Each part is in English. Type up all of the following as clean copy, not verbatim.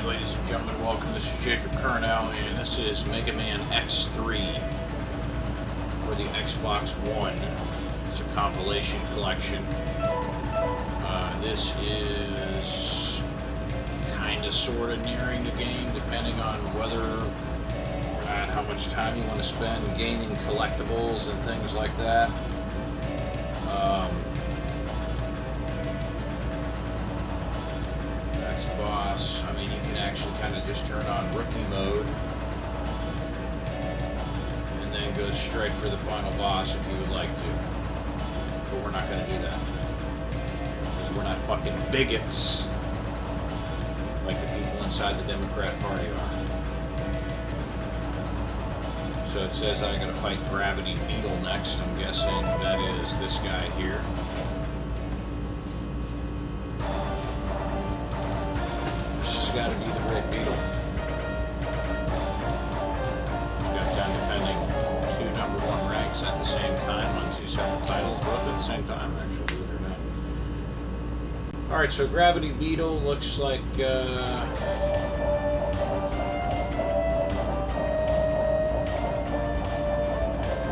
Alright, ladies and gentlemen, welcome. This is Jacob Curnow, and this is Mega Man X3 for the Xbox One. It's a compilation collection. This is kind of sort of nearing the game, depending on whether or not how much time you want to spend gaining collectibles and things like that. Boss, I mean, you can actually kind of just turn on rookie mode and then go straight for the final boss if you would like to. But we're not going to do that because we're not fucking bigots like the people inside the Democrat Party are. So it says I got to fight Gravity Beetle next. I'm guessing that is this guy here. This has got to be the Red Beetle. She's got done defending two #1 ranks at the same time on two separate titles, both at the same time, actually, believe it or not. Alright, so Gravity Beetle looks like, we'll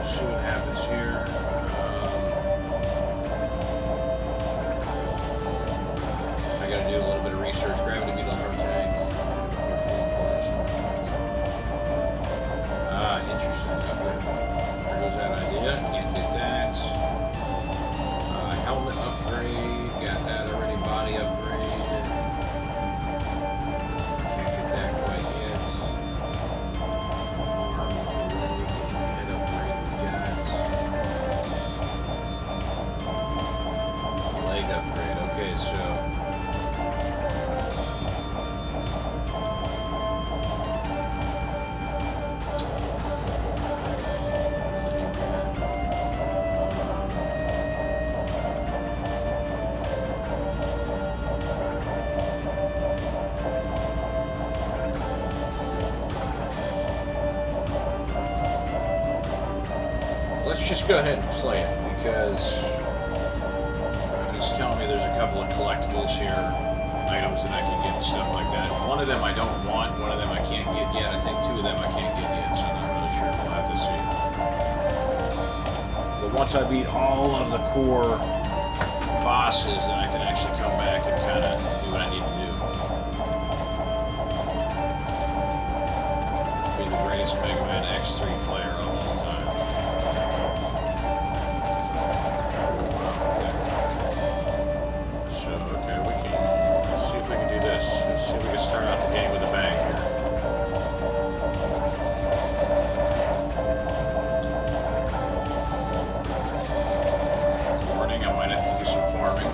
see what happens here. I gotta do a little bit of research. Gravity Beetle. Interesting. There goes that idea. Can't get that. Helmet upgrade. Got that already. Body upgrade. Can't get that quite yet. Arm upgrade. Head upgrade. We got. Leg upgrade. Okay, so. Let's just go ahead and play it, because it's telling me there's a couple of collectibles here, items that I can get and stuff like that. One of them I don't want, one of them I can't get yet. I think two of them I can't get yet, so I'm not really sure. We'll have to see. But once I beat all of the core bosses, then I can actually come back and kind of do what I need to do. Be the greatest Mega Man X3 player of all time. Start out the game with a bang here. Warning, I might have to do some farming.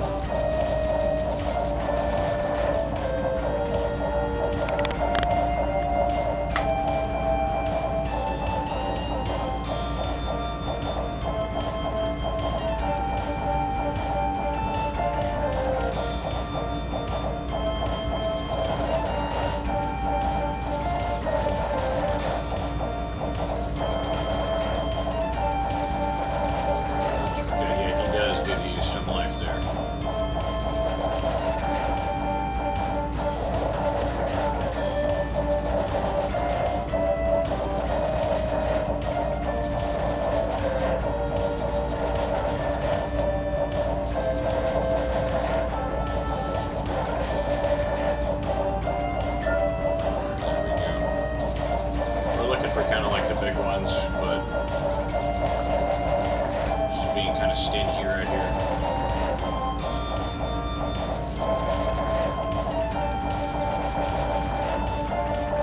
Stingy right here.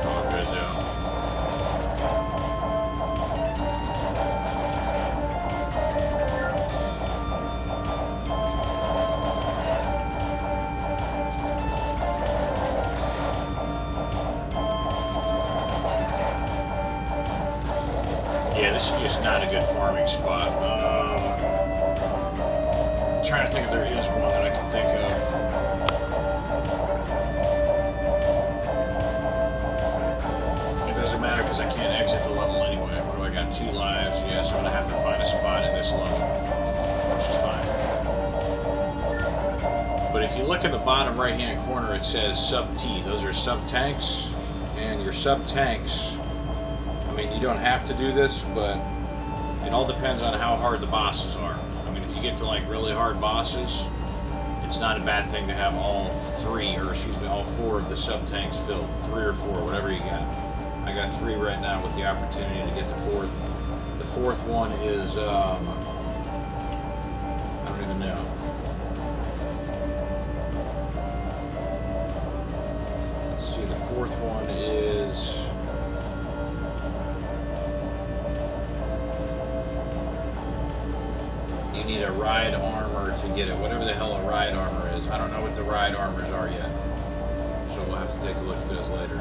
All good though. Yeah, this is just not a good farming spot. I'm trying to think if there is one that I can think of. It doesn't matter because I can't exit the level anyway. What do I got? 2 lives. Yeah, so I'm going to have to find a spot in this level, which is fine. But But if you look in the bottom right-hand corner, it says sub-T. Those are sub-tanks, and your sub-tanks, I mean, you don't have to do this, but it all depends on how hard the bosses are. I mean, if you get to like really hard bosses, it's not a bad thing to have all four of the sub-tanks filled. 3 or 4, whatever you got. I got 3 right now with the opportunity to get the 4th. The 4th one is, I don't even know. Let's see, the 4th one is... You need a ride armor to get it. Whatever the hell a ride armor is. I don't know what the ride armors are yet. So we'll have to take a look at those later.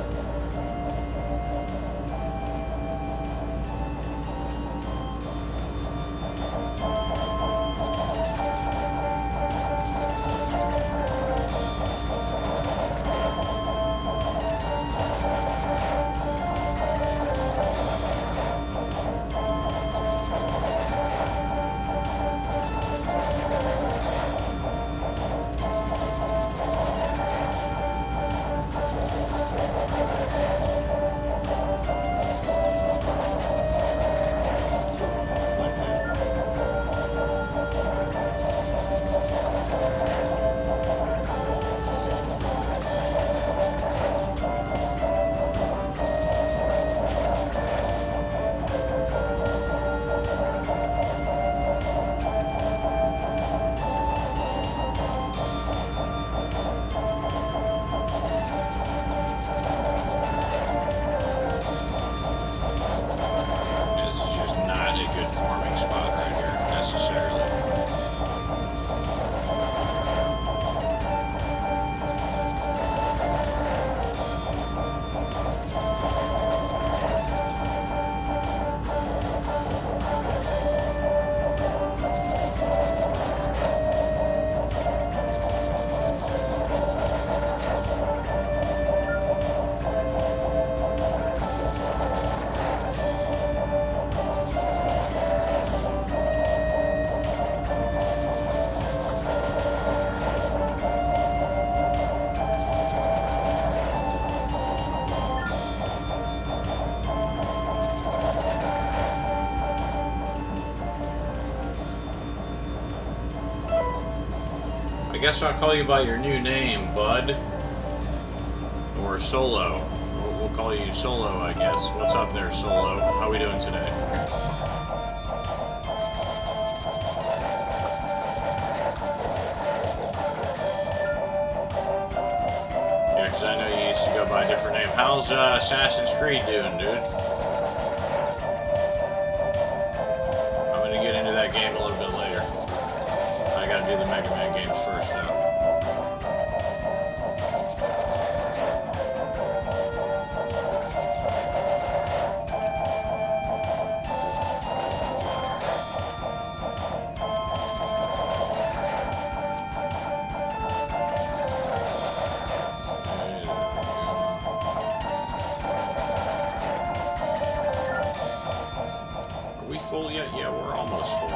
I guess I'll call you by your new name, Bud. Or Solo. We'll call you Solo, I guess. What's up there, Solo? How are we doing today? Yeah, because I know you used to go by a different name. How's Assassin's Creed doing, dude? I'm going to get into that game a little bit later. I got to do the Mega Man games first, though. Are we full yet? Yeah, we're almost full.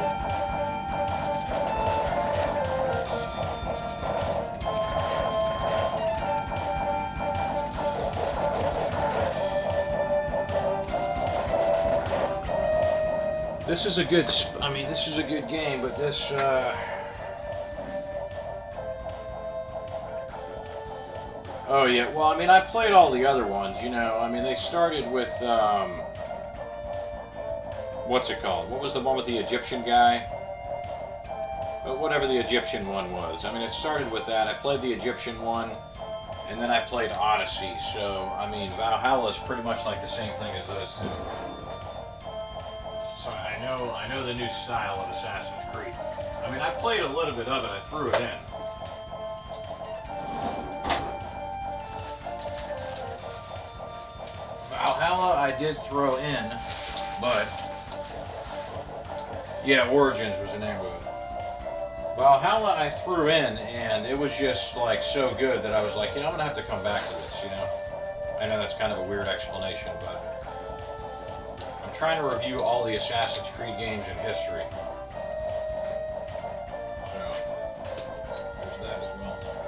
This is a good, I mean, this is a good game, but this, oh yeah, well, I mean, I played all the other ones, you know, I mean, they started with, what's it called? What was the one with the Egyptian guy? Whatever the Egyptian one was. I mean, it started with that. I played the Egyptian one, and then I played Odyssey, so, I mean, Valhalla is pretty much like the same thing as those two. So I know the new style of Assassin's Creed. I mean, I played a little bit of it. I threw it in. Valhalla I did throw in, but yeah, Origins was the name of it. Valhalla I threw in, and it was just like so good that I was like, you know, I'm gonna have to come back to this. You know, I know that's kind of a weird explanation, but I'm trying to review all the Assassin's Creed games in history. So there's that as well.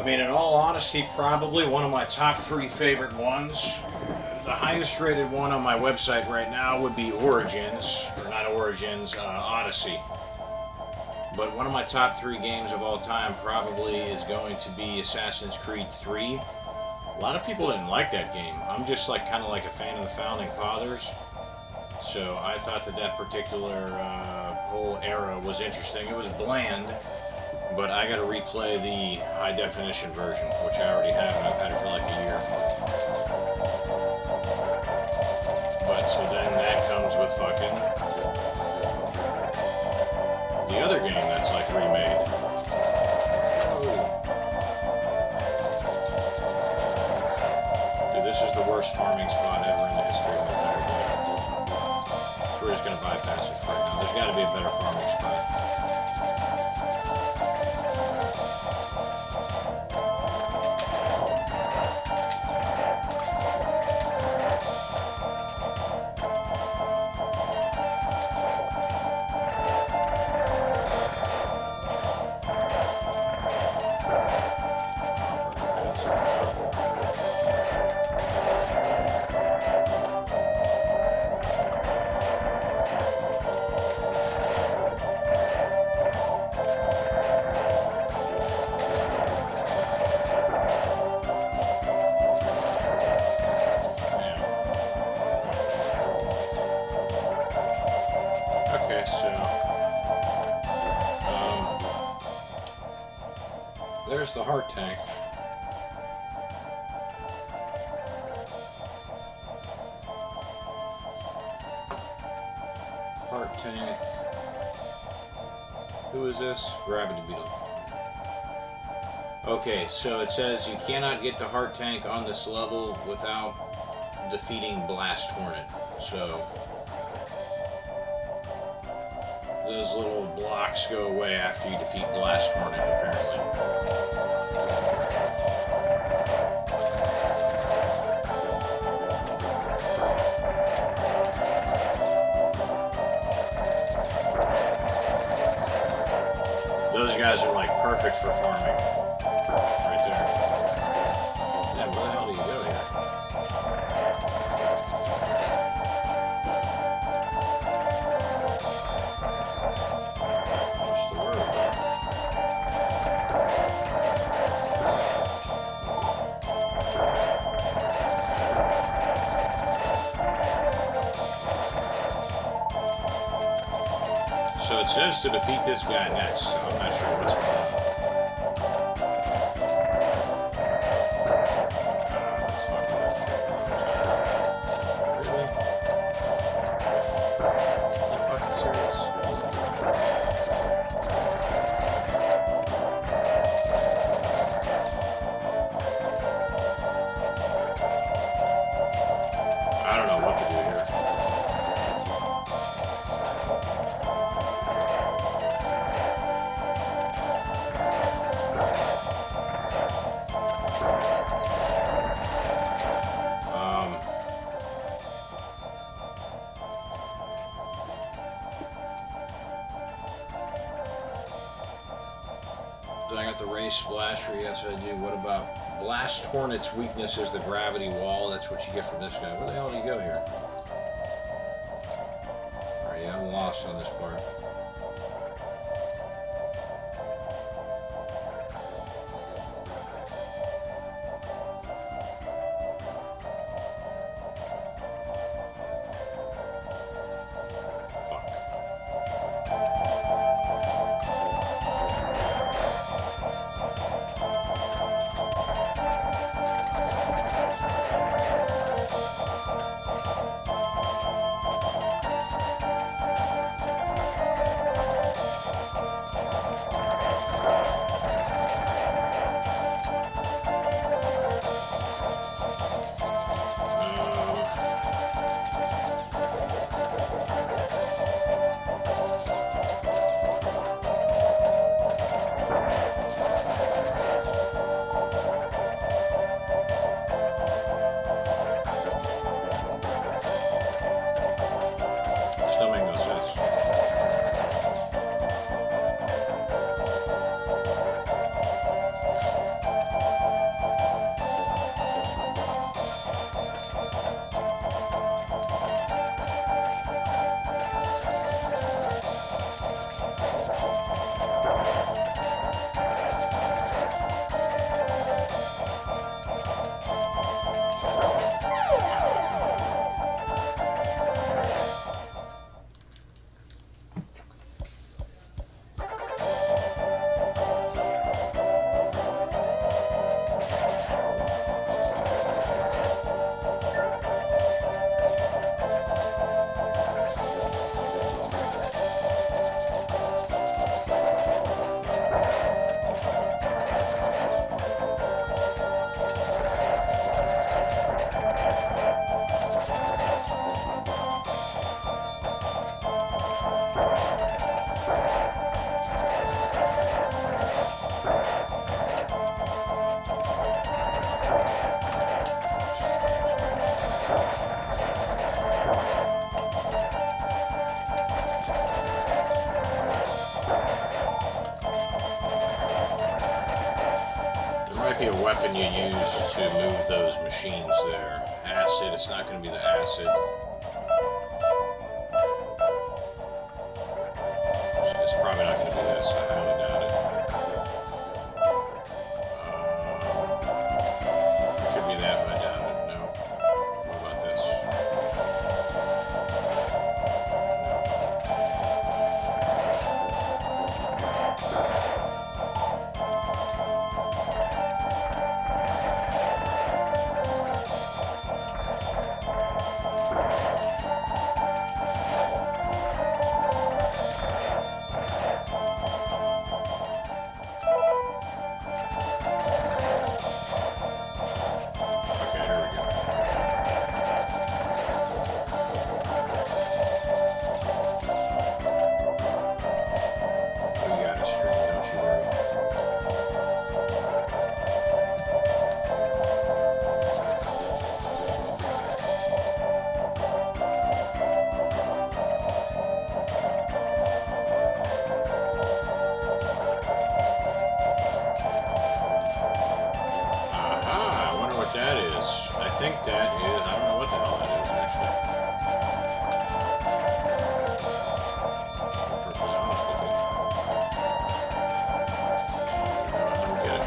I mean, in all honesty, probably one of my top 3 favorite ones. The highest rated one on my website right now would be Origins, or not Origins, Odyssey. But one of my top 3 games of all time probably is going to be Assassin's Creed 3. A lot of people didn't like that game. I'm just like kind of like a fan of the Founding Fathers. So I thought that particular whole era was interesting. It was bland, but I got to replay the high definition version, which I already have, and I've had it for like a year. But so then that comes with fucking the other game that's like remade. Dude, this is the worst farming spot ever in the history of the entire game. So we're just gonna bypass it for right now. There's got to be a better farming spot. There's the heart tank. Heart tank. Who is this? Gravity Beetle. Okay, so it says you cannot get the heart tank on this level without defeating Blast Hornet. So those little blocks go away after you defeat Blast Hornet, apparently. Those guys are like perfect for farming. Right there. Yeah, where the hell do you go here? What's the word? So it says to defeat this guy next, so I'm not sure what's going on. That's fucking bullshit. Really? Are you fucking serious? I don't know what to do here. I got the Ray Splasher, yes I do. What about Blast Hornet's weakness is the gravity wall. That's what you get from this guy. Where the hell do you go here? Alright, yeah, I'm lost on this part. weapon you use to move those machines there? Acid, it's not going to be the acid. It's probably not going to be this, I highly doubt it. It could be that, but I doubt it. No. What about this? I think that is, I don't know what the hell that is actually. I'm perfectly honest with you. Let me get it.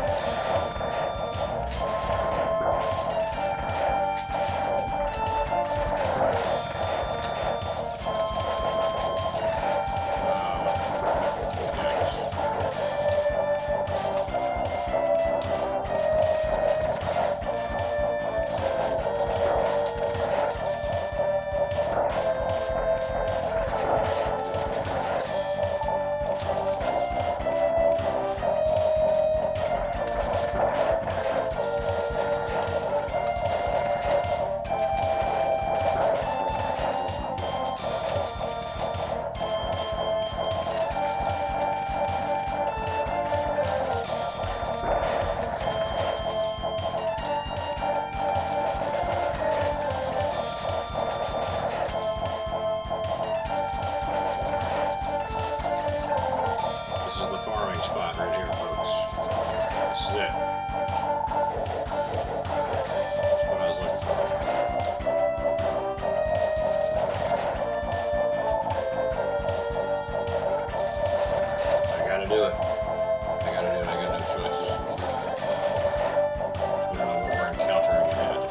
Spot right here, folks. This is it. That's what I was looking for. I gotta do it. I gotta do it. I got no choice. We don't know what we're encountering ahead.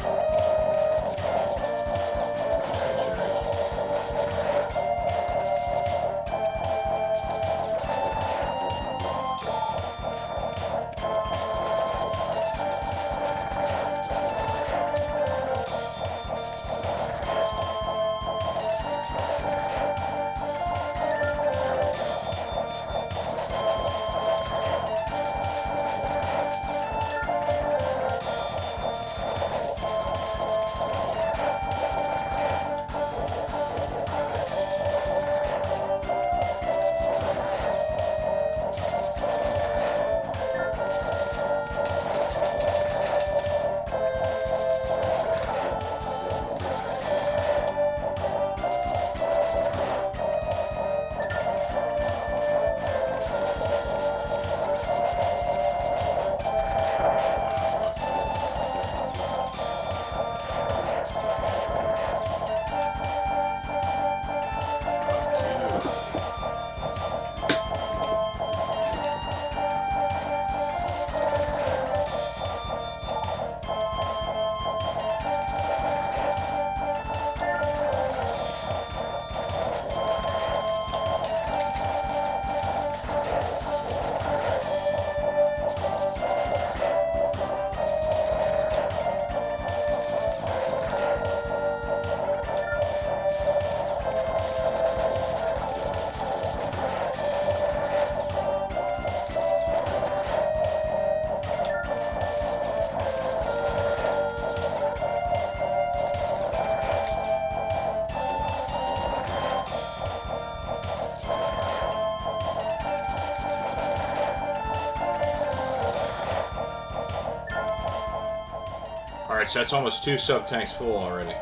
Alright, so that's almost 2 sub-tanks full already.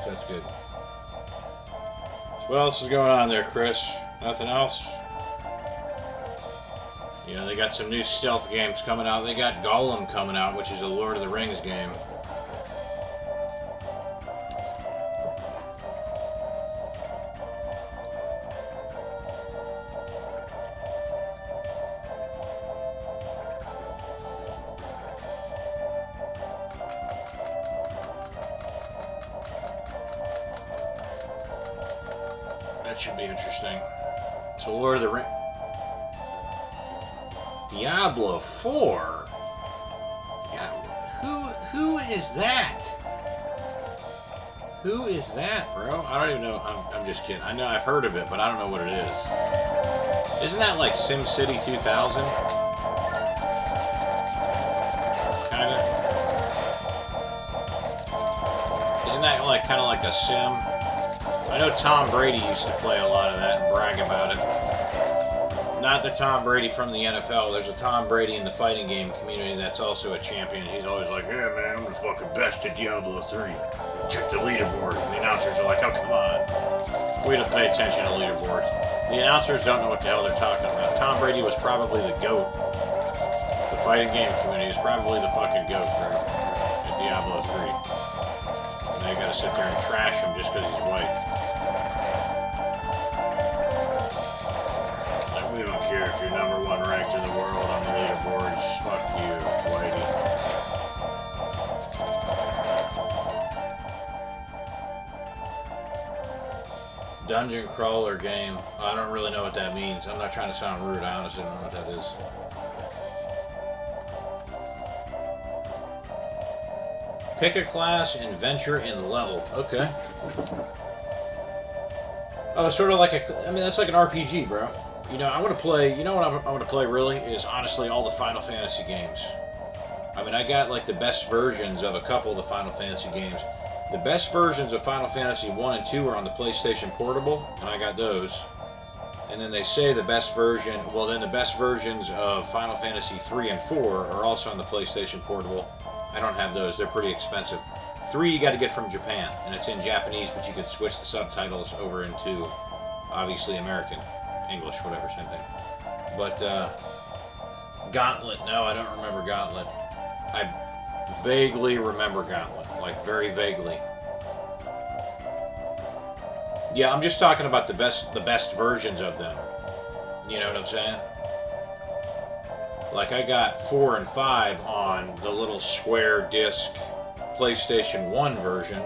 So that's good. So what else is going on there, Chris? Nothing else? You know, they got some new stealth games coming out. They got Gollum coming out, which is a Lord of the Rings game. That should be interesting. So Lord of the Rings. Diablo 4? Who is that? Who is that, bro? I don't even know. I'm just kidding. I know I've heard of it, but I don't know what it is. Isn't that like SimCity 2000? Kind of. Isn't that like kind of like a sim? I know Tom Brady used to play a lot of that and brag about it. Not the Tom Brady from the NFL. There's a Tom Brady in the fighting game community that's also a champion. He's always like, yeah, man, I'm the fucking best at Diablo 3. Check the leaderboard. And the announcers are like, oh, come on. We don't pay attention to leaderboards. The announcers don't know what the hell they're talking about. Tom Brady was probably the GOAT. The fighting game community is probably the fucking GOAT, bro. At Diablo 3. And now you gotta sit there and trash him just because he's white. We don't care if you're number 1 ranked in the world on the leaderboards. Fuck you, whitey. Dungeon crawler game. I don't really know what that means. I'm not trying to sound rude. I honestly don't know what that is. Pick a class and venture in level. Okay. Oh, sort of like a... I mean, that's like an RPG, bro. You know, I want to play... You know what I want to play, really? Is honestly all the Final Fantasy games. I mean, I got, like, the best versions of a couple of the Final Fantasy games. The best versions of Final Fantasy 1 and 2 are on the PlayStation Portable, and I got those. And then they say the best version... Well, then the best versions of Final Fantasy 3 and 4 are also on the PlayStation Portable. I don't have those. They're pretty expensive. 3 you got to get from Japan, and it's in Japanese, but you can switch the subtitles over into, obviously, American. English, whatever, same thing. But, Gauntlet, no, I don't remember Gauntlet. I vaguely remember Gauntlet, like very vaguely. Yeah, I'm just talking about the best versions of them. You know what I'm saying? Like, I got 4 and 5 on the little square disc PlayStation 1 version,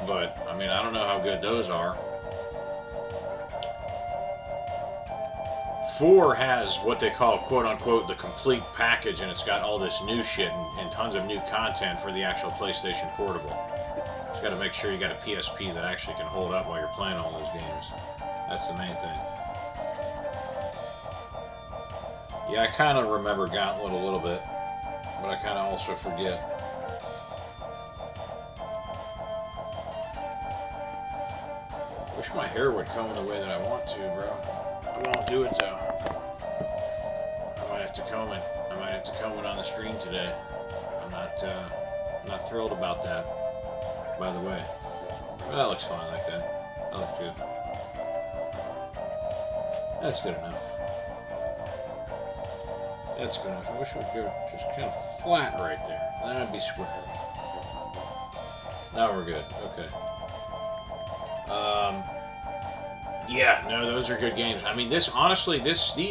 but, I mean, I don't know how good those are. 4 has what they call, quote-unquote, the complete package, and it's got all this new shit and tons of new content for the actual PlayStation Portable. Just got to make sure you got a PSP that actually can hold up while you're playing all those games. That's the main thing. Yeah, I kind of remember Gauntlet a little bit, but I kind of also forget. Wish my hair would comb the way that I want to, bro. I won't do it, though. I might have to comb it. I might have to comb it on the stream today. I'm not thrilled about that, by the way. But that looks fine like that. That looks good. That's good enough. That's good enough. I wish we'd go just kind of flat right there. Then it'd be square. Now we're good. Okay. Yeah, no, those are good games. I mean, these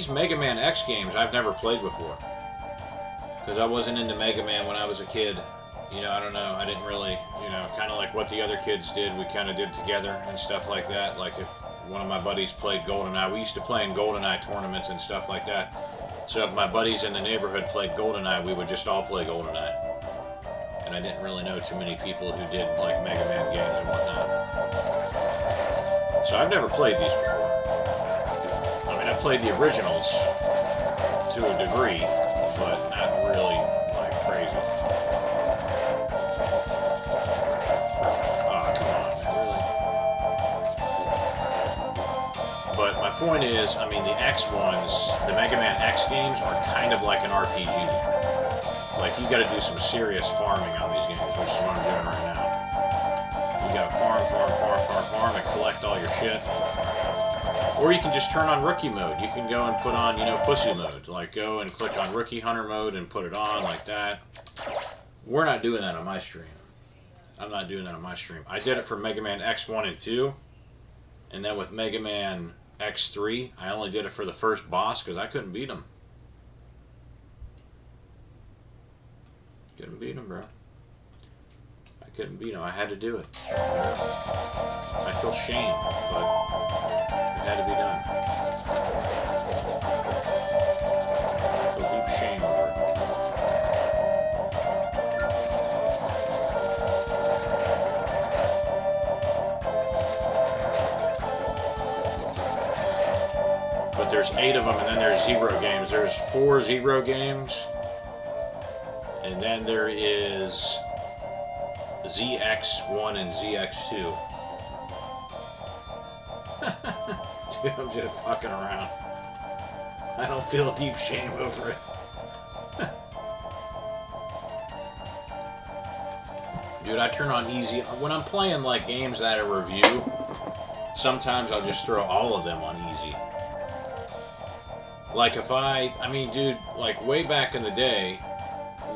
Mega Man X games I've never played before. Because I wasn't into Mega Man when I was a kid. You know, I don't know. I didn't really, you know, kind of like what the other kids did, we kind of did together and stuff like that. Like if one of my buddies played GoldenEye, we used to play in GoldenEye tournaments and stuff like that. So if my buddies in the neighborhood played GoldenEye, we would just all play GoldenEye. And I didn't really know too many people who did, like, Mega Man games and whatnot. So I've never played these before. I mean, I played the originals to a degree, but not really, like, crazy. Oh, come on, really? But my point is, I mean, the X ones, the Mega Man X games are kind of like an RPG. Like, you gotta do some serious farming on these games, which is what I'm doing right now. You gotta farm, and collect all your shit. Or you can just turn on rookie mode. You can go and put on, you know, pussy mode. Like, go and click on rookie hunter mode and put it on like that. We're not doing that on my stream. I'm not doing that on my stream. I did it for Mega Man X1 and 2. And then with Mega Man X3, I only did it for the first boss because I couldn't beat him. Couldn't beat him, bro. I couldn't beat him. I had to do it. I feel shame, but it had to be done. I feel deep shame over it. But there's 8 of them, and then there's 0 games. There's 4 0 games. And then there is ZX1 and ZX2. Dude, I'm just fucking around. I don't feel deep shame over it. Dude, I turn on easy. When I'm playing like games that I review, sometimes I'll just throw all of them on easy. Like if I mean, dude, like way back in the day,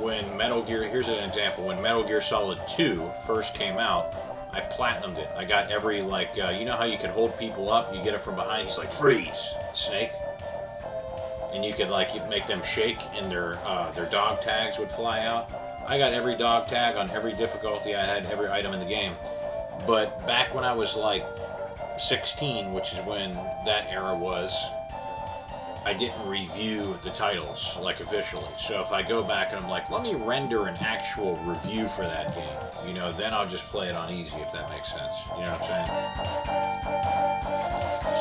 when Metal Gear, here's an example, when Metal Gear Solid 2 first came out, I platinumed it. I got every, like, you know how you can hold people up, you get it from behind, he's like, freeze, Snake. And you could, like, make them shake and their dog tags would fly out. I got every dog tag on every difficulty, I had every item in the game. But back when I was, like, 16, which is when that era was, I didn't review the titles, like, officially. So if I go back and I'm like, let me render an actual review for that game, you know, then I'll just play it on easy, if that makes sense. You know what I'm saying?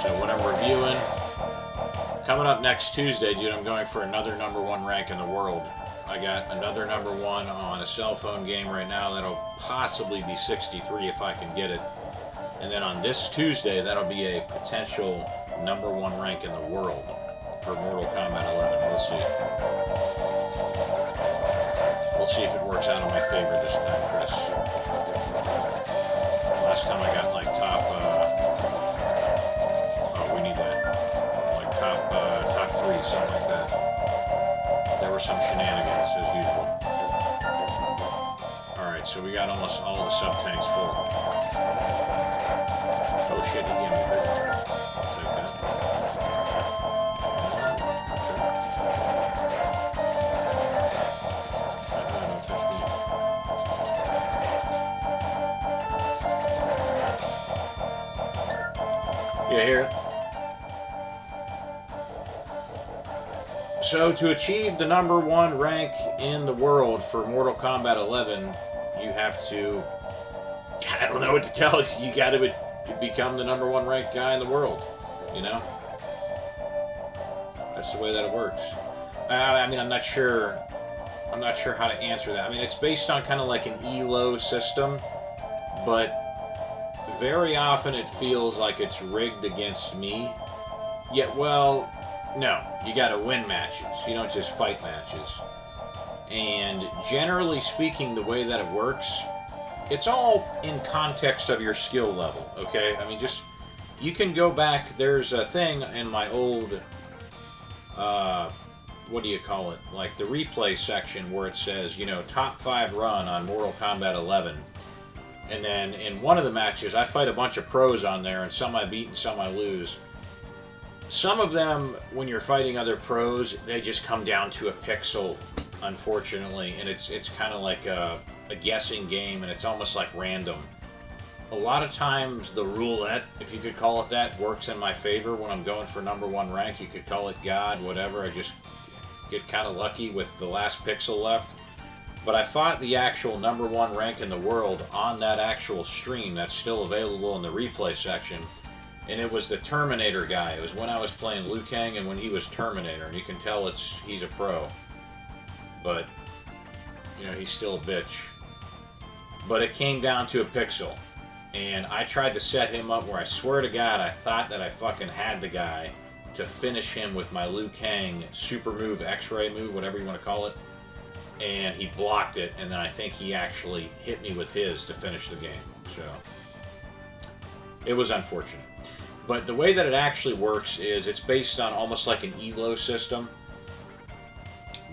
So when I'm reviewing, coming up next Tuesday, dude, I'm going for another #1 rank in the world. I got another #1 on a cell phone game right now that'll possibly be 63 if I can get it. And then on this Tuesday, that'll be a potential #1 rank in the world for Mortal Kombat 11. We'll see. We'll see if it works out in my favor this time, Chris. Last time I got like top, oh, we need that. Like top 3, something like that. There were some shenanigans, as usual. Alright, so we got almost all the sub-tanks full. Oh shit, he gave me a big one. I'll take that. You hear it? So to achieve the #1 rank in the world for Mortal Kombat 11, you have to, I don't know what to tell you, you gotta become the #1 ranked guy in the world, you know? That's the way that it works. I mean, I'm not sure how to answer that. I mean, it's based on kind of like an ELO system, but very often it feels like it's rigged against me. Yet, well, no, you gotta win matches. You don't just fight matches. And generally speaking, the way that it works, it's all in context of your skill level, okay? I mean, just, you can go back, there's a thing in my old, what do you call it? Like the replay section where it says, you know, top 5 run on Mortal Kombat 11. And then in one of the matches, I fight a bunch of pros on there, and some I beat and some I lose. Some of them, when you're fighting other pros, they just come down to a pixel, unfortunately, and it's kind of like a guessing game, and it's almost like random. A lot of times, the roulette, if you could call it that, works in my favor when I'm going for #1 rank. You could call it God, whatever. I just get kind of lucky with the last pixel left. But I fought the actual #1 rank in the world on that actual stream that's still available in the replay section. And it was the Terminator guy. It was when I was playing Liu Kang and when he was Terminator. And you can tell he's a pro. But, you know, he's still a bitch. But it came down to a pixel. And I tried to set him up where I swear to God I thought that I fucking had the guy to finish him with my Liu Kang super move, X-ray move, whatever you want to call it. And he blocked it, and then I think he actually hit me with his to finish the game. So, it was unfortunate. But the way that it actually works is it's based on almost like an elo system,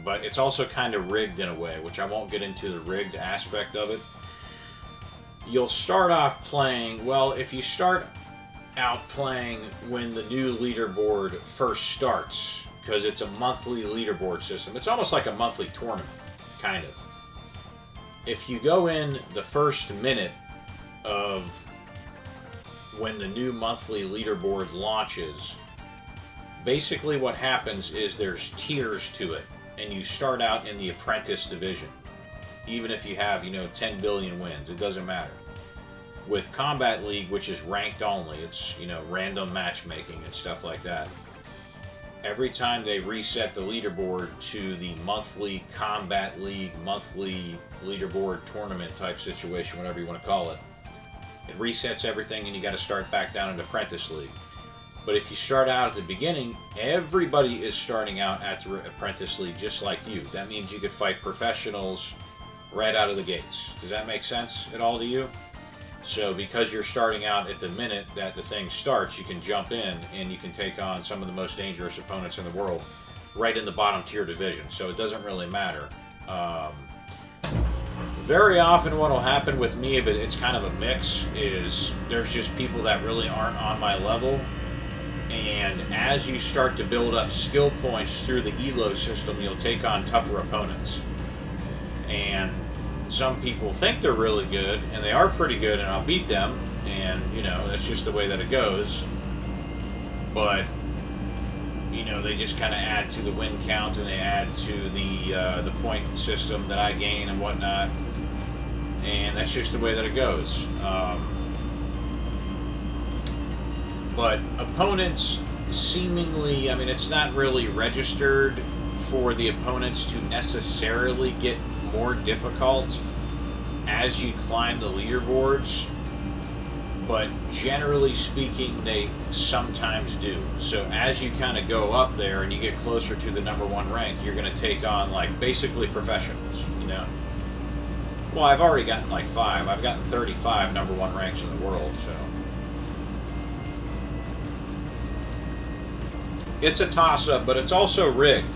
but it's also kind of rigged in a way, which I won't get into the rigged aspect of it. You'll start off playing, well, if you start out playing when the new leaderboard first starts, because it's a monthly leaderboard system. It's almost like a monthly tournament, kind of. If you go in the first minute of when the new monthly leaderboard launches, basically what happens is there's tiers to it, and you start out in the apprentice division. Even if you have, 10 billion wins, it doesn't matter. With Combat League, which is ranked only, it's, random matchmaking and stuff like that. Every time they reset the leaderboard to the monthly Combat League, monthly leaderboard tournament type situation, whatever you want to call it, it resets everything and you got to start back down into Apprentice League. But if you start out at the beginning, everybody is starting out at the Apprentice League just like you. That means you could fight professionals right out of the gates. Does that make sense at all to you? So because you're starting out at the minute that the thing starts, you can jump in and you can take on some of the most dangerous opponents in the world right in the bottom tier division. So it doesn't really matter. Very often what will happen with me, if it's kind of a mix, is there's just people that really aren't on my level. And as you start to build up skill points through the ELO system, you'll take on tougher opponents. And some people think they're really good, and they are pretty good, and I'll beat them, and, that's just the way that it goes. But, they just kind of add to the win count, and they add to the point system that I gain and whatnot, and that's just the way that it goes. But opponents seemingly, it's not really registered for the opponents to necessarily get more difficult as you climb the leaderboards, but generally speaking they sometimes do. So as you kind of go up there and you get closer to the #1 rank, you're going to take on basically professionals, Well, I've already gotten 5. I've gotten 35 #1 ranks in the world, so it's a toss-up, but it's also rigged.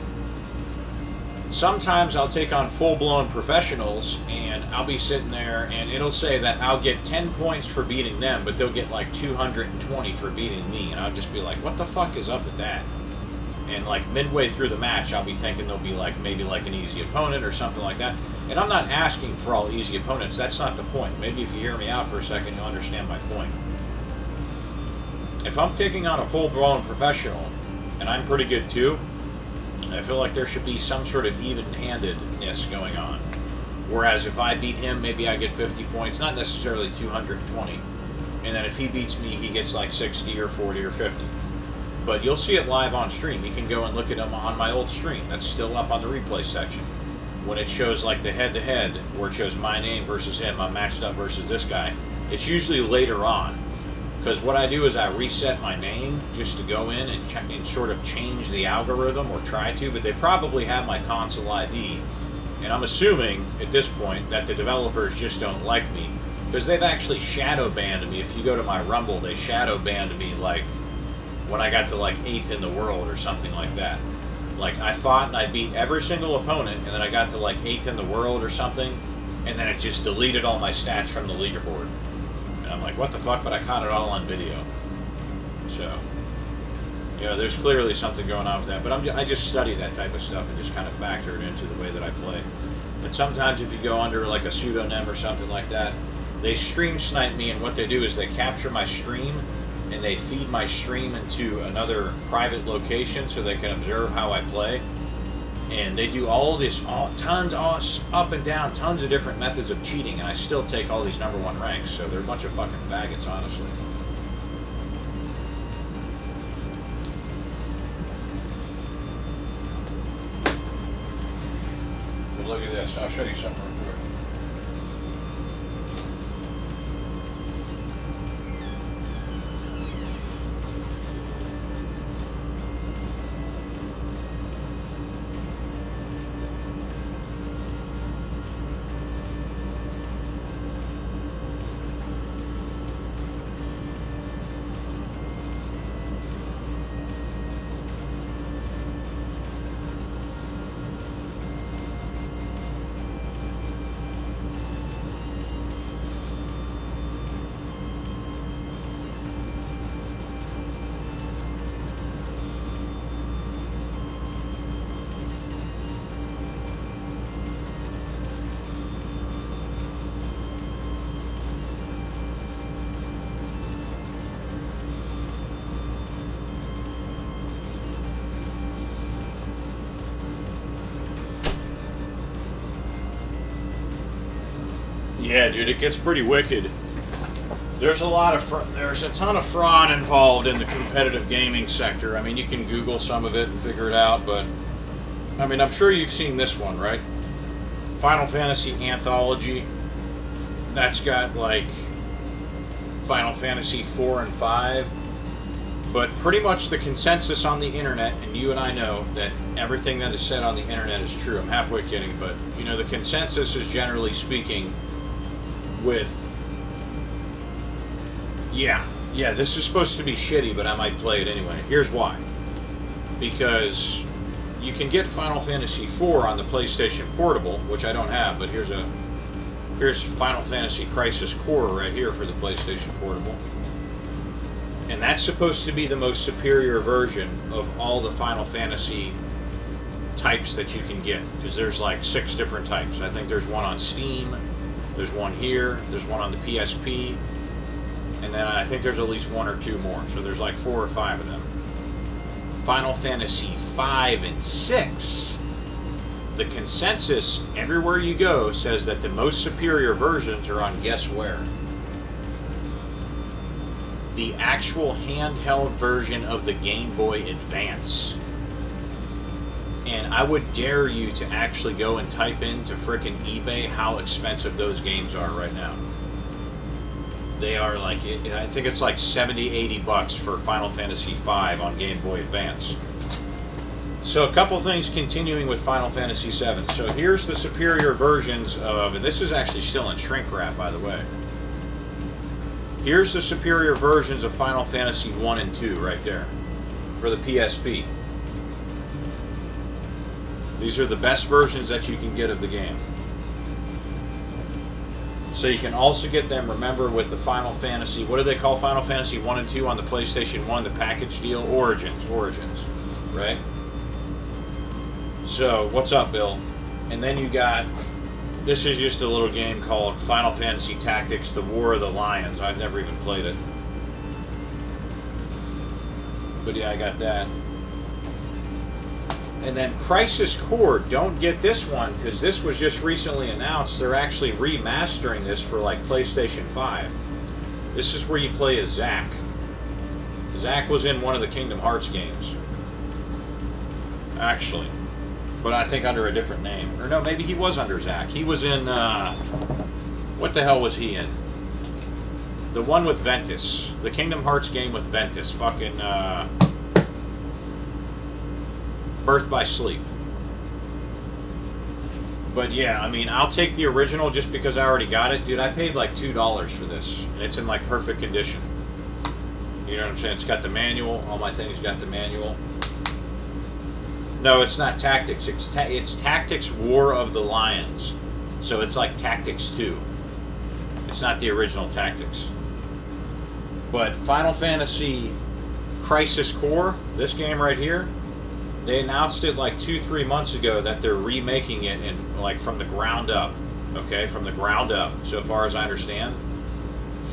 Sometimes I'll take on full-blown professionals, and I'll be sitting there, and it'll say that I'll get 10 points for beating them, but they'll get 220 for beating me, and I'll just be like, what the fuck is up with that? And midway through the match, I'll be thinking they'll be maybe an easy opponent or something like that. And I'm not asking for all easy opponents. That's not the point. Maybe if you hear me out for a second, you'll understand my point. If I'm taking on a full-blown professional, and I'm pretty good too, I feel like there should be some sort of even-handedness going on. Whereas if I beat him, maybe I get 50 points, not necessarily 220. And then if he beats me, he gets 60 or 40 or 50. But you'll see it live on stream. You can go and look at them on my old stream. That's still up on the replay section. When it shows the head-to-head, where it shows my name versus him, I'm matched up versus this guy, it's usually later on. Because what I do is I reset my name just to go in and sort of change the algorithm, or try to, but they probably have my console ID. And I'm assuming at this point that the developers just don't like me, because they've actually shadow banned me. If you go to my Rumble, they shadow banned me when I got to 8th in the world or something like that. I fought and I beat every single opponent, and then I got to 8th in the world or something, and then it just deleted all my stats from the leaderboard. And I'm like, what the fuck? But I caught it all on video. So, there's clearly something going on with that. But I just study that type of stuff and just kind of factor it into the way that I play. But sometimes if you go under a pseudonym or something like that, they stream snipe me, and what they do is they capture my stream and they feed my stream into another private location so they can observe how I play. And they do all this, tons, up and down, tons of different methods of cheating, and I still take all these #1 ranks, so they're a bunch of fucking faggots, honestly. But look at this, I'll show you something real quick. Yeah, dude, it gets pretty wicked. There's there's a ton of fraud involved in the competitive gaming sector. I mean, you can Google some of it and figure it out, but I mean, I'm sure you've seen this one, right? Final Fantasy Anthology. That's got like Final Fantasy 4 and 5. But pretty much the consensus on the internet, and you and I know that everything that is said on the internet is true. I'm halfway kidding, but you know, the consensus is generally speaking with, yeah, this is supposed to be shitty, but I might play it anyway. Here's why. Because you can get Final Fantasy 4 on the PlayStation Portable, which I don't have, but here's Final Fantasy Crisis Core right here for the PlayStation Portable. And that's supposed to be the most superior version of all the Final Fantasy types that you can get. Because there's like 6 different types. I think there's one on Steam, there's one here, there's one on the PSP, and then I think there's at least 1 or 2 more. So there's like 4 or 5 of them. Final Fantasy 5 and 6, the consensus everywhere you go says that the most superior versions are on, guess where? The actual handheld version of the Game Boy Advance. And I would dare you to actually go and type into frickin' eBay how expensive those games are right now. They are like, I think it's like 70, 80 bucks for Final Fantasy V on Game Boy Advance. So a couple things continuing with Final Fantasy VII. So here's the superior versions of, and this is actually still in shrink wrap, by the way. Here's the superior versions of Final Fantasy 1 and 2 right there for the PSP. These are the best versions that you can get of the game. So you can also get them, remember, with the Final Fantasy, what do they call Final Fantasy 1 and 2 on the PlayStation 1, the package deal? Origins, right? So, what's up, Bill? And then you got, this is just a little game called Final Fantasy Tactics, The War of the Lions. I've never even played it. But yeah, I got that. And then Crisis Core, don't get this one, because this was just recently announced. They're actually remastering this for like PlayStation 5. This is where you play as Zack. Zack was in one of the Kingdom Hearts games. Actually. But I think under a different name. Or no, maybe he was under Zack. He was in, what the hell was he in? The one with Ventus. The Kingdom Hearts game with Ventus. Fucking, Birth by Sleep. But yeah, I mean, I'll take the original just because I already got it. Dude, I paid like $2 for this. And it's in like perfect condition. You know what I'm saying? It's got the manual. All my things got the manual. No, it's not Tactics. It's Tactics War of the Lions. So it's like Tactics 2. It's not the original Tactics. But Final Fantasy Crisis Core, this game right here, they announced it like 2-3 months ago that they're remaking it in like from the ground up. Okay, from the ground up, so far as I understand,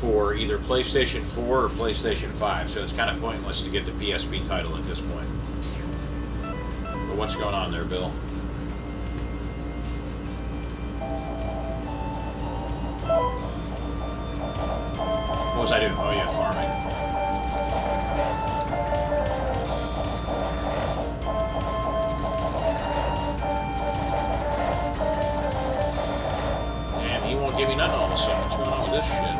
for either PlayStation 4 or PlayStation 5. So it's kind of pointless to get the PSP title at this point. But what's going on there, Bill? What was I doing? Oh yeah, farming. Damn, he won't give me nothing all of a sudden. What's going on with this shit?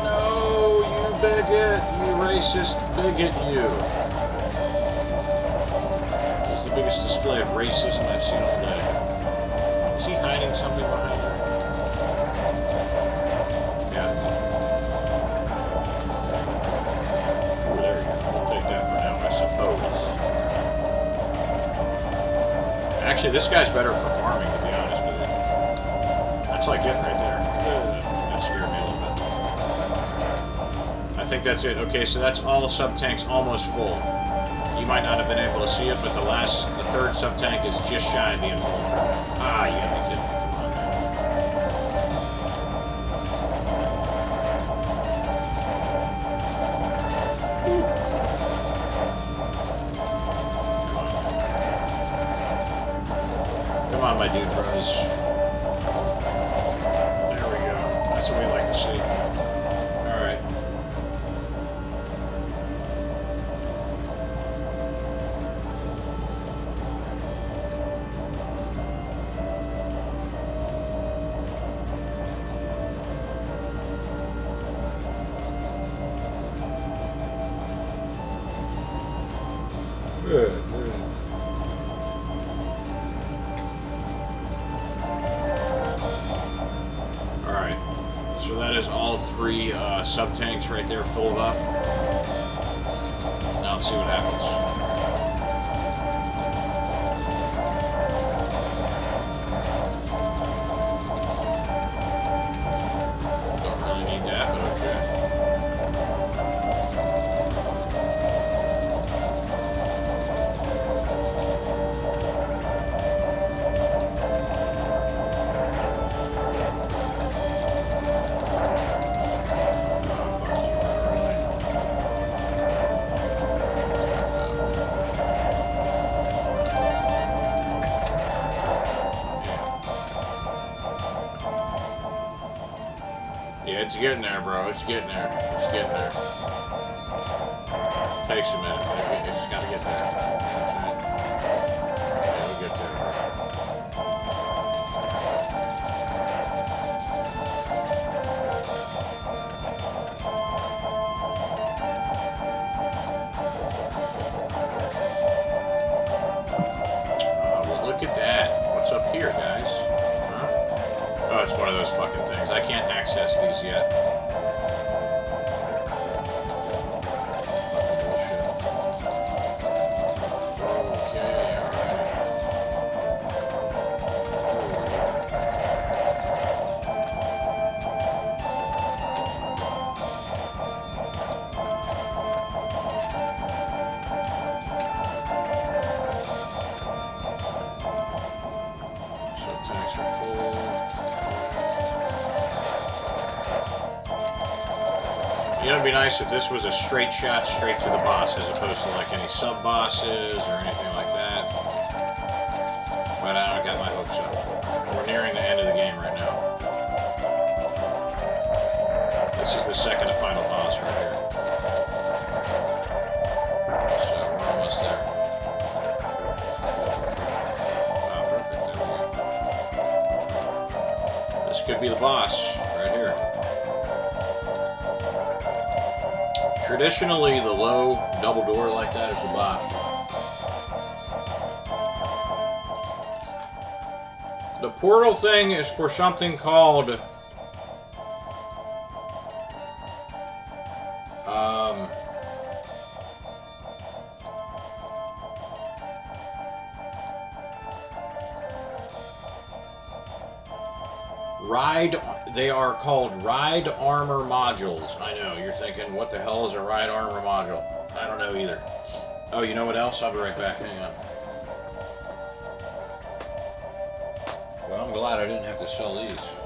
No, you bigot, you racist bigot, you. It's the biggest display of racism I've seen all day. Is he hiding something behind him? Yeah. Ooh, there we go. We'll take that for now, I suppose. Actually, this guy's better for farming, to be honest with you. That's like it right there. That scared me a little bit. I think that's it. Okay, so that's all sub-tanks almost full. You might not have been able to see it, but the third sub-tank is just shy of being full. Ah, you gotta be kidding me. Come on, my dude bros. There we go. That's what we like to see. Alright. Good. Alright, so that is all three sub-tanks right there filled up. Now let's see what happens. Don't really need that, but okay. Yeah, it's getting there, bro. It's getting there. It's getting there. Takes a minute. You just gotta get there. That's right. Yeah, we'll get there. Well, look at that. What's up here, guys? Huh? Oh, it's one of those fucking things. I can't access these yet. You know, it'd be nice if this was a straight shot straight to the boss, as opposed to like any sub-bosses or anything like that. But I don't got my hopes up. We're nearing the end of the game right now. This is the second to final boss right here. So we're almost there. Oh, perfect. There we go. This could be the boss right here. Traditionally, the low double door like that is the boss. The portal thing is for something called they are called ride armor modules. I know, you're thinking, what the hell is a ride armor module? I don't know either. Oh, you know what else? I'll be right back. Hang on. Well, I'm glad I didn't have to sell these.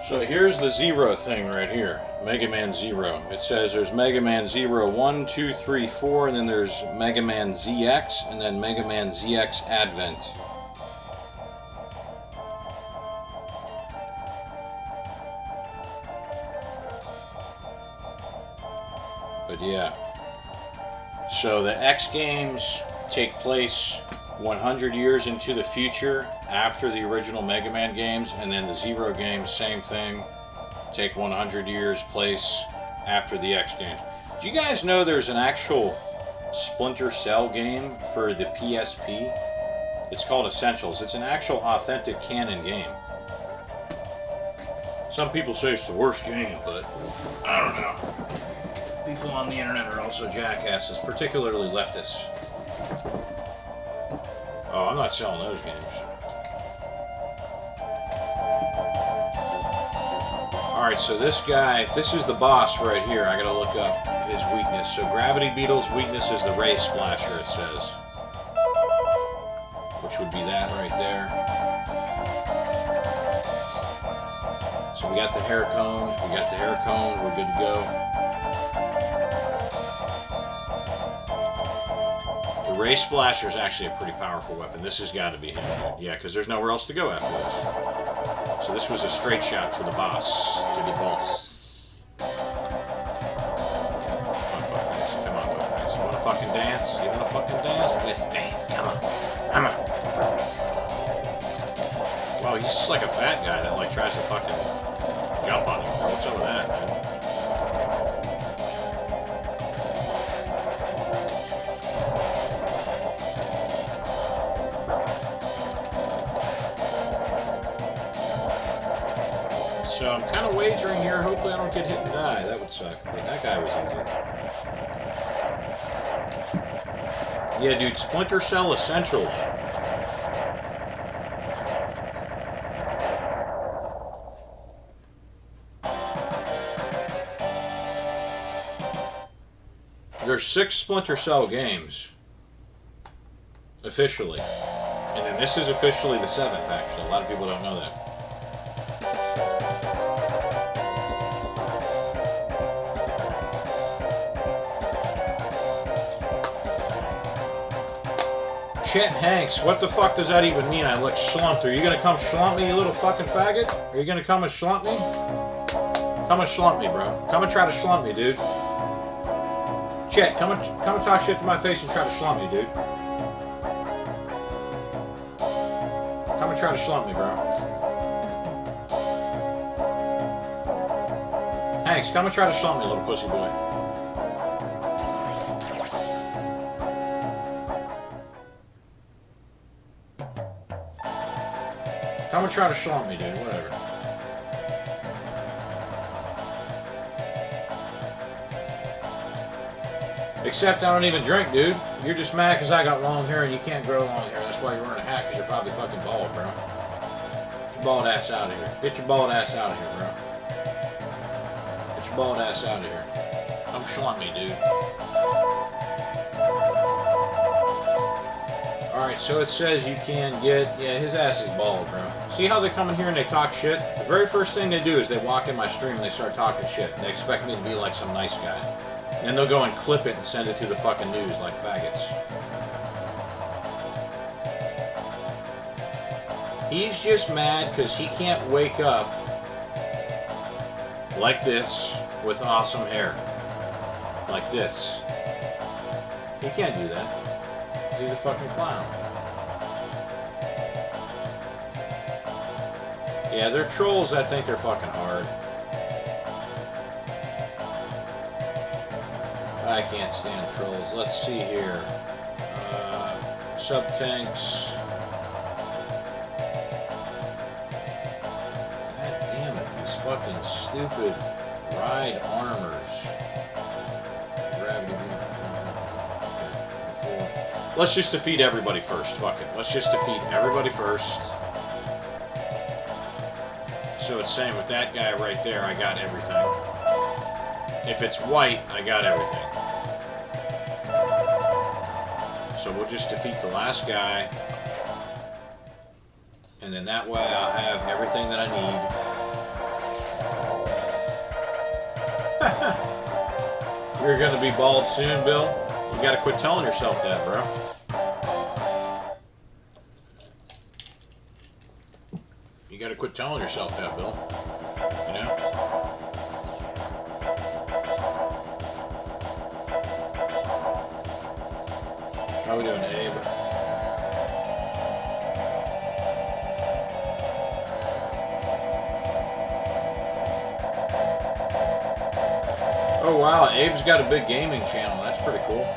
So here's the Zero thing right here, Mega Man Zero. It says there's Mega Man Zero 1, 2, 3, 4, and then there's Mega Man ZX, and then Mega Man ZX Advent. But yeah, so the X games take place 100 years into the future after the original Mega Man games, and then the Zero games, same thing, take 100 years place after the X games. Do you guys know there's an actual Splinter Cell game for the PSP? It's called Essentials. It's an actual authentic canon game. Some people say it's the worst game, but I don't know. People on the internet are also jackasses, particularly leftists. Oh, I'm not selling those games. Alright, so this guy, if this is the boss right here, I gotta look up his weakness. So Gravity Beetle's weakness is the Ray Splasher, it says. Which would be that right there. So we got the hair cone, we're good to go. The Ray Splasher is actually a pretty powerful weapon. This has got to be him. Yeah, because there's nowhere else to go after this. So this was a straight shot for the boss. To the boss. Come on, fuckface. You wanna fucking dance? You wanna fucking dance? Let's dance. Come on. Come on. Wow, he's just like a fat guy that like tries to fucking jump on you. What's up with that, man? So I'm kind of wagering here. Hopefully I don't get hit and die. That would suck. But that guy was easy. Yeah, dude. Splinter Cell Essentials. There's 6 Splinter Cell games. Officially. And then this is officially the 7th, actually. A lot of people don't know that. Chet Hanks, what the fuck does that even mean? I look slumped. Are you gonna come slump me, you little fucking faggot? Are you gonna come and slump me? Come and slump me, bro. Come and try to slump me, dude. Chet, come and talk shit to my face and try to slump me, dude. Come and try to slump me, bro. Hanks, come and try to slump me, little pussy boy. Come and try to slump me, dude. Whatever. Except I don't even drink, dude. You're just mad because I got long hair and you can't grow long hair. That's why you're wearing a hat, because you're probably fucking bald, bro. Get your bald ass out of here. Get your bald ass out of here, bro. Get your bald ass out of here. Come slump me, dude. Alright, so it says you can get... Yeah, his ass is bald, bro. See how they come in here and they talk shit? The very first thing they do is they walk in my stream and they start talking shit. And they expect me to be like some nice guy. And then they'll go and clip it and send it to the fucking news like faggots. He's just mad because he can't wake up like this with awesome hair. Like this. He can't do that. He's a fucking clown. Yeah, they're trolls. I think they're fucking hard. I can't stand trolls. Let's see here. Sub-tanks. God damn it. These fucking stupid ride armors. Gravity. Let's just defeat everybody first. Fuck it. Let's just defeat everybody first. So it's saying with that guy right there, I got everything. If it's white, I got everything. So we'll just defeat the last guy. And then that way I'll have everything that I need. You're gonna be bald soon, Bill? You gotta quit telling yourself that, bro. You gotta quit telling yourself that, Bill. You know? How are we doing, Abe? Oh, Oh wow, Abe's got a big gaming channel. That's pretty cool.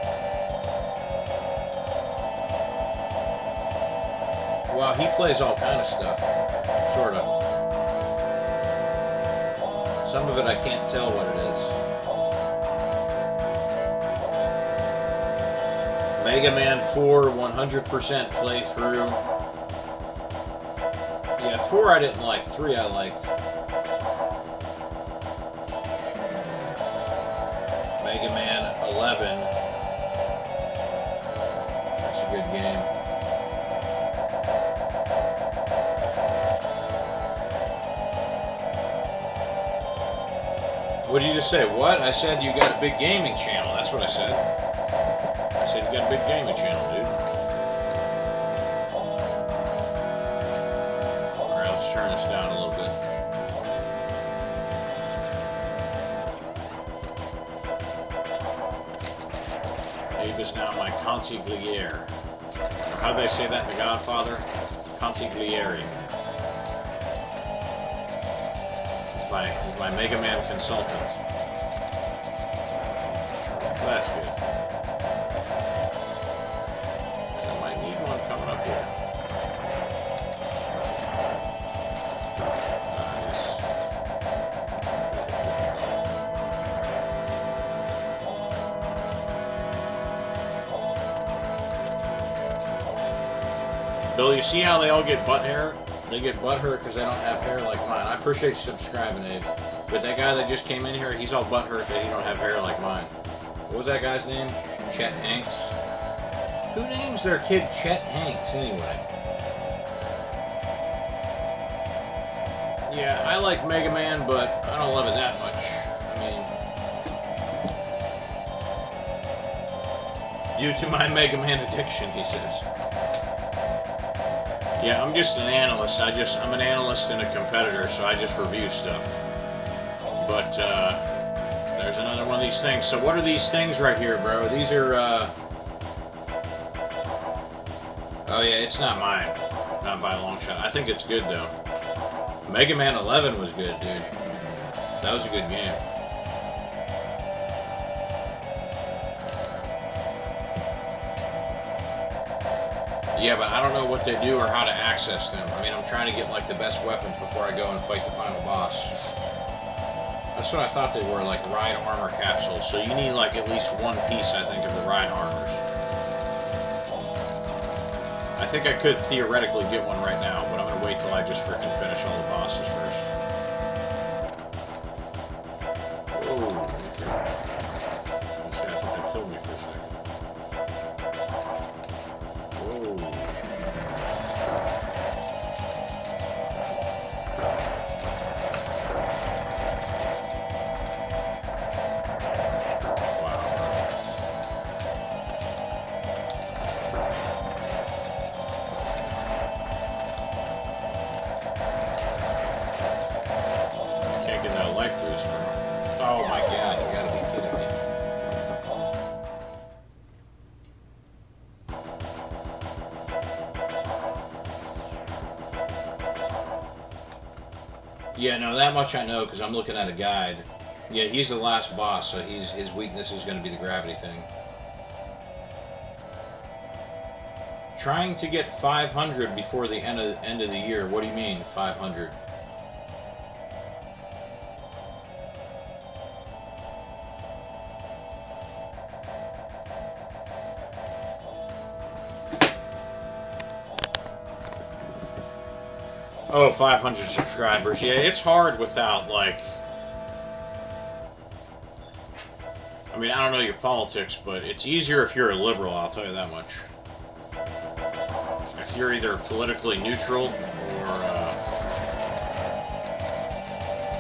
Wow, he plays all kind of stuff. Sort of. Some of it I can't tell what it is. Mega Man 4 100% playthrough. Yeah, 4 I didn't like, 3 I liked. Mega Man 11. That's a good game. What did you just say? What? I said you got a big gaming channel. That's what I said. I said you got a big gaming channel, dude. Alright, let's turn this down a little bit. Abe is now my consigliere. How do they say that in The Godfather? Consigliere. He's my Mega Man consultant. So that's good. I might need one coming up here. Nice. Bill, you see how they all get butt hair? They get butthurt because they don't have hair like mine. I appreciate you subscribing, Abe. But that guy that just came in here, he's all butthurt that he don't have hair like mine. What was that guy's name? Chet Hanks? Who names their kid Chet Hanks, anyway? Yeah, I like Mega Man, but I don't love it that much. I mean... due to my Mega Man addiction, he says. Yeah, I'm just an analyst. I'm an analyst and a competitor, so I just review stuff. But, there's another one of these things. So what are these things right here, bro? These are, oh yeah, it's not mine. Not by a long shot. I think it's good, though. Mega Man 11 was good, dude. That was a good game. Yeah, but I don't know what they do or how to access them. I mean, I'm trying to get, like, the best weapons before I go and fight the final boss. That's what I thought they were, like, ride armor capsules. So you need, like, at least one piece, I think, of the ride armors. I think I could theoretically get one right now, but I'm going to wait till I just freaking finish all the bosses first. Whoa. I was going to say, I think they killed me for a second. Oh my god, you gotta be kidding me. Yeah, no, that much I know because I'm looking at a guide. Yeah, he's the last boss, so his weakness is going to be the gravity thing. Trying to get 500 before the end of the year. What do you mean, 500? Oh, 500 subscribers. Yeah, it's hard without, like... I mean, I don't know your politics, but it's easier if you're a liberal, I'll tell you that much. If you're either politically neutral or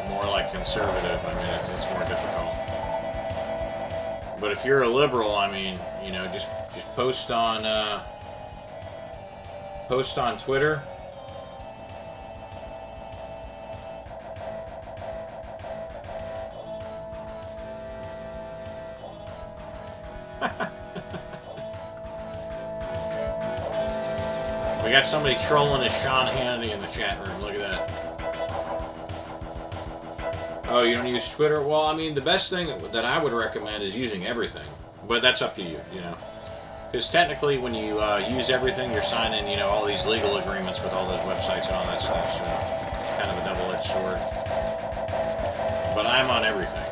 more like conservative, I mean, it's more difficult. But if you're a liberal, I mean, you know, just post on Twitter. We got somebody trolling as Sean Hannity in the chat room. Look at that. Oh, you don't use Twitter? Well, I mean, the best thing that I would recommend is using everything. But that's up to you, you know. Because technically, when you use everything, you're signing, you know, all these legal agreements with all those websites and all that stuff. So it's kind of a double-edged sword. But I'm on everything.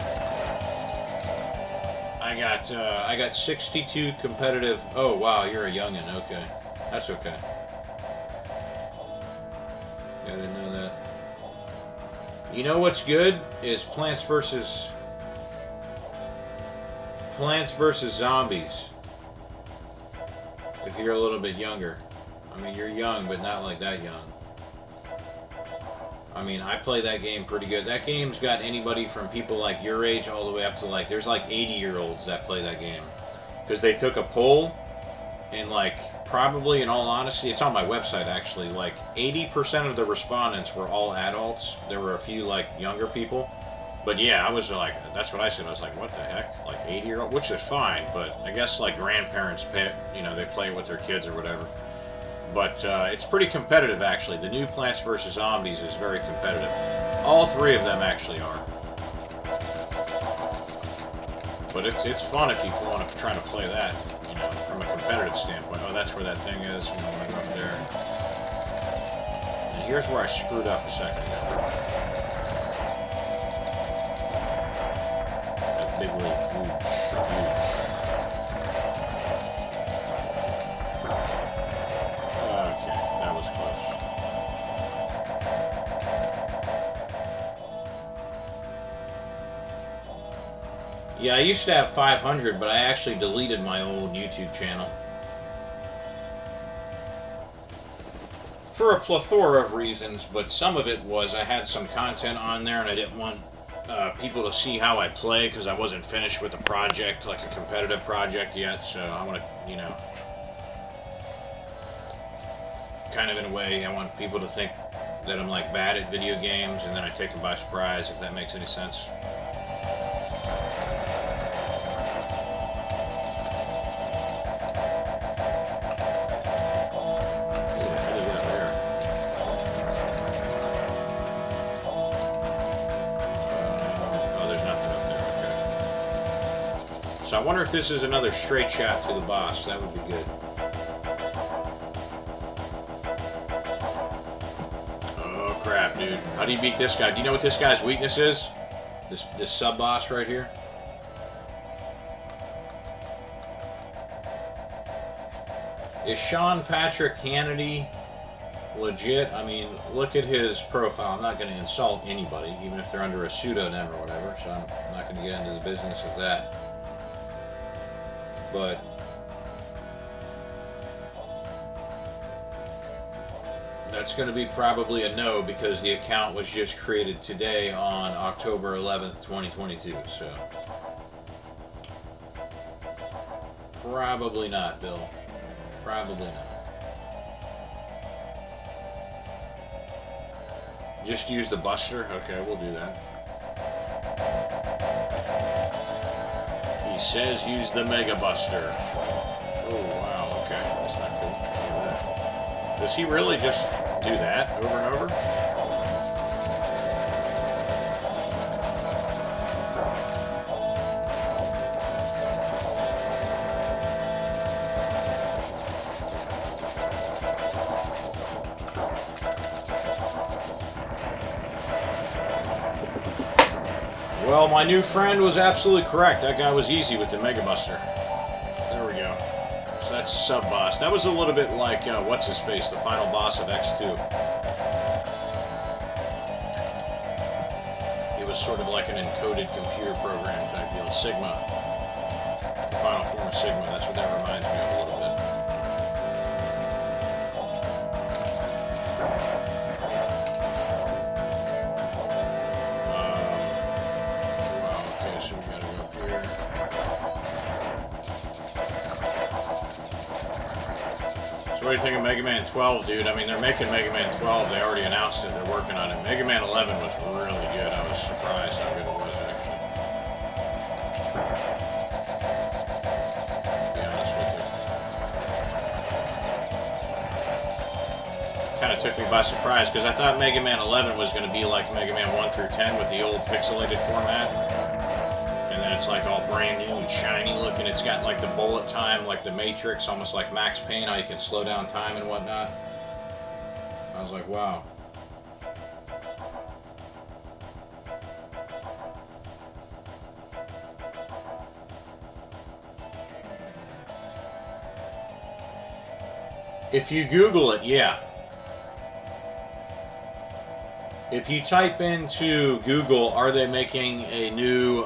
I got 62 competitive. Oh wow, you're a youngin'. Okay, that's okay. I didn't know that. You know what's good is Plants vs Zombies. If you're a little bit younger, I mean you're young, but not like that young. I mean, I play that game pretty good. That game's got anybody from people like your age all the way up to like, there's like 80-year-olds that play that game. Because they took a poll, and like, probably in all honesty, it's on my website actually, like 80% of the respondents were all adults. There were a few like younger people. But yeah, I was like, that's what I said. I was like, what the heck? Like 80-year-old? Which is fine, but I guess like grandparents pay, you know, they play it with their kids or whatever. But it's pretty competitive, actually. The new Plants vs. Zombies is very competitive. All three of them actually are. But it's fun if you want to try to play that, you know, from a competitive standpoint. Oh, that's where that thing is. I'm going to go up there. And here's where I screwed up a second ago. That big leap. Huge. Yeah, I used to have 500, but I actually deleted my old YouTube channel. For a plethora of reasons, but some of it was I had some content on there and I didn't want people to see how I play because I wasn't finished with the project, like a competitive project yet, so I want to, you know, kind of in a way, I want people to think that I'm like bad at video games and then I take them by surprise, if that makes any sense. So I wonder if this is another straight shot to the boss. That would be good. Oh crap, dude. How do you beat this guy? Do you know what this guy's weakness is? This sub-boss right here? Is Sean Patrick Hannity legit? I mean, look at his profile. I'm not going to insult anybody, even if they're under a pseudonym or whatever, so I'm not going to get into the business of that. But that's going to be probably a no because the account was just created today on October 11th, 2022. So probably not, Bill. Probably not. Just use the Buster? Okay, we'll do that. He says use the Mega Buster. Oh, wow, okay. That's not cool. Look at that. Does he really just do that over and over? Well, my new friend was absolutely correct. That guy was easy with the Mega Buster. There we go. So that's a sub-boss. That was a little bit like, what's-his-face, the final boss of X2. It was sort of like an encoded computer program type deal. Sigma. The final form of Sigma. That's what that reminds me of a little bit. What do you think of Mega Man 12, dude? I mean, they're making Mega Man 12. They already announced it. They're working on it. Mega Man 11 was really good. I was surprised how good it was, actually. To be honest with you. kind of took me by surprise because I thought Mega Man 11 was going to be like Mega Man 1 through 10 with the old pixelated format. And then it's like all brand new and shiny looking. It's got like the bullet time, like the Matrix, almost like Max Payne, how you can slow down time and whatnot. I was like, wow. If you Google it, yeah. If you type into Google, are they making a new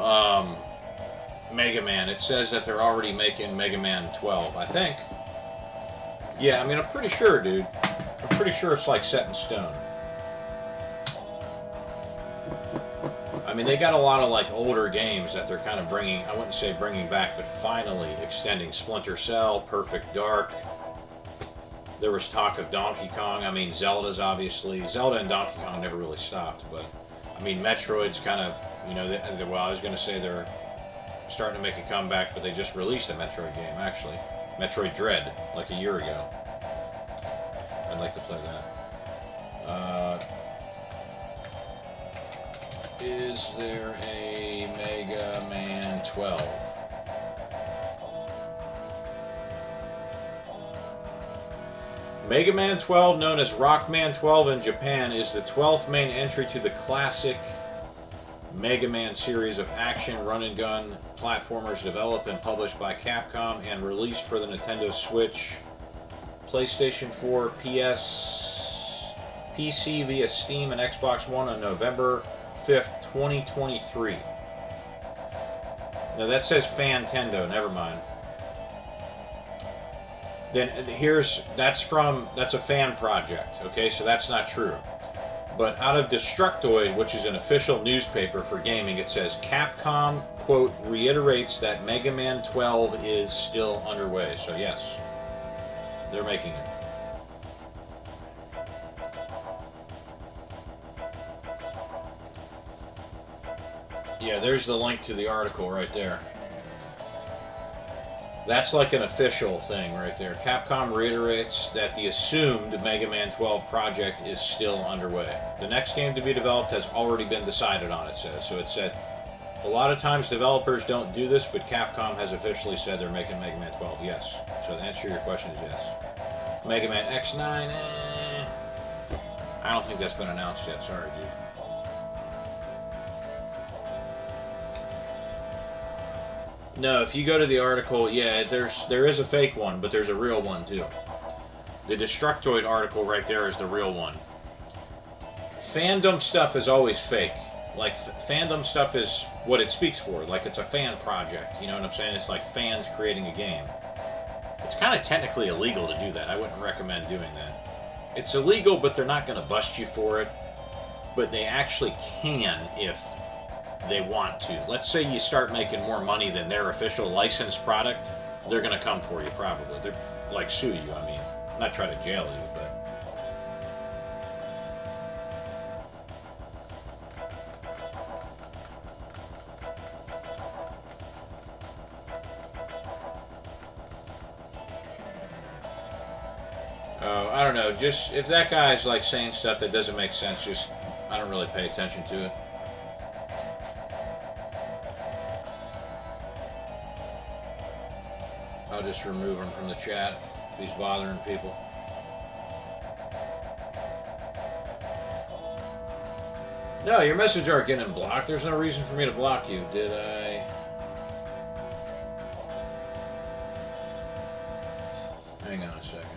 Mega Man? It says that they're already making Mega Man 12, I think. Yeah, I mean, I'm pretty sure, dude. I'm pretty sure it's like set in stone. I mean, they got a lot of like older games that they're kind of bringing, I wouldn't say bringing back, but finally extending. Splinter Cell, Perfect Dark. There was talk of Donkey Kong. I mean, Zelda's obviously. Zelda and Donkey Kong never really stopped, but I mean, Metroid's kind of, you know, well, I was going to say they're starting to make a comeback, but they just released a Metroid game, actually. Metroid Dread, like a year ago. I'd like to play that. Is there a Mega Man 12? Mega Man 12, known as Rockman 12 in Japan, is the 12th main entry to the classic Mega Man series of action, run-and-gun platformers developed and published by Capcom and released for the Nintendo Switch, PlayStation 4, PC via Steam and Xbox One on November 5th, 2023. Now that says Fantendo, never mind. Then that's a fan project, okay, so that's not true. But out of Destructoid, which is an official newspaper for gaming, it says Capcom, quote, reiterates that Mega Man 12 is still underway. So yes, they're making it. Yeah, there's the link to the article right there. That's like an official thing right there. Capcom reiterates that the assumed Mega Man 12 project is still underway. The next game to be developed has already been decided on, it says. So it said, a lot of times developers don't do this, but Capcom has officially said they're making Mega Man 12. Yes. So the answer to your question is yes. Mega Man X9, I don't think that's been announced yet. Sorry, dude. No, if you go to the article, yeah, there is a fake one, but there's a real one too. The Destructoid article right there is the real one. Fandom stuff is always fake. Like, fandom stuff is what it speaks for. Like, it's a fan project, you know what I'm saying? It's like fans creating a game. It's kind of technically illegal to do that. I wouldn't recommend doing that. It's illegal, but they're not going to bust you for it. But they actually can if they want to. Let's say you start making more money than their official licensed product, they're going to come for you probably. They're like sue you, I mean. Not try to jail you, but... Oh, I don't know. Just, if that guy's like saying stuff that doesn't make sense, just, I don't really pay attention to it. I'll just remove him from the chat if he's bothering people. No, your message aren't getting blocked. There's no reason for me to block you, did I? Hang on a second.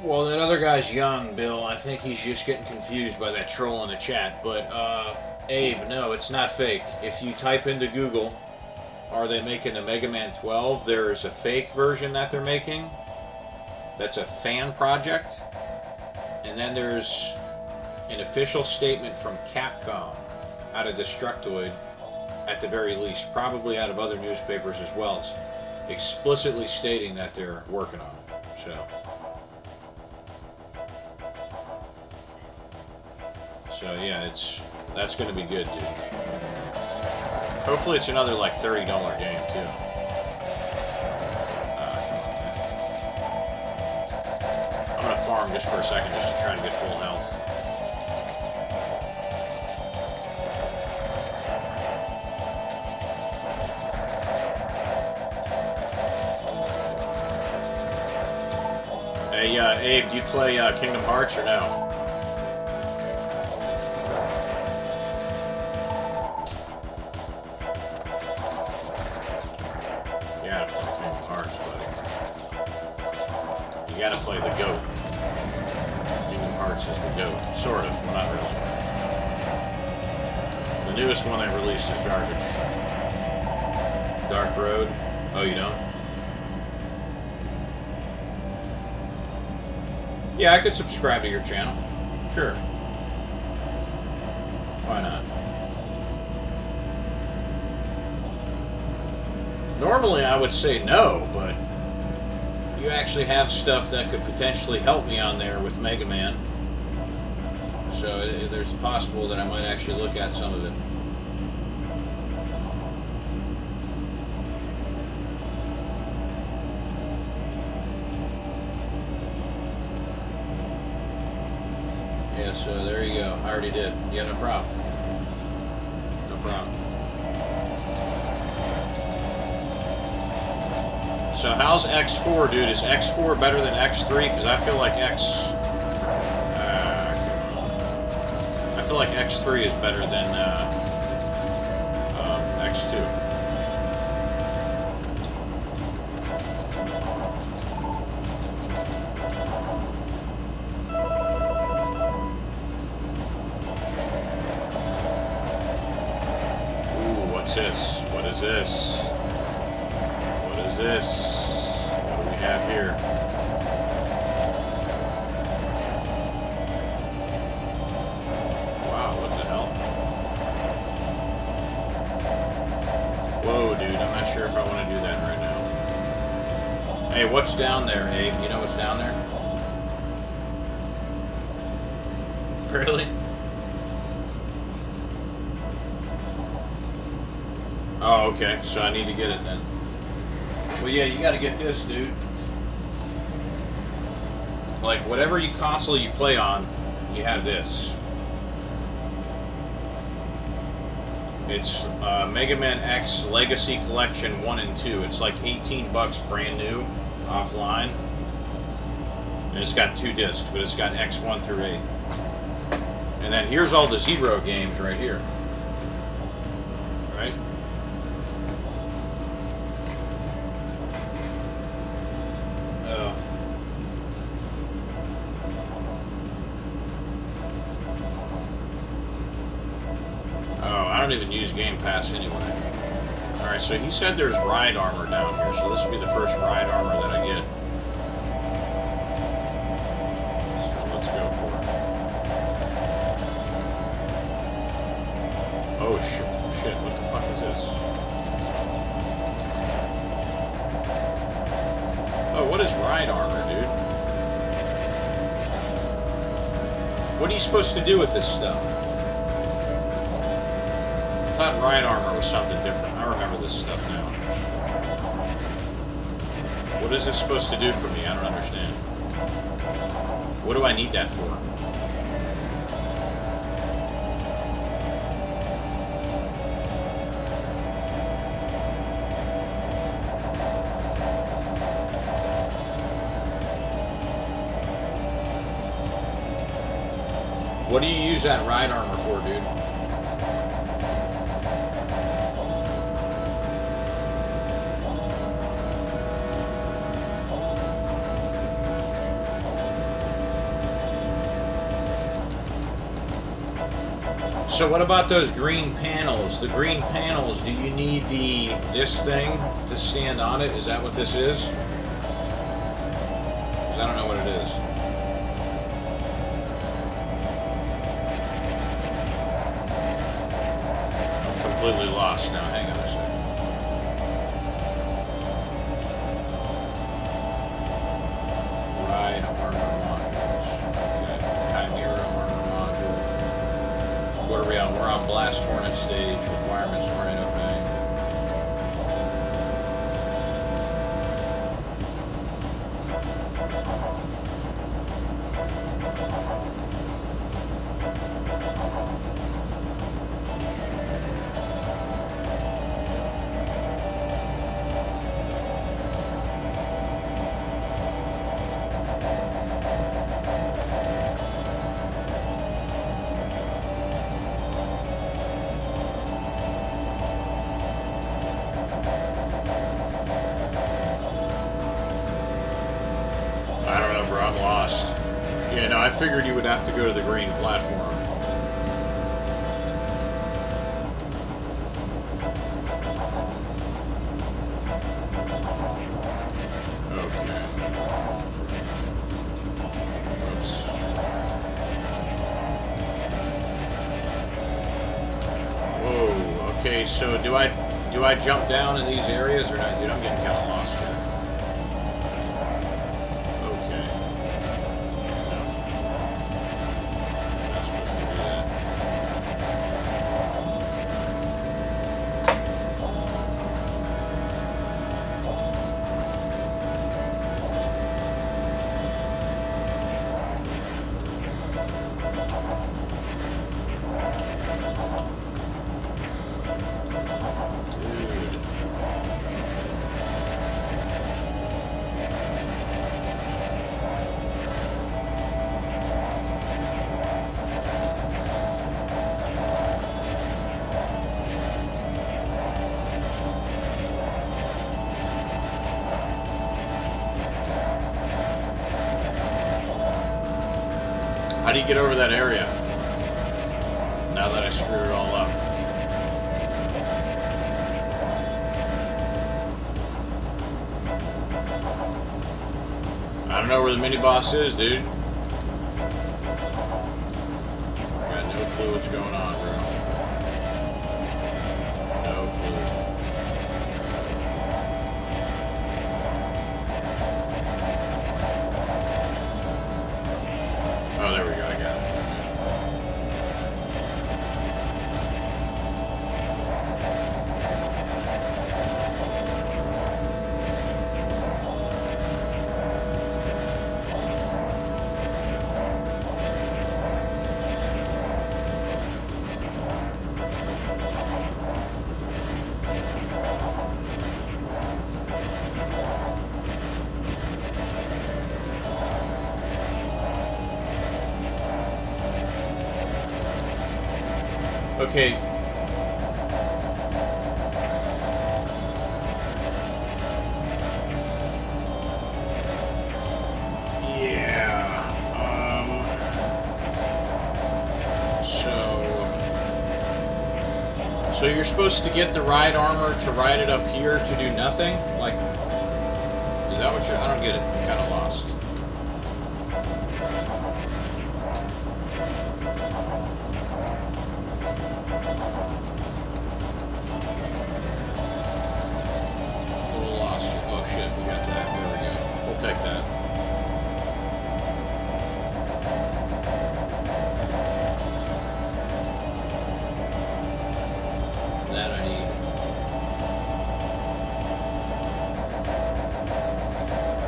Well, that other guy's young, Bill. I think he's just getting confused by that troll in the chat. But, Abe, no, it's not fake. If you type into Google, are they making a Mega Man 12? There's a fake version that they're making. That's a fan project. And then there's an official statement from Capcom out of Destructoid, at the very least, probably out of other newspapers as well, explicitly stating that they're working on it. So So yeah, that's going to be good, dude. Hopefully it's another like $30 game too. I'm going to farm just for a second just to try to get full health. Hey, Abe, do you play Kingdom Hearts or no? Yeah, I play Kingdom Hearts, but you gotta play the GOAT. Kingdom Hearts is the GOAT. Sort of, well, not really. The newest one they released is garbage. Dark Road. Oh, you don't? Yeah, I could subscribe to your channel. Sure. Why not? Normally I would say no, but you actually have stuff that could potentially help me on there with Mega Man. So there's possible that I might actually look at some of it. Yeah, so there you go. I already did. Yeah, no problem. No problem. So how's X4, dude? Is X4 better than X3? Because I feel like I feel like X3 is better than X2. What's this? What is this? What is this? What do we have here? Wow, what the hell? Whoa, dude, I'm not sure if I want to do that right now. Hey, what's down there, Abe? You know what's down there? Really? Oh, okay. So I need to get it then. Well, yeah, you got to get this, dude. Like, whatever console you play on, you have this. It's Mega Man X Legacy Collection 1 and 2. It's like $18 brand new, offline. And it's got 2 discs, but it's got X1 through 8. And then here's all the Zero games right here. Right? I don't even use Game Pass anyway. Alright, so he said there's ride armor down here, so this will be the first ride armor that I get. So let's go for it. Oh shit, what the fuck is this? Oh, what is ride armor, dude? What are you supposed to do with this stuff? I thought ride armor was something different. I remember this stuff now. What is this supposed to do for me? I don't understand. What do I need that for? What do you use that ride armor for, dude? So what about those green panels? The green panels, do you need this thing to stand on it? Is that what this is? Because I don't know what it is. I'm completely lost now. Hang on a second. Ride armor modules. Okay. Chimera armor module. Last Hornet stage, requirements, tornado thing. I don't know, bro. I'm lost. Yeah, no, I figured you would have to go to the green platform. Okay. Oops. Whoa. Okay, so do I jump down in these areas or not? Dude, I'm getting kind of lost here. Okay. No. Not supposed to do that. Dude. How do you get over that area? Now that I screwed it all up. I don't know where the mini boss is, dude. I got no clue what's going on, bro. No clue. Oh, there we go. I got it. Okay. Yeah. So you're supposed to get the ride armor to ride it up here to do nothing? Like, is that what you're... I don't get it. I'm kind of lost. A little lost. Oh shit, we got that. There we go. We'll take that. That I need.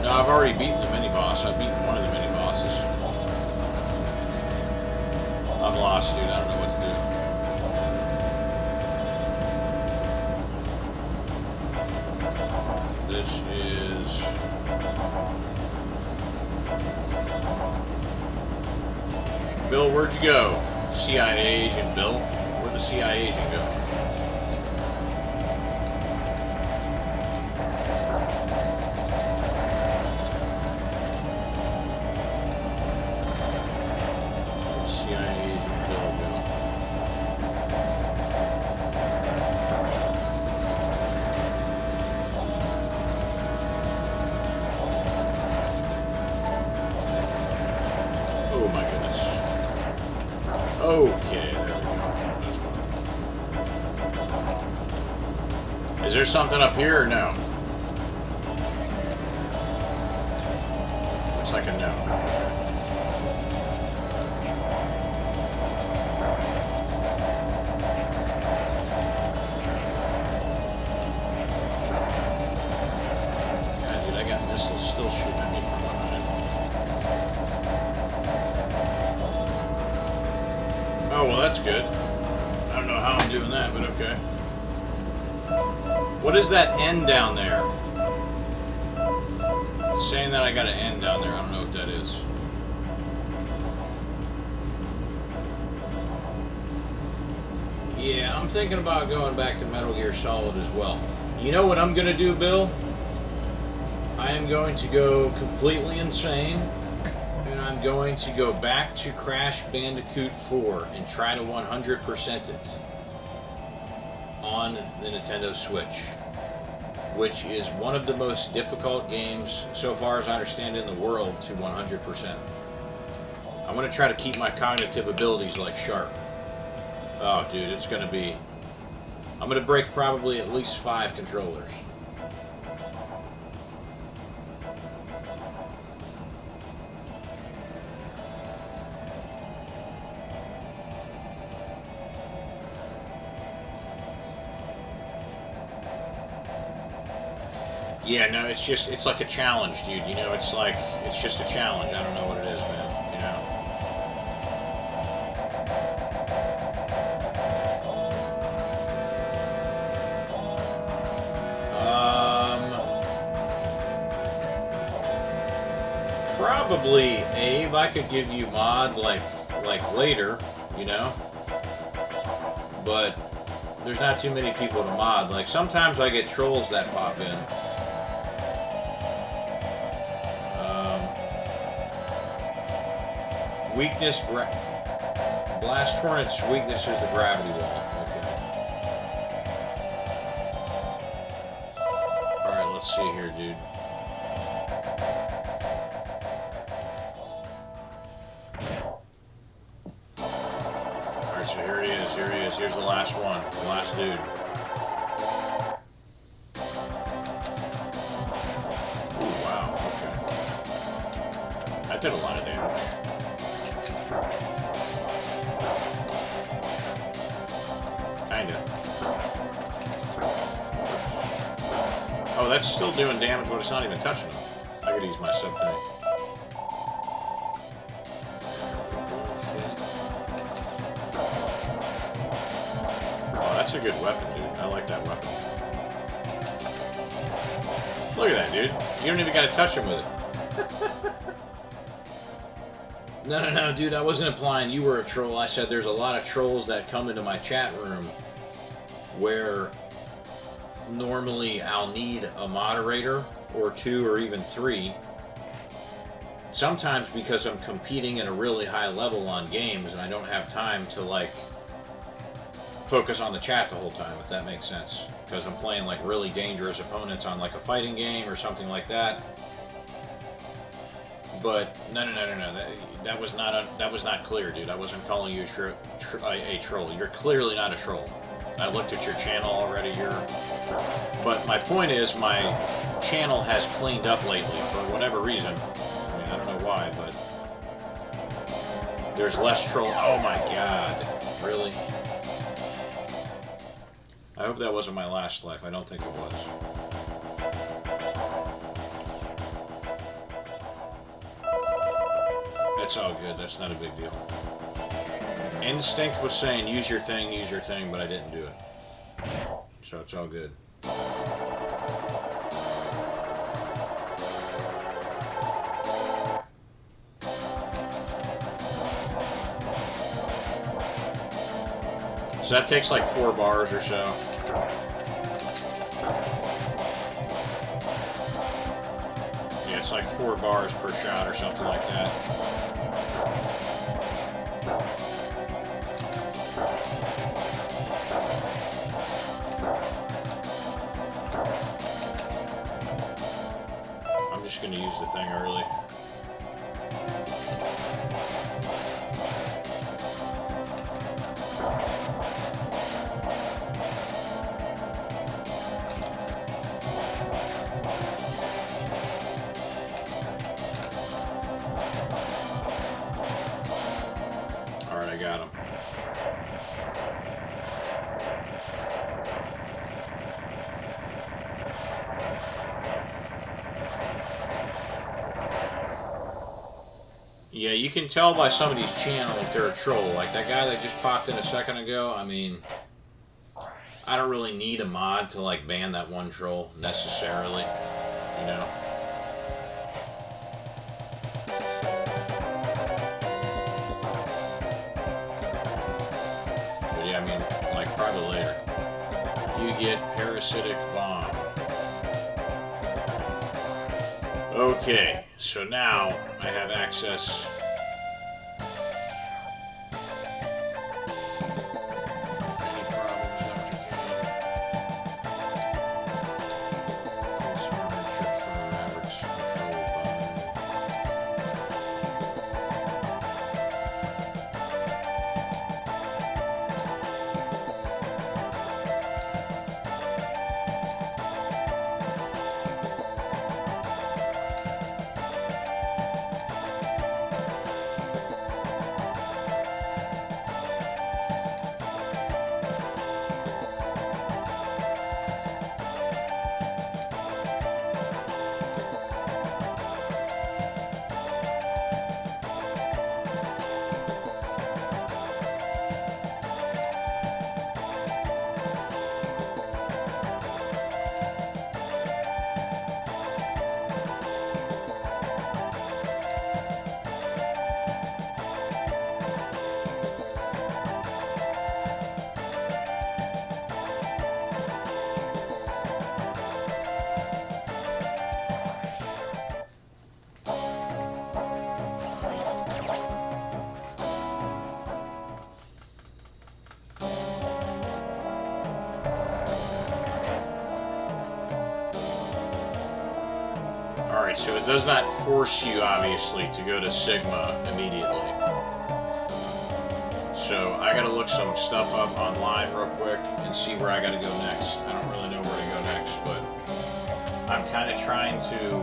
No, I've already beaten the mini boss. I've beaten one of the mini bosses. I'm lost, dude. I don't know what to do. This is... Bill, where'd you go? CIA agent Bill? Where'd the CIA agent go? Oh my goodness. Okay, there we go. That's one. Is there something up here or no? Looks like a no. missile's still shooting at me from behind. Oh, well, that's good. I don't know how I'm doing that, but okay. What is that N down there? It's saying that I got an N down there. I don't know what that is. Yeah, I'm thinking about going back to Metal Gear Solid as well. You know what I'm going to do, Bill? I am going to go completely insane, and I'm going to go back to Crash Bandicoot 4 and try to 100% it on the Nintendo Switch, which is one of the most difficult games, so far as I understand, in the world to 100%. I want to try to keep my cognitive abilities like sharp. Oh, dude, it's going to be... I'm going to break probably at least 5 controllers. Yeah, no, it's like a challenge, dude. You know, it's just a challenge. I don't know what it is, man. You know. Probably Abe. I could give you mod like later, you know. But there's not too many people to mod. Like sometimes I get trolls that pop in. Weakness, Blast Torrent's weakness is the gravity wall. Okay. Alright, let's see here, dude. Alright, so here he is, Here's the last one, the last dude. Ooh, wow, okay. That did a lot of damage. Oh, that's still doing damage when it's not even touching them. I could use my sub-tank. Oh, that's a good weapon, dude. I like that weapon. Look at that, dude. You don't even got to touch him with it. No, dude, I wasn't implying you were a troll. I said there's a lot of trolls that come into my chat room where normally I'll need a moderator or 2 or even 3. Sometimes because I'm competing at a really high level on games and I don't have time to like focus on the chat the whole time, if that makes sense. Because I'm playing like really dangerous opponents on like a fighting game or something like that. But no. That was not clear, dude. I wasn't calling you a troll. You're clearly not a troll. I looked at your channel already. But my point is, my channel has cleaned up lately for whatever reason. I mean, I don't know why, but there's less troll. Oh my god, really? I hope that wasn't my last life. I don't think it was. It's all good. That's not a big deal. Instinct was saying, use your thing, but I didn't do it. So it's all good. So that takes like 4 bars or so. Yeah, it's like 4 bars per shot or something like that. I'm just going to use the thing early. Alright, I got him. Yeah, you can tell by somebody's channel if they're a troll. Like that guy that just popped in a second ago, I mean, I don't really need a mod to like ban that one troll necessarily, you know. But yeah, I mean, like probably later. You get parasitic bomb. Okay, so now I have access. Any problems, Dr. Kane? Smart trip from the Mavericks controlled Alright, so it does not force you, obviously, to go to Sigma immediately. So I gotta look some stuff up online real quick and see where I gotta go next. I don't really know where to go next, but I'm kind of trying to...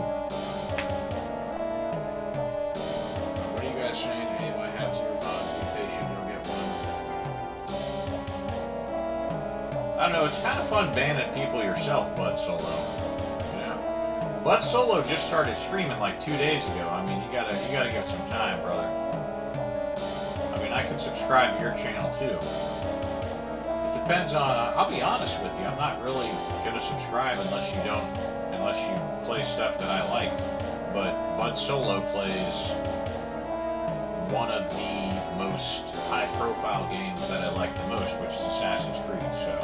What are you guys saying? Hey, if I have 0 mods, be patient, you'll get one. I don't know, it's kind of fun banning people yourself, Bud Solo. Bud Solo just started streaming like 2 days ago. I mean, you gotta give it some time, brother. I mean, I can subscribe to your channel too. It depends on. I'll be honest with you. I'm not really gonna subscribe unless you play stuff that I like. But Bud Solo plays one of the most high-profile games that I like the most, which is Assassin's Creed. So.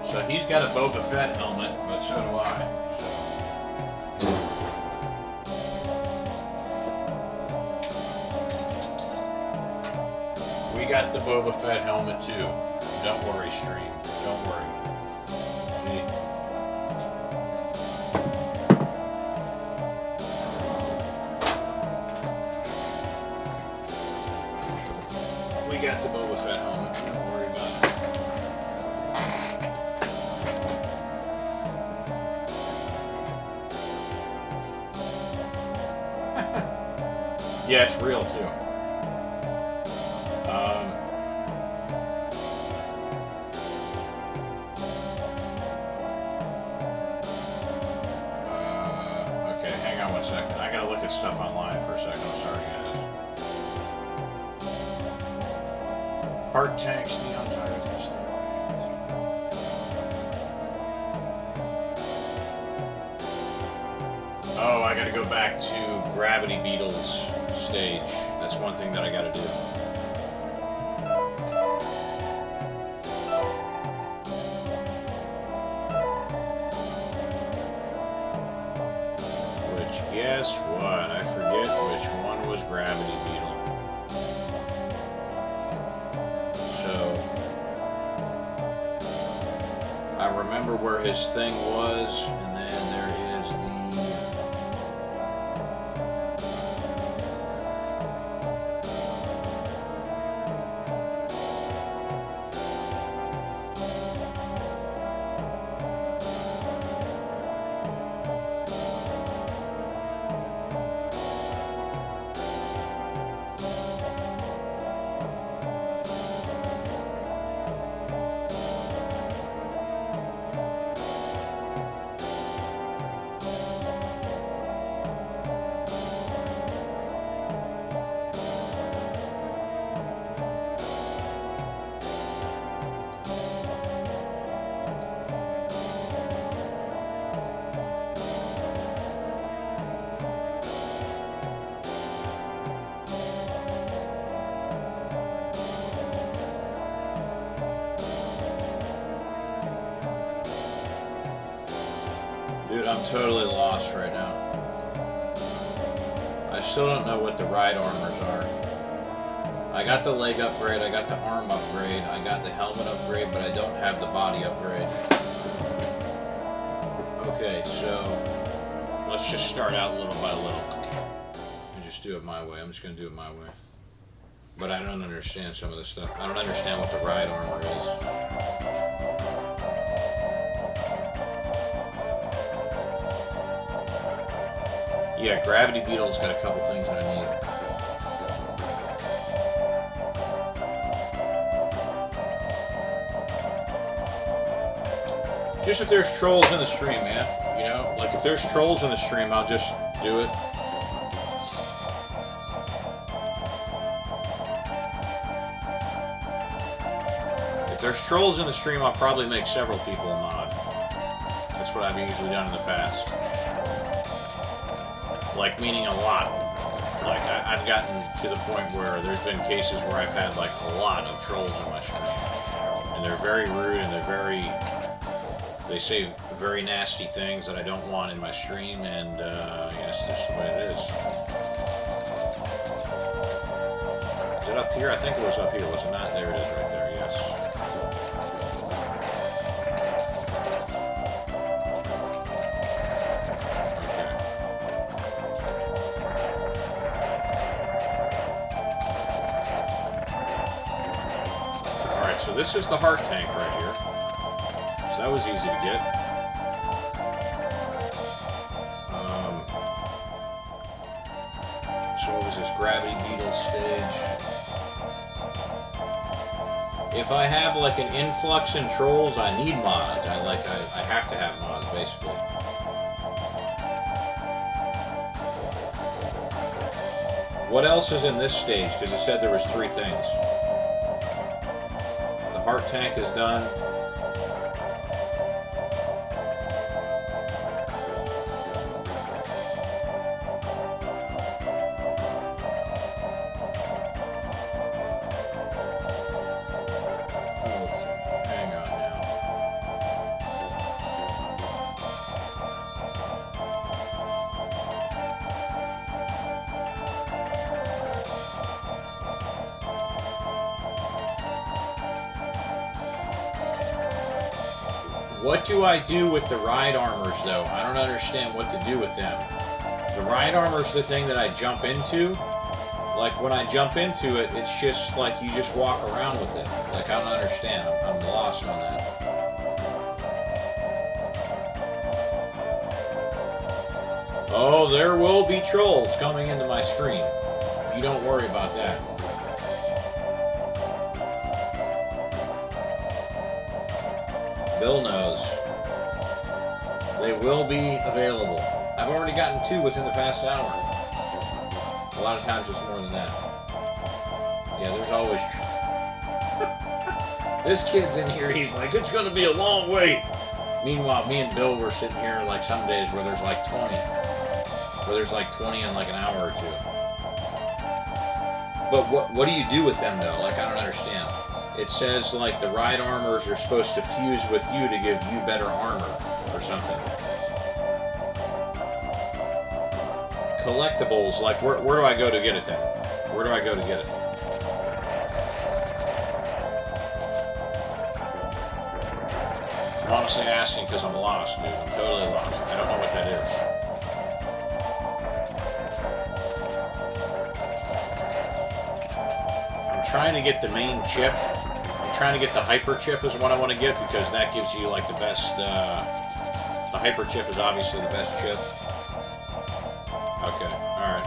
So he's got a Boba Fett helmet, but so do I. We got the Boba Fett helmet too. Don't worry, stream. Don't worry. See? We got the Boba Fett helmet. Don't worry about it. Yeah, it's real too. Okay, hang on 1 second. I gotta look at stuff online for a second. I'm sorry, guys. Hard tanks, neon tires and stuff. Oh, I gotta go back to Gravity Beetle's stage. That's one thing that I gotta do. Which, guess what? I forget which one was Gravity Beetle. So, I remember where his thing was, and then there is the... I'm totally lost right now. I still don't know what the ride armors are. I got the leg upgrade, I got the arm upgrade, I got the helmet upgrade, but I don't have the body upgrade. Okay, so let's just start out little by little. And just do it my way. I'm just going to do it my way. But I don't understand some of this stuff. I don't understand what the ride armor is. Yeah, Gravity Beetle's got a couple things that I need. Just if there's trolls in the stream, man. You know, like if there's trolls in the stream, I'll just do it. If there's trolls in the stream, I'll probably make several people a mod. That's what I've usually done in the past. Like, meaning a lot. Like, I've gotten to the point where there's been cases where I've had, like, a lot of trolls in my stream. And they're very rude, and they're very... They say very nasty things that I don't want in my stream, and, yes, this is the way it is. Is it up here? I think it was up here, was it not? There it is right there, yes. So this is the heart tank right here. So that was easy to get. So what was this? Gravity Beetle stage. If I have like an influx in trolls, I need mods. I have to have mods basically. What else is in this stage? Because it said there was 3 things. Heart tank is done. What do I do with the ride armors, though? I don't understand what to do with them. The ride armor's the thing that I jump into. Like, when I jump into it, it's just like you just walk around with it. Like, I don't understand. I'm lost on that. Oh, there will be trolls coming into my stream. You don't worry about that. Bill knows. They will be available. I've already gotten 2 within the past hour. A lot of times it's more than that. Yeah, there's always... This kid's in here, he's like, it's going to be a long wait. Meanwhile, me and Bill were sitting here like some days where there's like 20. Where there's like 20 in like an hour or 2. But what do you do with them though? Like, I don't understand. It says, like, the ride armors are supposed to fuse with you to give you better armor, or something. Collectibles, like, where do I go to get it then? Where do I go to get it? I'm honestly asking because I'm lost, dude. I'm totally lost. I don't know what that is. I'm trying to get the main chip. Trying to get the hyper chip is what I want to get because that gives you like the best. The hyper chip is obviously the best chip. Okay, all right.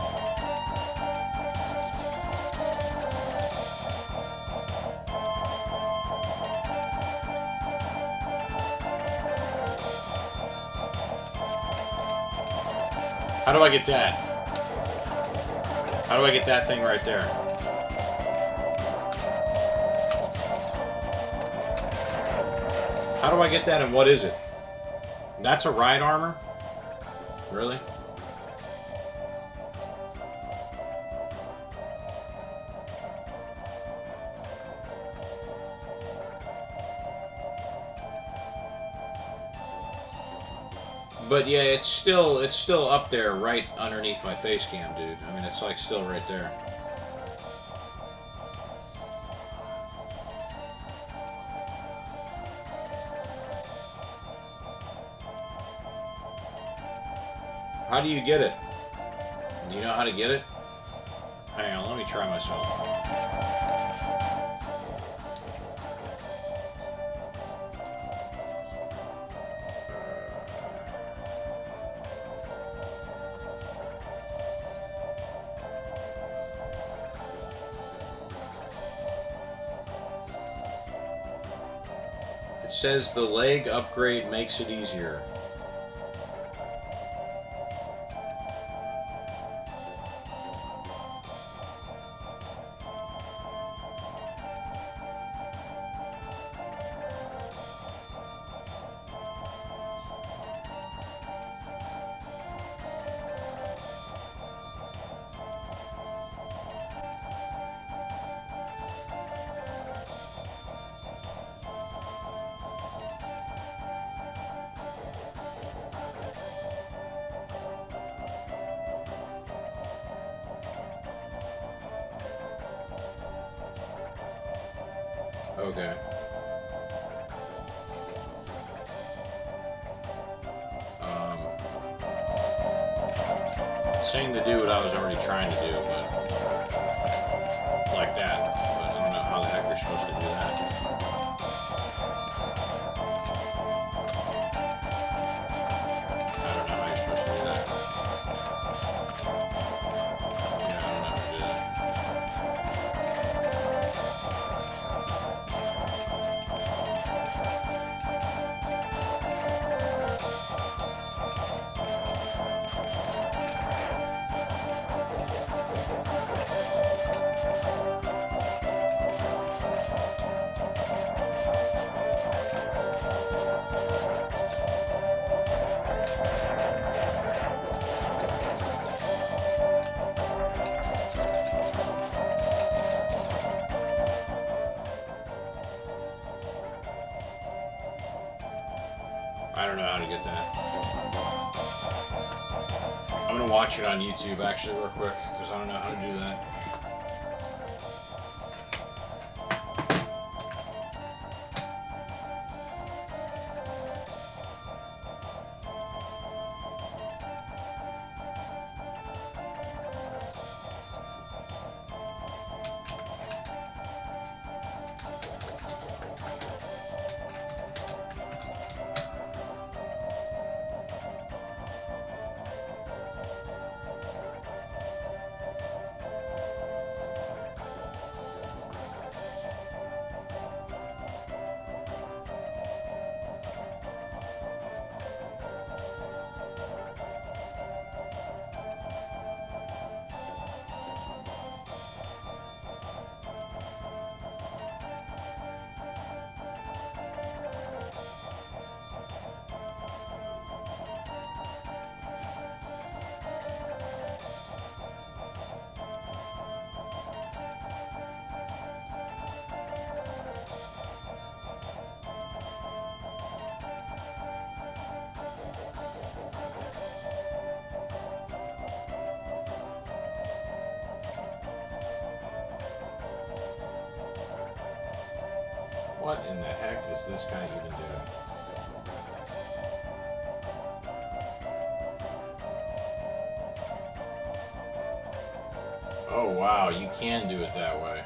How do I get that? How do I get that thing right there? How do I get that and what is it? That's a ride armor? Really? But yeah, it's still up there, right underneath my face cam, dude. I mean, it's like still right there. How do you get it? Do you know how to get it? Hang on, let me try myself. It says the leg upgrade makes it easier. Okay. Saying to do what I was already trying to do, but like that. But I don't know how the heck you're supposed to do that. I don't know how you're supposed to do that. Yeah, I don't know how to do that. I don't know how to get that. I'm gonna watch it on YouTube actually real quick because I don't know how to do that. What in the heck is this guy even doing? Oh wow, you can do it that way.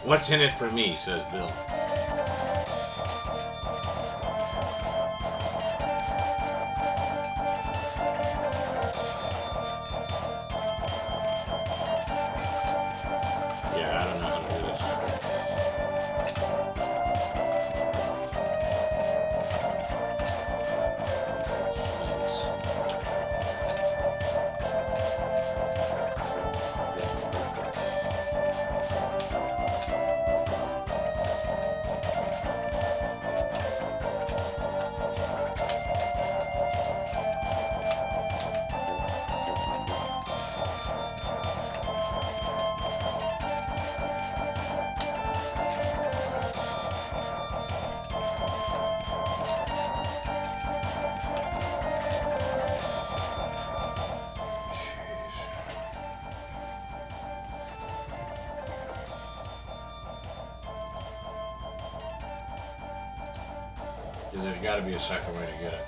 What's in it for me, says Bill. Yeah, I don't know how to do this. Because there's got to be a second way to get it.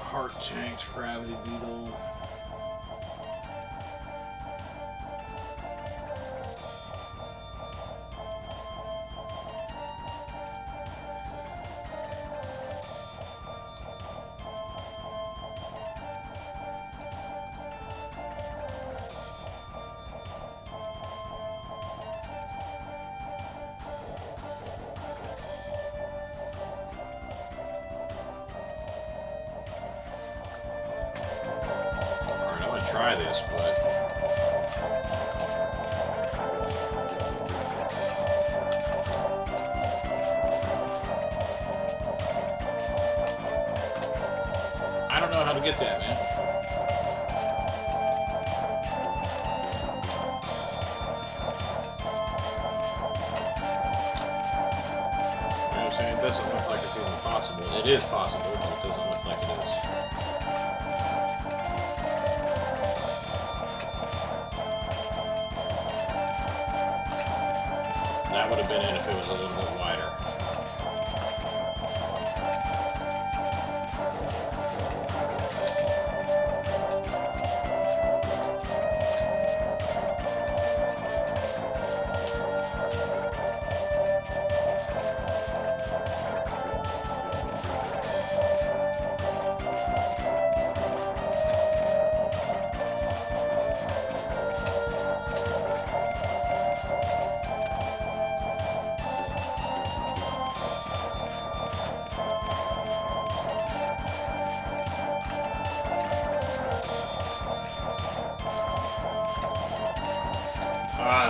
Heart tanks, gravity beetle. Try this, but I don't know how to get that, man. You know what I'm saying? It doesn't look like it's even possible. It is possible, but it doesn't look like it is. That would have been it if it was a little bit wider.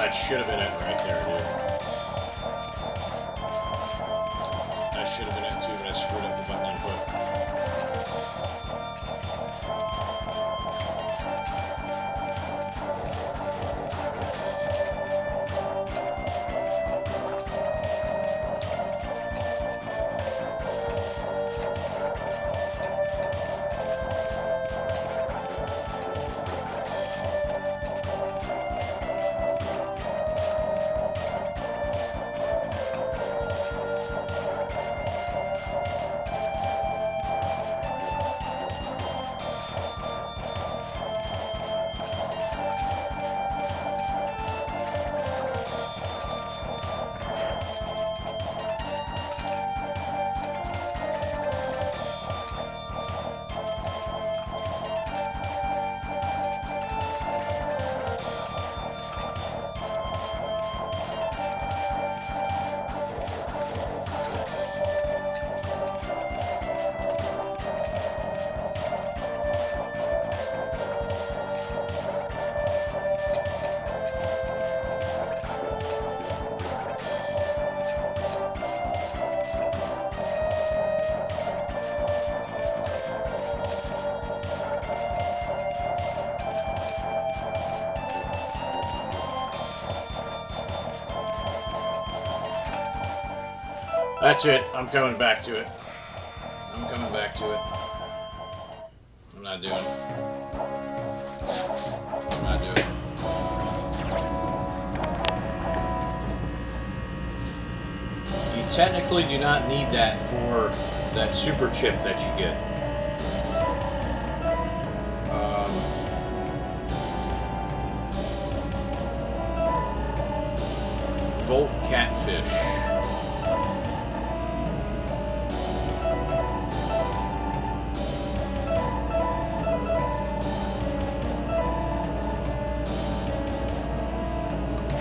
That should have been it right there, dude. That should have been it too, but I screwed up the button input. That's it. I'm coming back to it. I'm coming back to it. I'm not doing it. I'm not doing it. You technically do not need that for that super chip that you get. Volt catfish.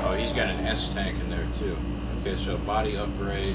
Oh, he's got an S tank in there too. Okay, so body upgrade.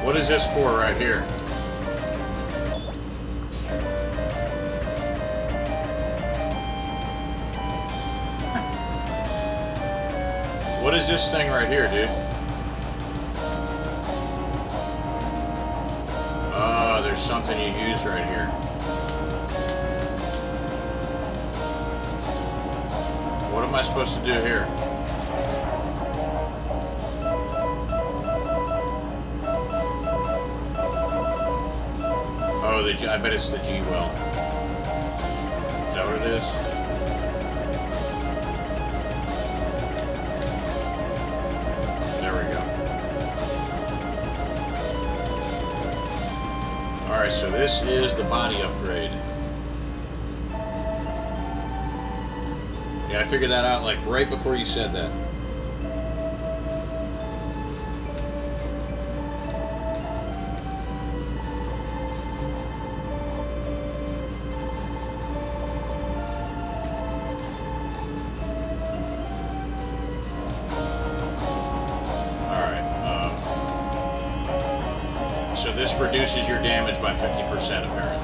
What is this for right here? What is this thing right here, dude? Oh, there's something you use right here. What am I supposed to do here? Oh, I bet it's the G well. Is that what it is? There we go. Alright, so this is the body upgrade. Yeah, I figured that out like right before you said that. so this reduces your damage by 50% apparently.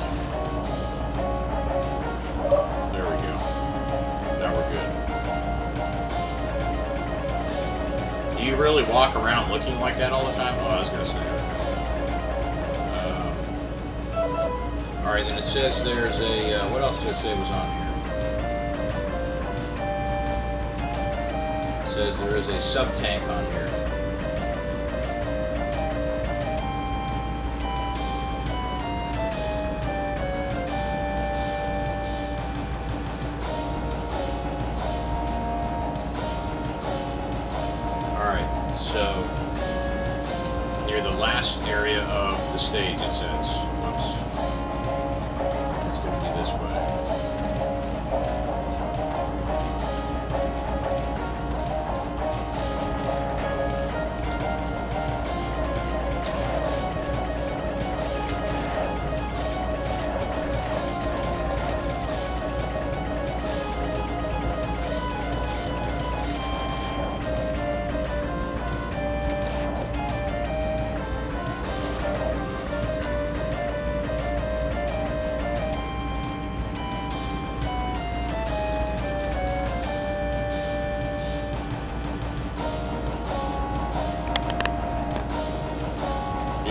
There we go. Now we're good. Do you really walk around looking like that all the time? Oh, I was going to say. Alright, then it says there's a... what else did it say was on here? It says there is a sub-tank on here. So, near the last area of the stage, it says. Oops. It's going to be this way.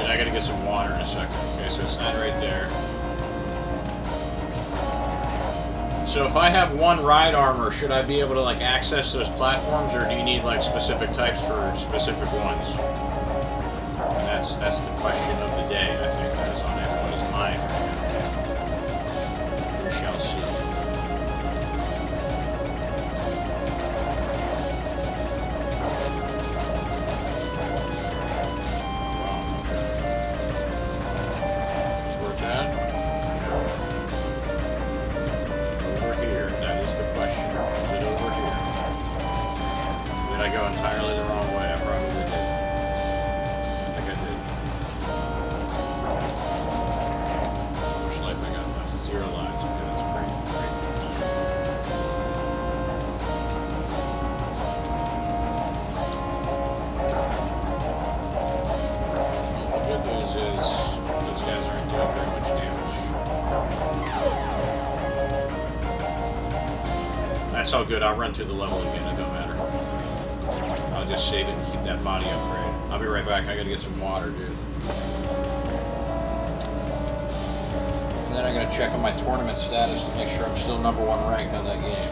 I gotta get some water in a second. Okay, so it's not right there. So if I have one ride armor, should I be able to like access those platforms, or do you need like specific types for specific ones? And that's the question of the day. I think that is on everyone's mind. We shall see. Entirely the wrong way. I probably did. I think I did. How much life I got left? 0 lives. Okay, that's great. Well, the good news is those guys aren't doing very much damage. That's all good. I'll run through the level again. It don't matter. I'll just save it and keep that body upgrade. I'll be right back. I gotta get some water, dude. And then I'm gonna check on my tournament status to make sure I'm still #1 ranked on that game.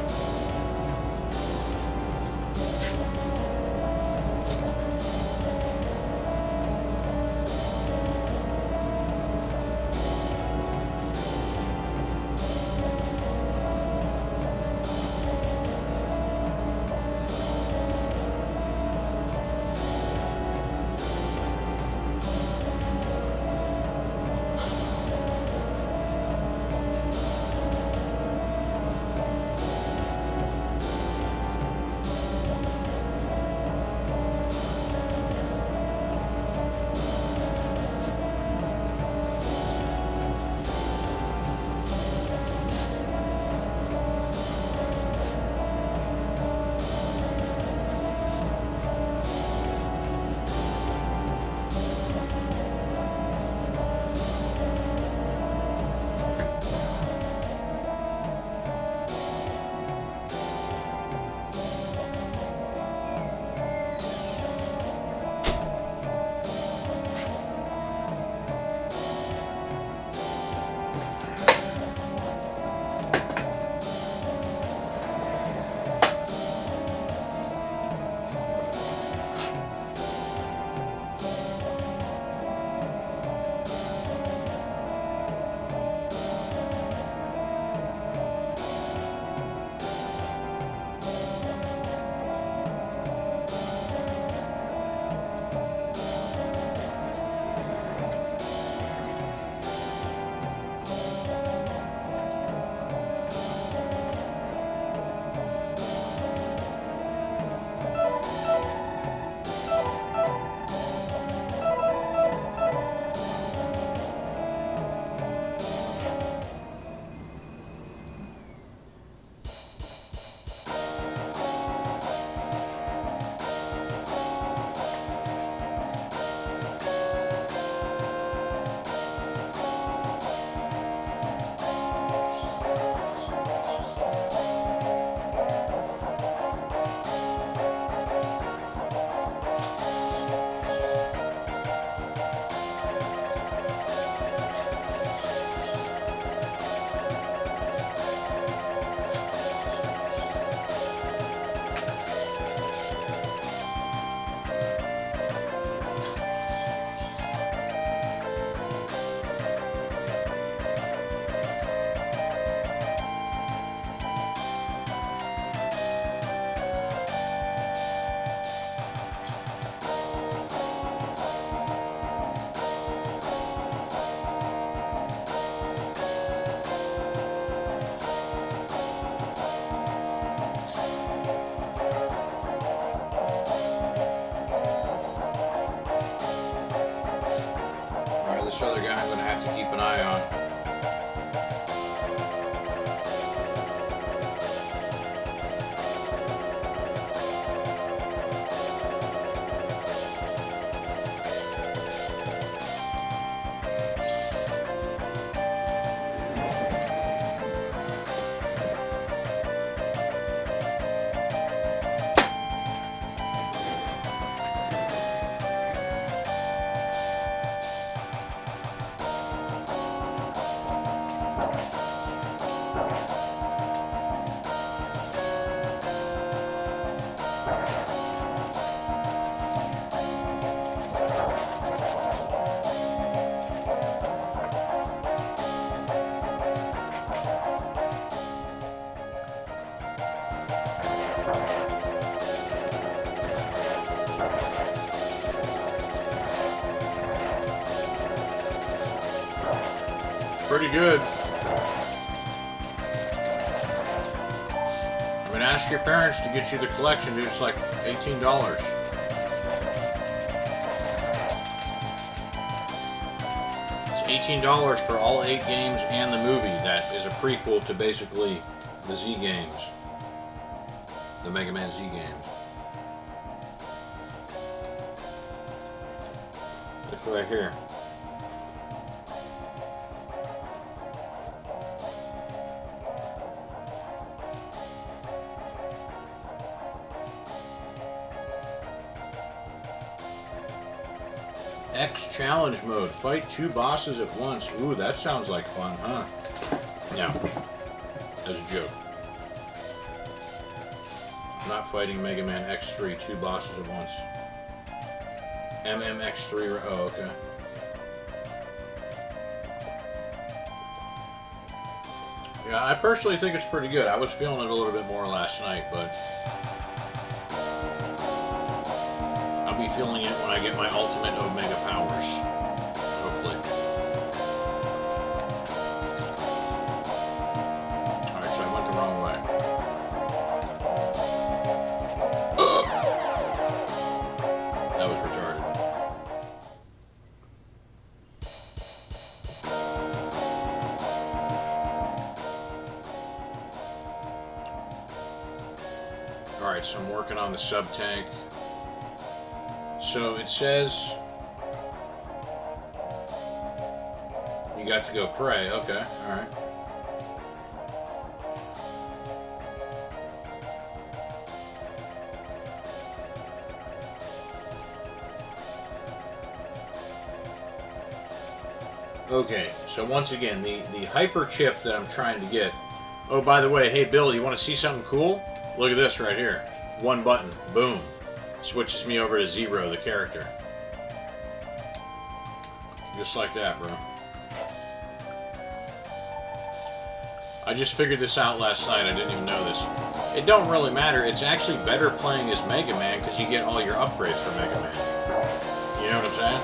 This other guy I'm going to have to keep an eye on. Pretty good. I mean, ask your parents to get you the collection, dude. It's like $18. It's $18 for all 8 games and the movie that is a prequel to basically the Z games. The Mega Man Z games. This right here. X challenge mode. Fight 2 bosses at once. Ooh, that sounds like fun, huh? No. As a joke. I'm not fighting Mega Man X3 2 bosses at once. MMX3. Oh, okay. Yeah, I personally think it's pretty good. I was feeling it a little bit more last night, but I'll be feeling it when I get my ultimate Omega powers. Hopefully. Alright, so I went the wrong way. That was retarded. Alright, so I'm working on the sub-tank. So it says you got to go pray. Okay, alright. Okay, so once again, the hyper chip that I'm trying to get. Oh, by the way, hey Bill, you want to see something cool? Look at this right here. One button. Boom. Switches me over to Zero, the character. Just like that, bro. I just figured this out last night. I didn't even know this. It don't really matter. It's actually better playing as Mega Man because you get all your upgrades for Mega Man. You know what I'm saying?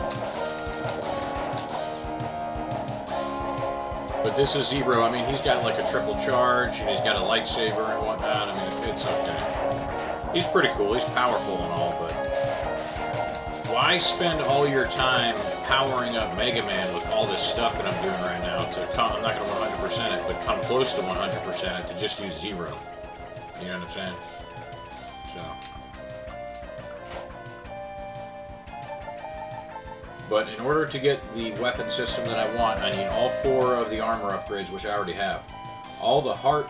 But this is Zero. I mean, he's got like a triple charge, and he's got a lightsaber and whatnot. I mean, it's okay. He's pretty cool. He's powerful and all, but why spend all your time powering up Mega Man with all this stuff that I'm doing right now to come, I'm not going to 100% it, but come close to 100% it to just use Zero. You know what I'm saying? So. But in order to get the weapon system that I want, I need all 4 of the armor upgrades, which I already have. All the heart...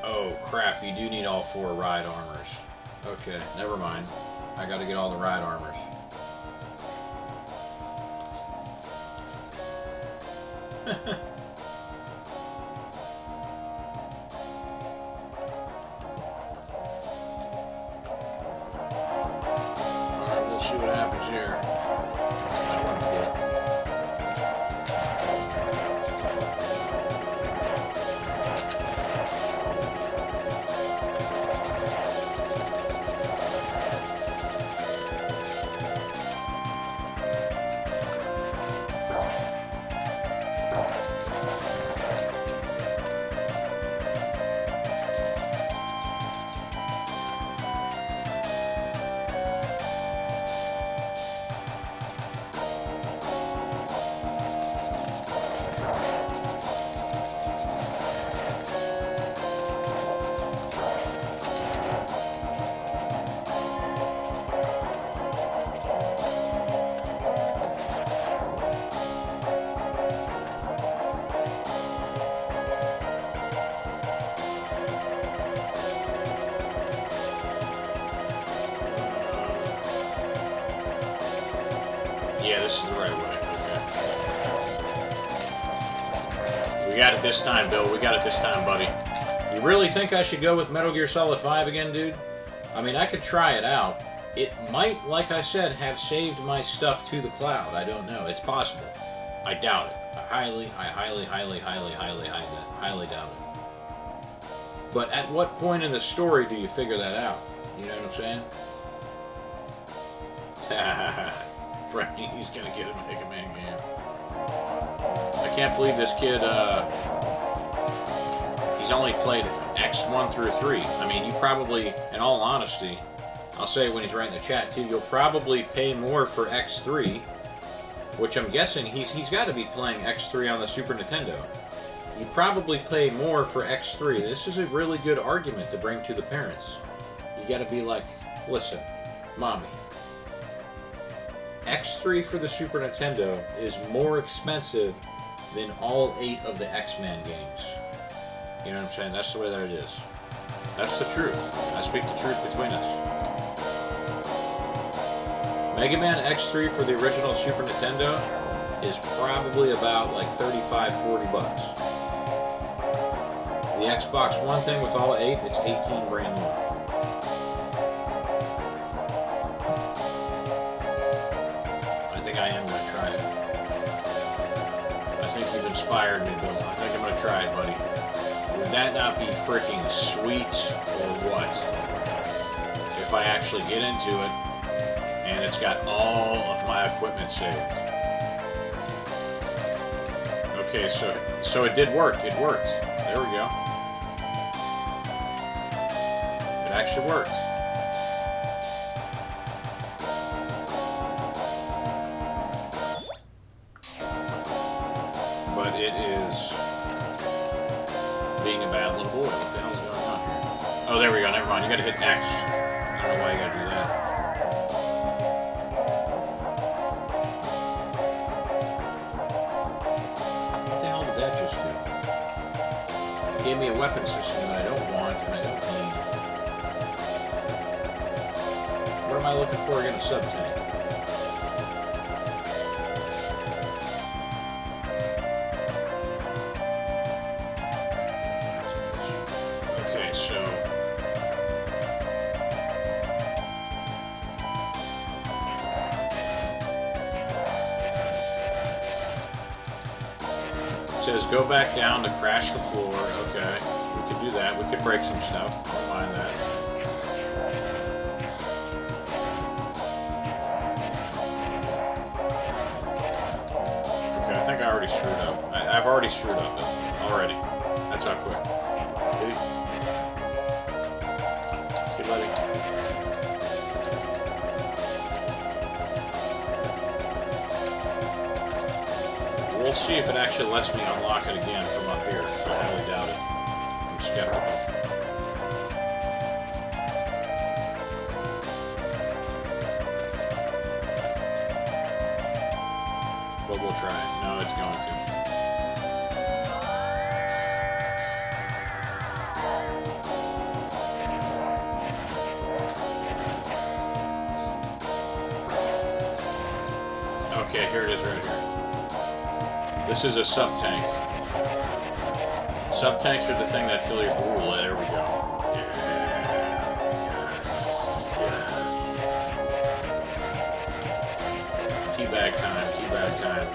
Oh, crap, you do need all 4 ride armors. Okay, never mind. I gotta get all the ride armors. Alright, we'll see what happens here. Yeah, this is the right way. Okay. We got it this time, Bill. We got it this time, buddy. You really think I should go with Metal Gear Solid 5 again, dude? I mean, I could try it out. It might, like I said, have saved my stuff to the cloud. I don't know. It's possible. I doubt it. I highly doubt it. But at what point in the story do you figure that out? You know what I'm saying? Frankie, he's gonna get a Mega Man game. I can't believe this kid, he's only played X1 through 3. I mean, you probably, in all honesty, I'll say when he's writing the chat too, you'll probably pay more for X3, which I'm guessing he's got to be playing X3 on the Super Nintendo. You probably pay more for X3. This is a really good argument to bring to the parents. You got to be like, listen, mommy, X3 for the Super Nintendo is more expensive than all 8 of the X-Men games. You know what I'm saying? That's the way that it is. That's the truth. I speak the truth between us. Mega Man X3 for the original Super Nintendo is probably about like 35, 40 bucks. The Xbox One thing with all 8, it's 18 brand new. I think I am going to try it. I think you've inspired me, Bill. I think I'm going to try it, buddy. Would that not be freaking sweet or what? If I actually get into it, and it's got all of my equipment saved. Okay, so it did work. It worked. There we go. It actually worked. But it is being a bad little boy. What the hell's going on here? Oh, there we go. Never mind. You gotta hit X. I don't know why you gotta do that. What the hell did that just do? It gave me a weapon system that I don't want and I don't need. What am I looking for again? A sub-tank. Okay, so... It says go back down to crash the floor. Okay, we could do that. We could break some stuff. I don't mind that. Okay, I think I already screwed up. I've already screwed up already. That's how quick. See? See, buddy? We'll see if it actually lets me unlock it again from up here. I highly doubt it. I'm skeptical. But we'll try it. No, it's going to. Okay, here it is right here. This is a sub-tank. Sub-tanks are the thing that fill your... Ooh, there we go. Teabag time, teabag time.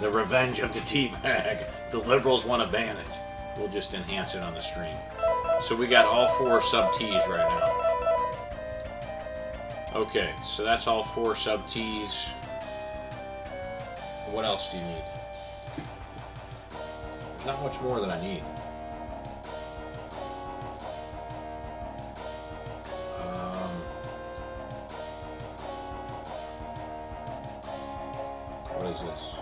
The revenge of the teabag. The liberals want to ban it. We'll just enhance it on the stream. So we got all 4 sub-Ts right now. Okay, so that's all 4 sub-Ts. What else do you need? There's not much more that I need. What is this?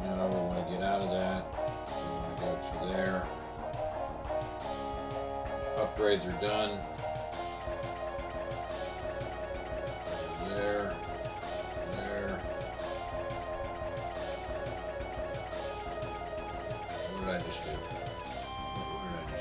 No, we want to get out of that. We want to go to there. Upgrades are done. There. There. What did I just do? What did I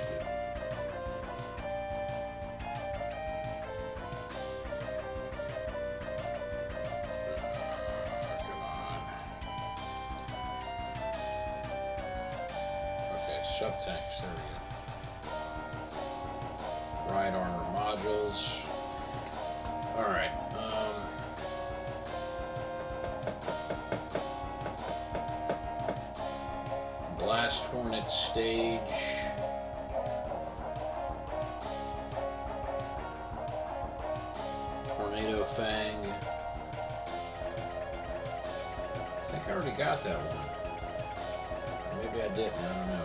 sub-tanks. There we go. Ride armor modules. Alright. Blast Hornet stage. Tornado Fang. I think I already got that one. Maybe I didn't, I don't know.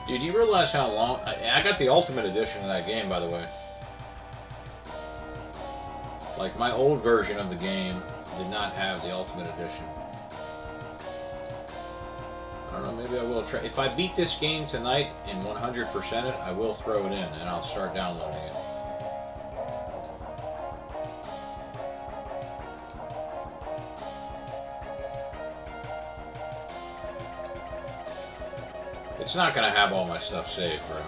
Dude, do you realize how long... I got the Ultimate Edition of that game, by the way. Like, my old version of the game did not have the Ultimate Edition. I don't know, maybe I will try. If I beat this game tonight and 100% it, I will throw it in, and I'll start downloading it. It's not going to have all my stuff saved, bro.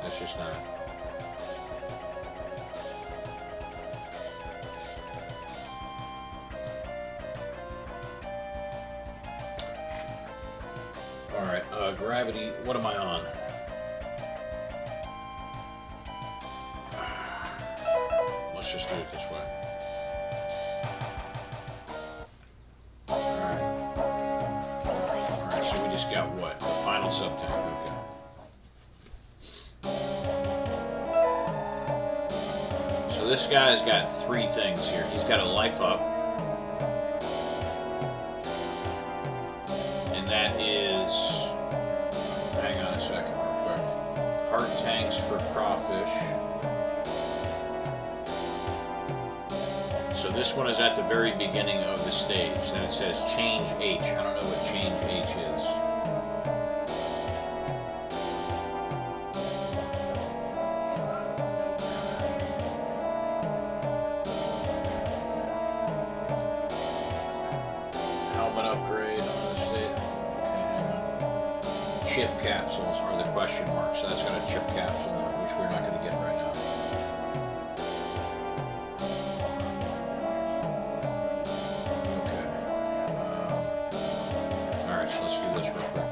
It's just not. Alright, gravity, what am I on? Let's just do it this way. Alright, so we just got what? The final sub-tank, okay. So this guy's got 3 things here. He's got a life up. And that is... Hang on a second real quick. Heart tanks for crawfish. So this one is at the very beginning of the stage. Then it says change H. I don't know what change H is. Helmet upgrade on the state. Okay, hang on. Chip capsules are the question mark. So that's got a chip capsule in it, which we're not going to get right now. So let's do this real quick.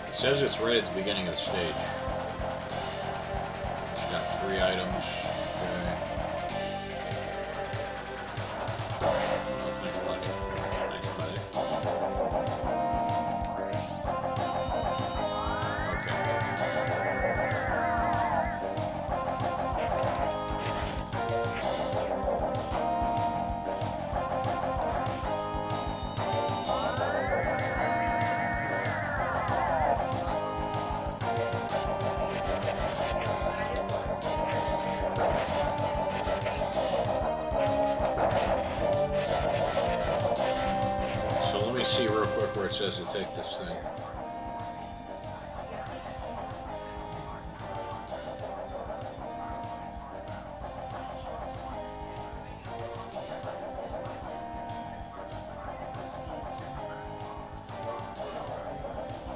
It says it's right at the beginning of the stage. It's got 3 items. Okay. Thanks, buddy. Thanks, buddy. Okay. See real quick where it says to take this thing.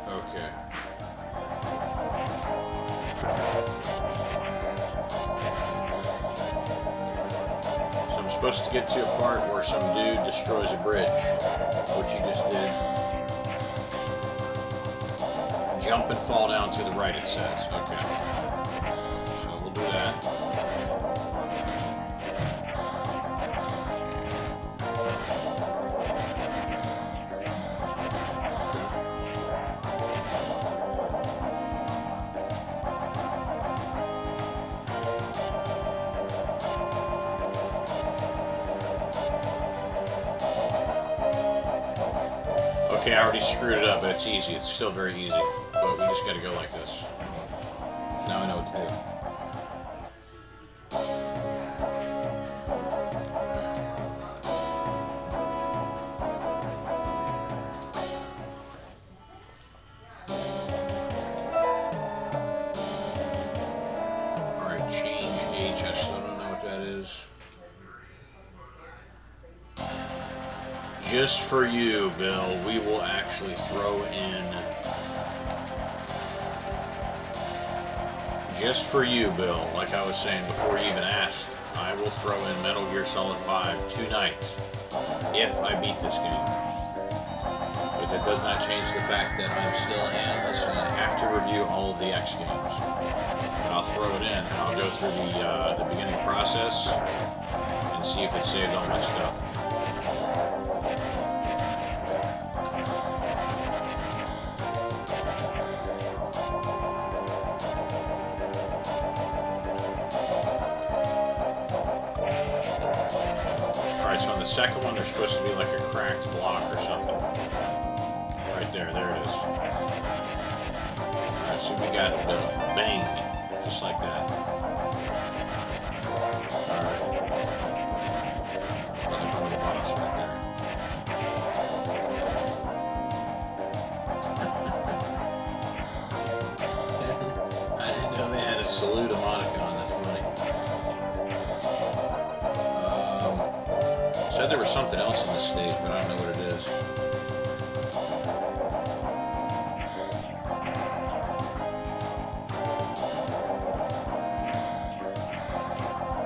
Okay. So I'm supposed to get to a part where some dude destroys a bridge. Which you just did. Jump and fall down to the right, it says. Okay. So we'll do that. Okay, I already screwed it up, but it's easy. It's still very easy. But we just gotta go like this. Now I know what to do. Alright, change H. I still don't know what that is. Just for you, Bill, we will actually throw in... Just for you, Bill, like I was saying before you even asked, I will throw in Metal Gear Solid 5 tonight, if I beat this game. But that does not change the fact that I'm still an analyst and I have to review all of the X games. But I'll throw it in, and I'll go through the beginning process and see if it saved all my stuff. So on the second one, there's supposed to be like a cracked block or something. Right there, there it is. Alright, so we got a bit of bang, just like that. Alright. There's another little boss right there. I didn't know they had a salute emoticon. That's funny. Said there was something else in this stage, but I don't know what it is.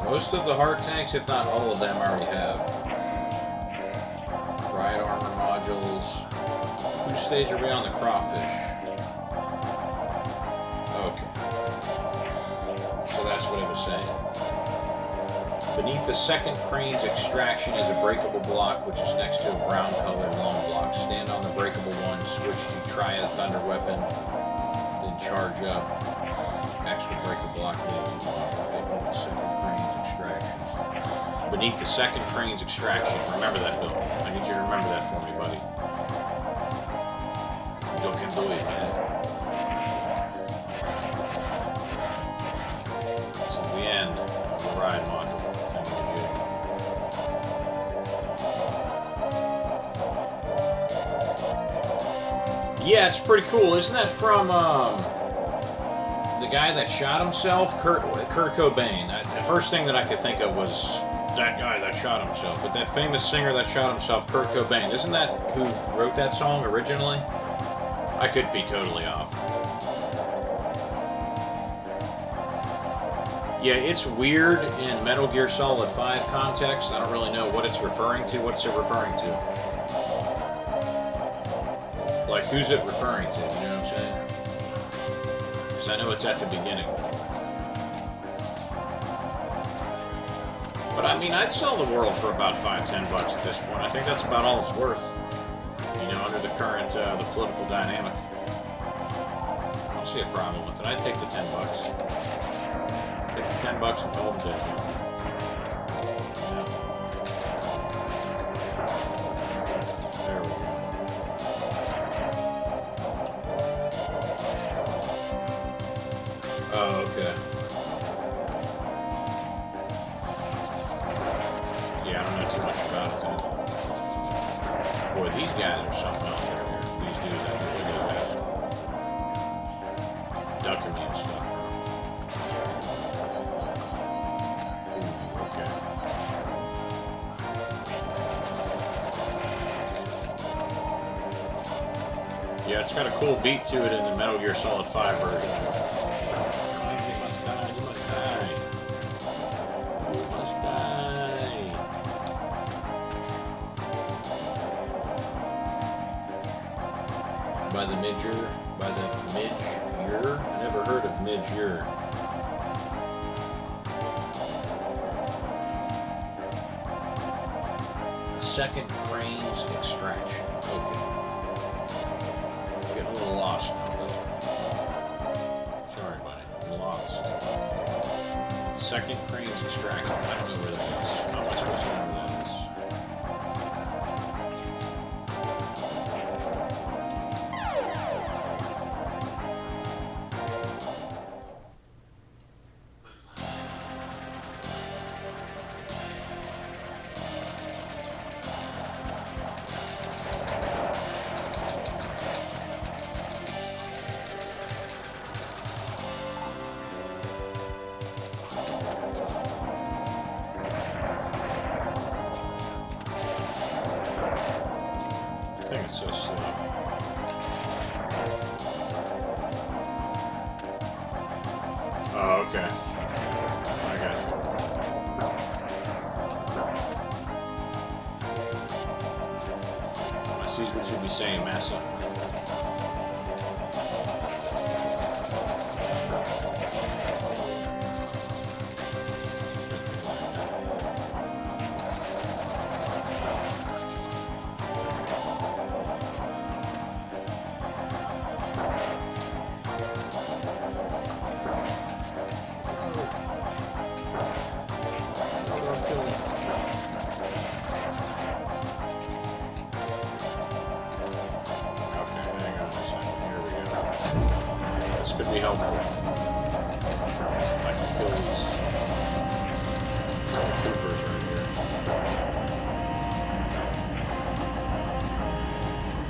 Most of the heart tanks, if not all of them, I already have. Riot armor modules. Which stage are we on? The crawfish. Okay. So that's what it was saying. Beneath the second crane's extraction is a breakable block, which is next to a brown-colored long block. Stand on the breakable one, switch to Triad Thunder Weapon, then charge up. X will break the block leading to the launch. Beneath the second crane's extraction. Beneath the second crane's extraction. Remember that, Bill. I need you to remember that for me, buddy. You can do it, man. This is the end of the ride module. Yeah, it's pretty cool. Isn't that from the guy that shot himself, Kurt Cobain? The first thing that I could think of was that guy that shot himself. But that famous singer that shot himself, Kurt Cobain, isn't that who wrote that song originally? I could be totally off. Yeah, it's weird in Metal Gear Solid 5 context. I don't really know what it's referring to. What's it referring to? Like, who's it referring to? You know what I'm saying? Because I know it's at the beginning. But I mean, I'd sell the world for about $5-10 at this point. I think that's about all it's worth. You know, under the current, the political dynamic. I don't see a problem with it. I'd take the $10. Take the $10 and call them dead. Oh, okay. Yeah, I don't know too much about it, too. Boy, these guys are something else right here. These dudes, I think those guys. Ducking me and stuff. Ooh, okay. Yeah, it's got a cool beat to it in the Metal Gear Solid 5 version. By the Midger, I never heard of Midger. Second crane's extraction. Okay. I'm getting a little lost now, though. Sorry, buddy. I'm lost. Second crane's extraction. I don't know where that is. How am I supposed to know where that is? so slow. Oh, okay. I got you. I see what you'll be saying, Massa. Could be helpful. I can kill these creepers right here.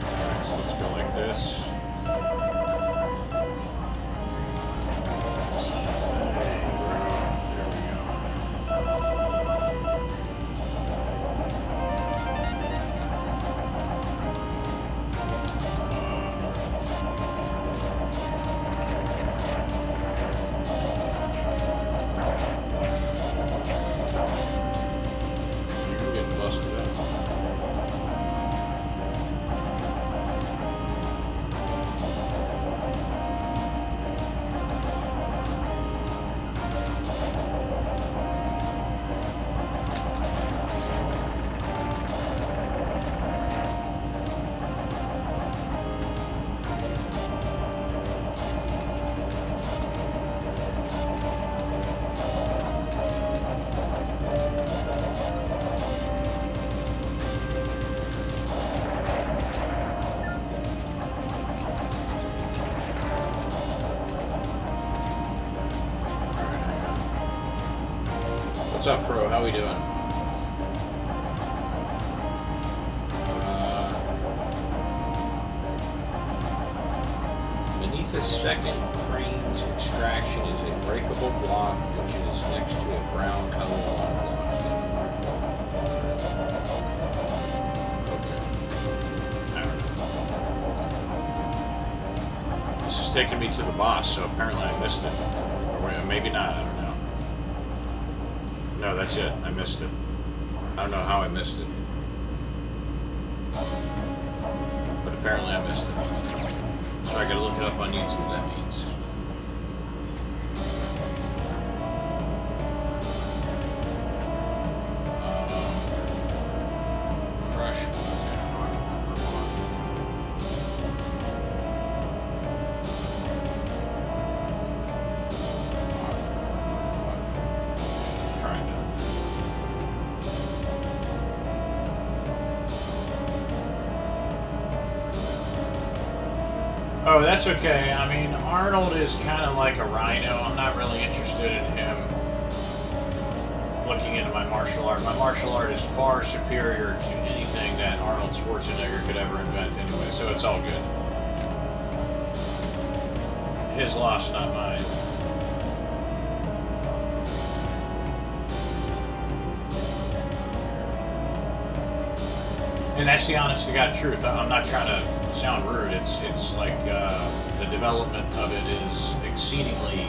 Alright, so let's go like this. What's up, Pro? How we doing? Beneath the second crane's extraction is a breakable block which is next to a brown color block. Okay. I don't know. This is taking me to the boss, so apparently I missed it. Or maybe not, I don't know. No, that's it. I missed it. I don't know how I missed it. But apparently I missed it. So I gotta look it up on YouTube, that means. Fresh. Oh, that's okay. I mean, Arnold is kind of like a rhino. I'm not really interested in him looking into my martial art. My martial art is far superior to anything that Arnold Schwarzenegger could ever invent anyway, so it's all good. His loss, not mine. And that's the honest to God truth. I'm not trying to sound rude. It's like the development of it is exceedingly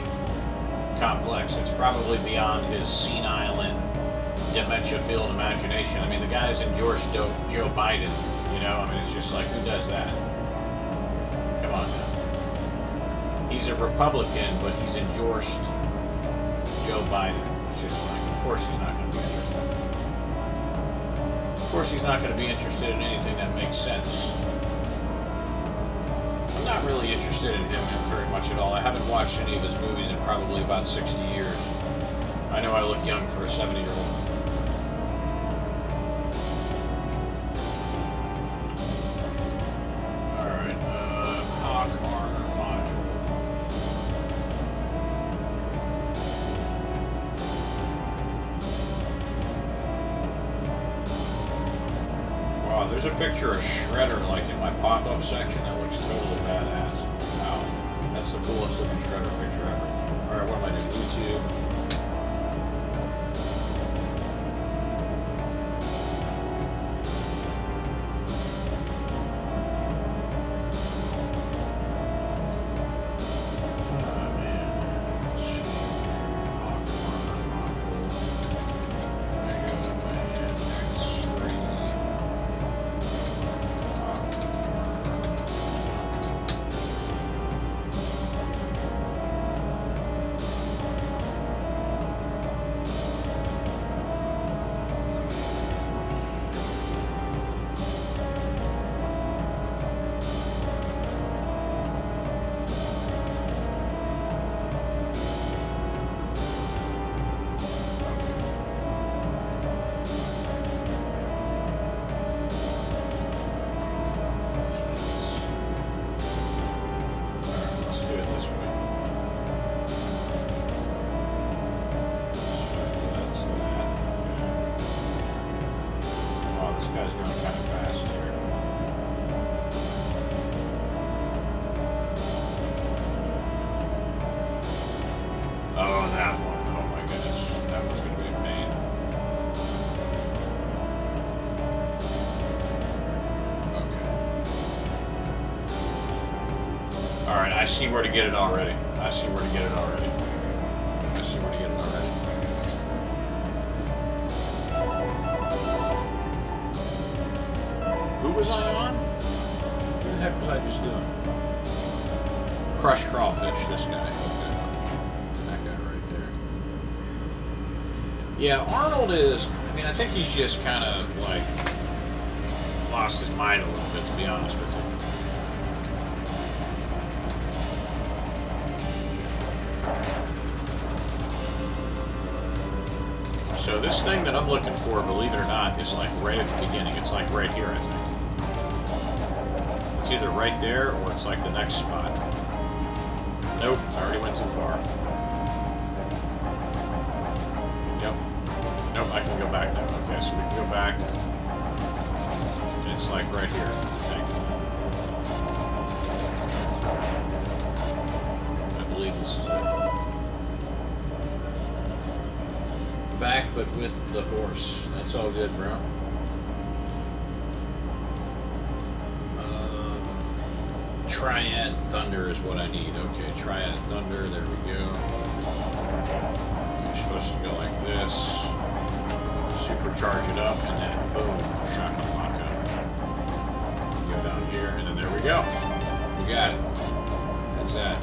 complex. It's probably beyond his senile and dementia-filled imagination. I mean, the guy's endorsed Joe Biden. You know, I mean, it's just like, who does that? Come on now. He's a Republican, but he's endorsed Joe Biden. It's just like, of course he's not going to be interested. Of course he's not going to be interested in anything that makes sense. I'm not really interested in him very much at all. I haven't watched any of his movies in probably about 60 years. I know I look young for a 70-year-old. Alright, Hawk Armor Module. Wow, there's a picture of Shredder like in my pop-up section that looks totally badass. Wow, that's the coolest looking Shredder picture ever. Alright, what am I doing? YouTube. guy's going kind of fast here. Oh, that one. Oh my goodness. That one's going to be a pain. Okay. Alright, I see where to get it already. I see where to get it already. I see where to get it already. Who was I on? Who the heck was I just doing? Crushed crawfish, this guy. Okay. That guy right there. Yeah, Arnold is, I mean, I think he's just kind of, like, lost his mind a little bit, to be honest with you. So this thing that I'm looking for, believe it or not, is like right at the beginning. It's like right here, I think. It's either right there or it's like the next spot. Nope, I already went too far. Yep. Nope, I can go back now. Okay, so we can go back. And it's like right here, I think. I believe this is it. Back, but with the horse. That's all good, bro. Triad Thunder is what I need. Okay, Triad Thunder. There we go. You're supposed to go like this. Supercharge it up, and then boom, shakalaka. Go down here, and then there we go. We got it. That's that.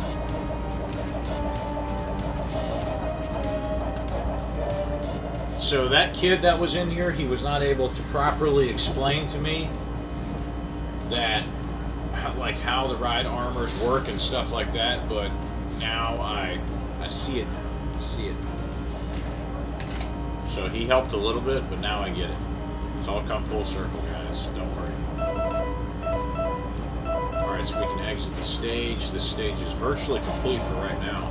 So that kid that was in here, he was not able to properly explain to me that, like, how the ride armors work and stuff like that, but now I see it now. I see it. So he helped a little bit, but now I get it. It's all come full circle, guys. Don't worry. Alright, so we can exit the stage. This stage is virtually complete for right now.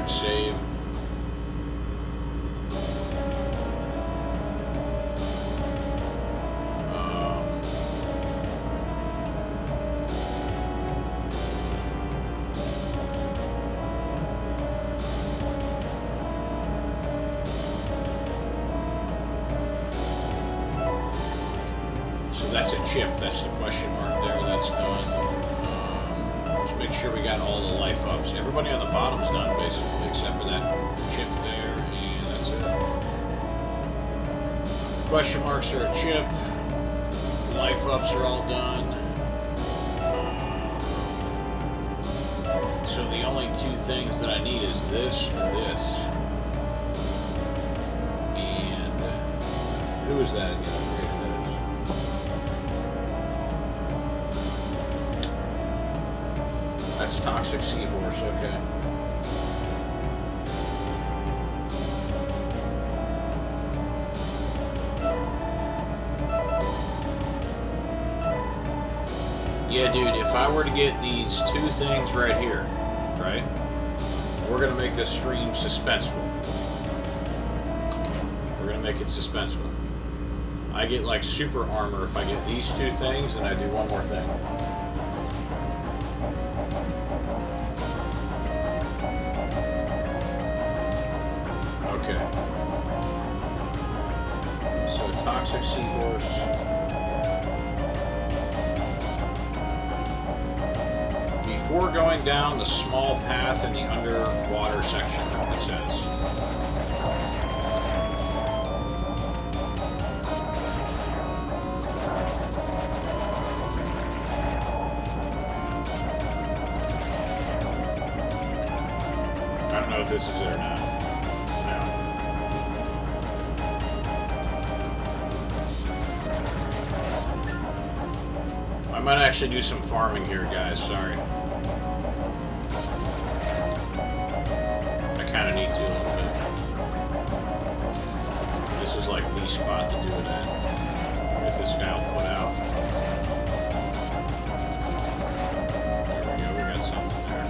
Save. So that's a chip. That's the question mark there. That's done. Let's make sure we got all the life ups. Everybody on the bottom's done, basically, except for that chip there, and that's it. Question marks are a chip. Life ups are all done. So the only two things that I need is this and this. And who is that again? I forget who that is. That's Toxic Seahorse, okay. Yeah, dude, if I were to get these two things right here, right? We're going to make this stream suspenseful. We're going to make it suspenseful. I get like super armor if I get these two things, and I do one more thing. Okay. So Toxic Seahorse. Before going down the small path in the underwater section, it says. I don't know if this is it or not. I might actually do some farming here, guys. Sorry. I kind of need to a little bit. This is like the spot to do it at. If this guy will put out. There we go. We got something there.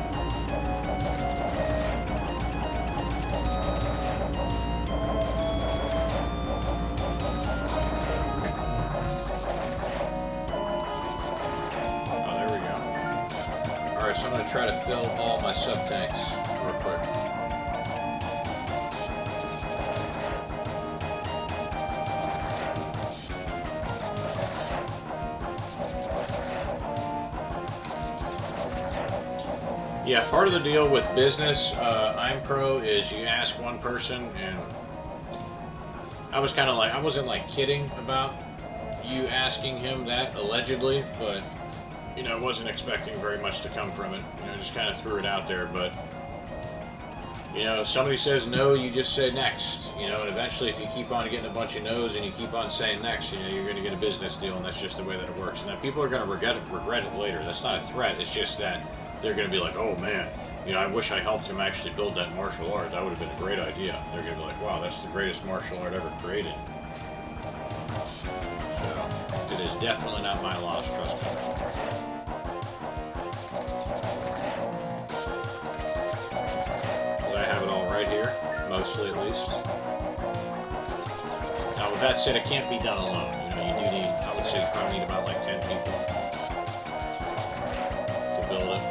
Alright, so I'm going to try to fill all my sub-tanks real quick. Yeah, part of the deal with business, I'm Pro, is you ask one person, and I was kind of like, I wasn't like kidding about you asking him that, allegedly, but, you know, I wasn't expecting very much to come from it. You know, just kind of threw it out there, but, you know, if somebody says no, you just say next, you know, and eventually if you keep on getting a bunch of no's and you keep on saying next, you know, you're going to get a business deal, and that's just the way that it works. And then people are going to regret it later. That's not a threat, it's just that they're going to be like, oh man, you know, I wish I helped him actually build that martial art. That would have been a great idea. They're going to be like, wow, that's the greatest martial art ever created. So, it is definitely not my loss, trust me. Because I have it all right here, mostly at least. Now, with that said, it can't be done alone. You know, you do need, I would say you probably need about like 10 people to build it.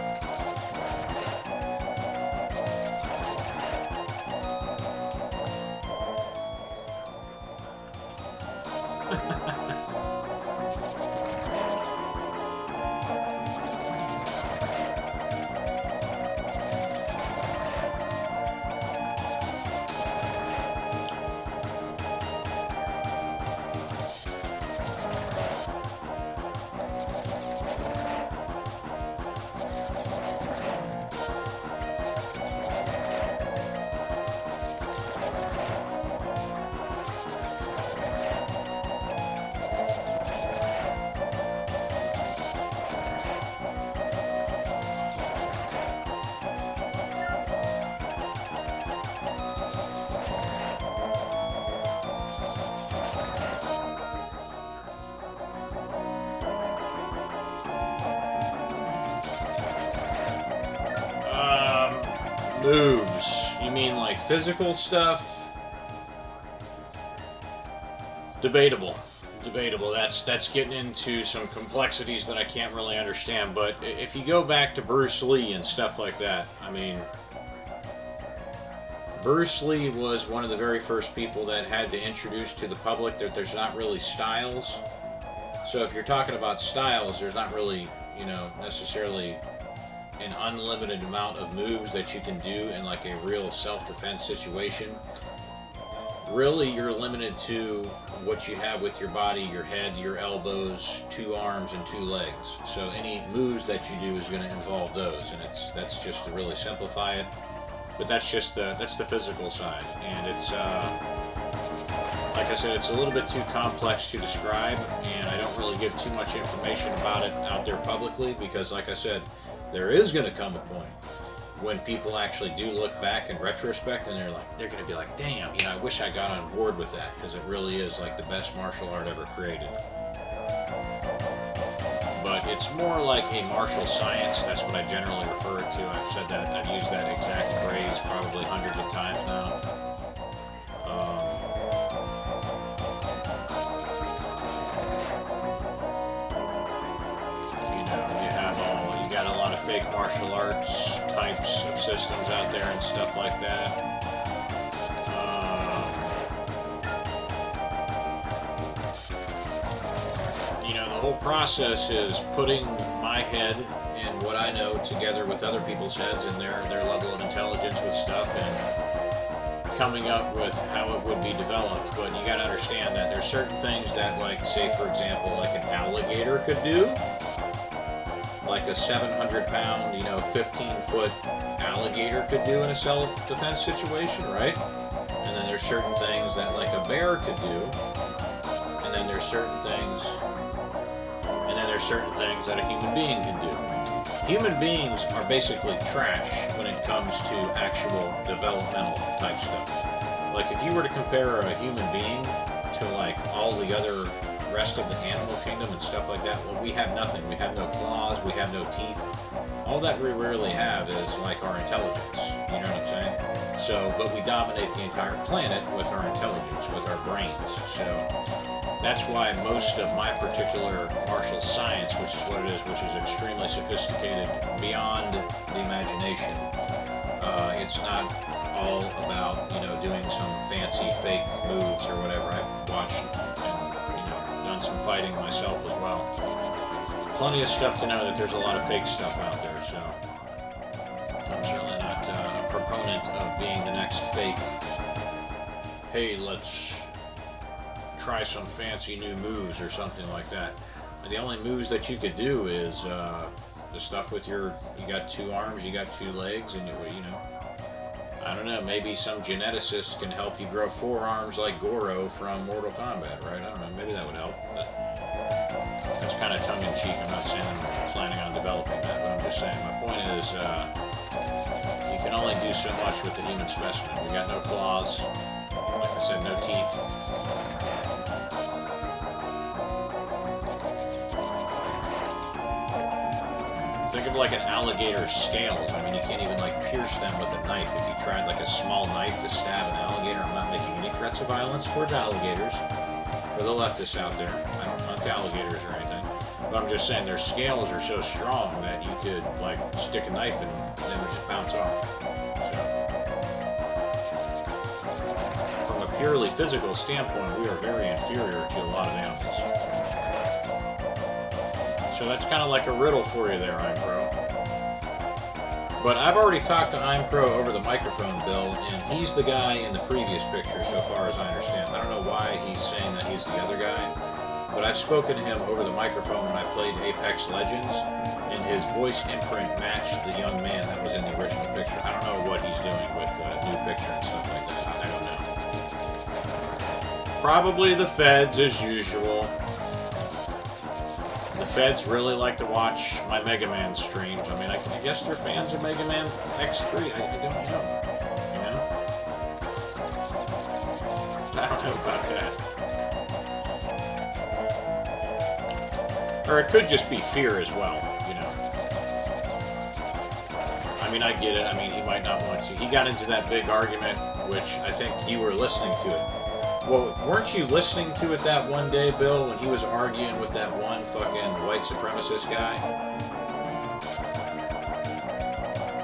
Moves. You mean like physical stuff? Debatable. Debatable. That's getting into some complexities that I can't really understand. But if you go back to Bruce Lee and stuff like that, I mean, Bruce Lee was one of the very first people that had to introduce to the public that there's not really styles. So if you're talking about styles, there's not really, you know, necessarily an unlimited amount of moves that you can do in like a real self-defense situation. Really, you're limited to what you have with your body, your head, your elbows, 2 arms, and 2 legs. So any moves that you do is going to involve those, and that's just to really simplify it. But that's just that's the physical side, and it's like I said, it's a little bit too complex to describe, and I don't really give too much information about it out there publicly because, like I said, there is going to come a point when people actually do look back in retrospect and they're going to be like, damn, you know, I wish I got on board with that because it really is like the best martial art ever created. But it's more like a martial science. That's what I generally refer it to. I've said that, I've used that exact phrase probably hundreds of times now. Fake martial arts types of systems out there and stuff like that. You know, the whole process is putting my head and what I know together with other people's heads and their level of intelligence with stuff and coming up with how it would be developed. But you got to understand that there's certain things that, like, say for example, like an alligator could do. Like a 700-pound, you know, 15-foot alligator could do in a self-defense situation, right? And then there's certain things that like a bear could do, and then there's certain things, that a human being can do. Human beings are basically trash when it comes to actual developmental type stuff. Like if you were to compare a human being to like all the other rest of the animal kingdom and stuff like that, well, we have nothing. We have no claws, we have no teeth. All that we rarely have is like our intelligence, you know what I'm saying? So, but we dominate the entire planet with our intelligence, with our brains. So that's why most of my particular martial science, which is what it is, which is extremely sophisticated beyond the imagination. It's not all about, doing some fancy fake moves or whatever. I've watched and, done some fighting myself as well. Plenty of stuff to know that there's a lot of fake stuff out there, so I'm certainly not a proponent of being the next fake, hey, let's try some fancy new moves or something like that. And the only moves that you could do is the stuff with you got 2 arms, you got 2 legs, and I don't know, maybe some geneticist can help you grow 4 arms like Goro from Mortal Kombat, right? I don't know, maybe that would help, but that's kind of tongue-in-cheek. I'm not saying I'm planning on developing that, but I'm just saying, my point is, you can only do so much with the human specimen. We got no claws, like I said, no teeth. Think of like an alligator's scales. I mean, you can't even like pierce them with a knife. If you tried like a small knife to stab an alligator, I'm not making any threats of violence towards alligators. For the leftists out there, I don't hunt alligators or anything. But I'm just saying their scales are so strong that you could like stick a knife and they would just bounce off. So, from a purely physical standpoint, we are very inferior to a lot of animals. So that's kind of like a riddle for you there, I'm Pro. But I've already talked to I'm Pro over the microphone, Bill, and he's the guy in the previous picture, so far as I understand. I don't know why he's saying that he's the other guy, but I've spoken to him over the microphone when I played Apex Legends, and his voice imprint matched the young man that was in the original picture. I don't know what he's doing with new picture and stuff like that. I don't know. Probably the feds, as usual. The feds really like to watch my Mega Man streams. I mean, I guess they're fans of Mega Man X3. I don't know. I don't know about that. Or it could just be fear as well, I mean, I get it. I mean, he might not want to. He got into that big argument, which I think you were listening to it. Well, weren't you listening to it that one day, Bill, when he was arguing with that one fucking white supremacist guy?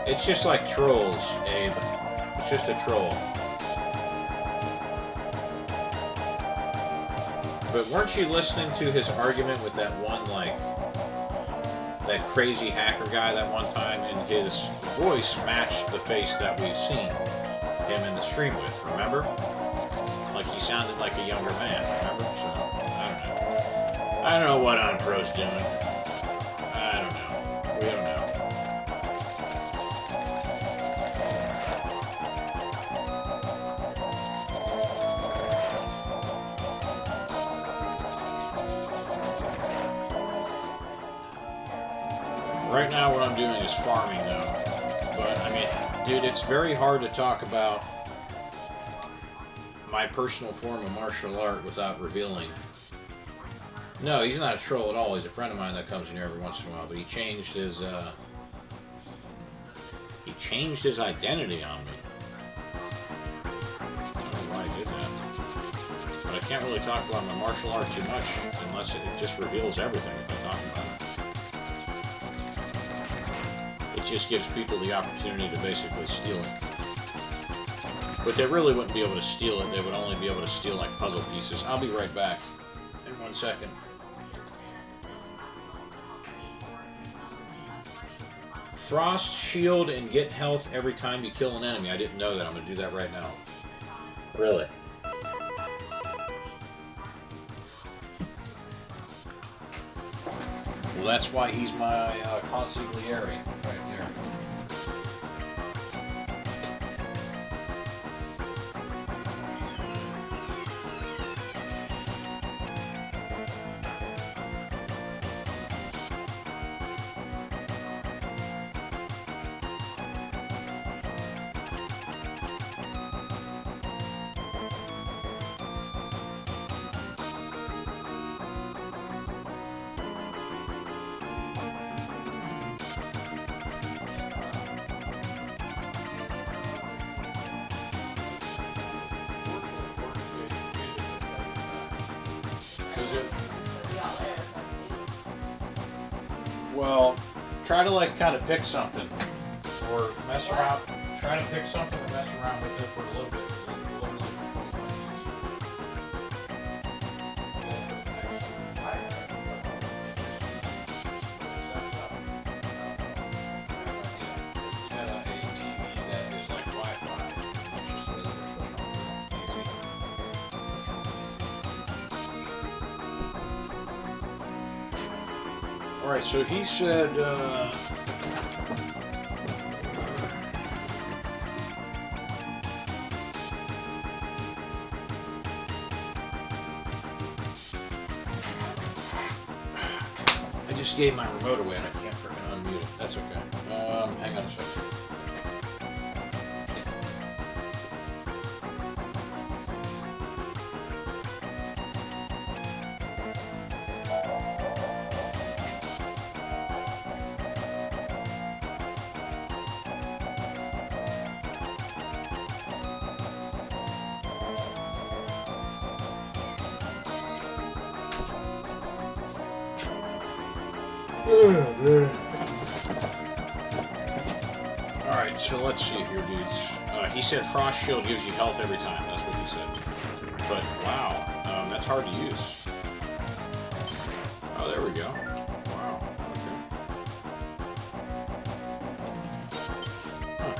It's just like trolls, Abe. It's just a troll. But weren't you listening to his argument with that one, that crazy hacker guy that one time, and his voice matched the face that we've seen him in the stream with, remember? Like he sounded like a younger man, remember? So, I don't know. I don't know what Unpro's doing. I don't know. We don't know. Right now what I'm doing is farming though. But, I mean, dude, it's very hard to talk about my personal form of martial art without revealing. No, he's not a troll at all. He's a friend of mine that comes in here every once in a while, but he changed his identity on me. I don't know why he did that. But I can't really talk about my martial art too much unless it just reveals everything if I talk about it. It just gives people the opportunity to basically steal it. But they really wouldn't be able to steal it. They would only be able to steal like puzzle pieces. I'll be right back in 1 second. Frost, shield, and get health every time you kill an enemy. I didn't know that. I'm going to do that right now. Really? Well, that's why he's my consigliere right there. Is it? Well, try to like kind of pick something, or mess around. Try to pick something and mess around with it for a little bit. Alright, so he said, I just gave my remote away and I can't freaking unmute it. That's okay. Hang on a second. Alright, so let's see here, dudes. He said Frost Shield gives you health every time. That's what he said. But, wow. That's hard to use. Oh, there we go. Wow. Okay. Huh.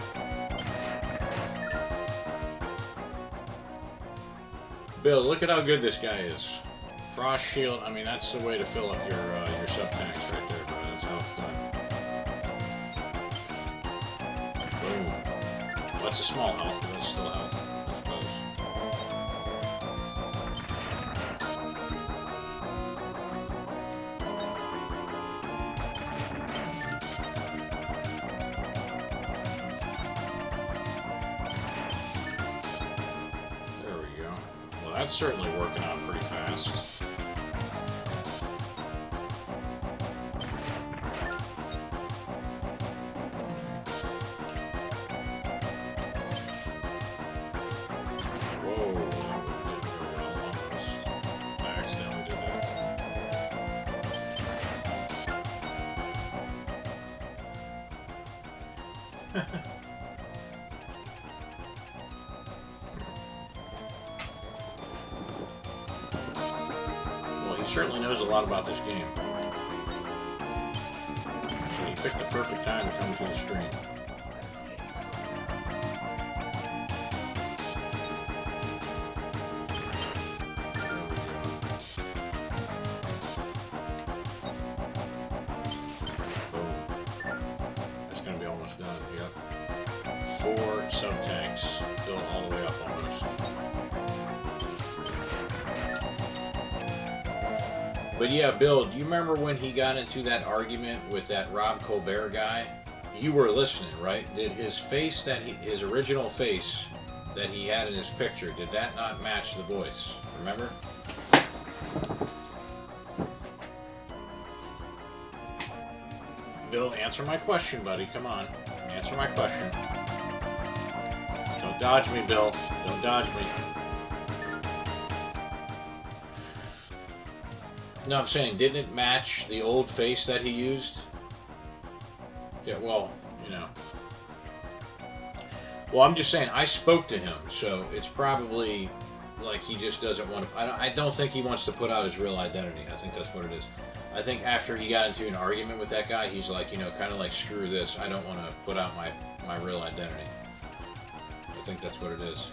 Bill, look at how good this guy is. Frost Shield, I mean, that's the way to fill up your sub-tanks right there, bro. That's how it's done. Boom. Well, that's a small health, but that's still health, I suppose. There we go. Well, that's certainly working out pretty fast. Well, he certainly knows a lot about this game. So he picked the perfect time to come to the stream. Done. Yep. 4 sub-tanks filled all the way up almost. But yeah, Bill, do you remember when he got into that argument with that Rob Colbert guy? You were listening, right? Did his face, his original face that he had in his picture, did that not match the voice? Remember? Bill, answer my question, buddy. Come on. Answer my question. Don't dodge me, Bill. Don't dodge me. No, I'm saying, didn't it match the old face that he used? Yeah, well, you know. Well, I'm just saying, I spoke to him, so it's probably like he just doesn't want to... I don't think he wants to put out his real identity. I think that's what it is. I think after he got into an argument with that guy, he's like, you know, kind of like, screw this. I don't want to put out my real identity. I think that's what it is.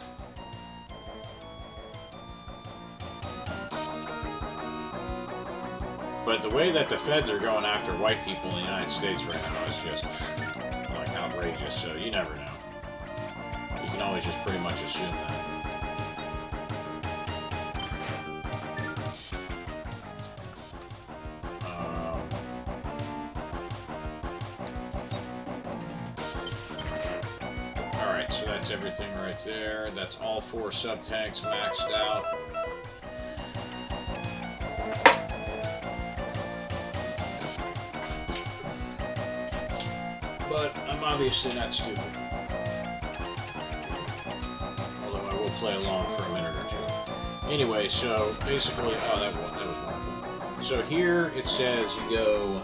But the way that the feds are going after white people in the United States right now is just, like, outrageous. So you never know. You can always just pretty much assume that. So that's everything right there. That's all 4 sub-tanks maxed out. But I'm obviously not stupid. Although I will play along for a minute or two. Anyway, so basically, oh, that was wonderful. So here it says you go.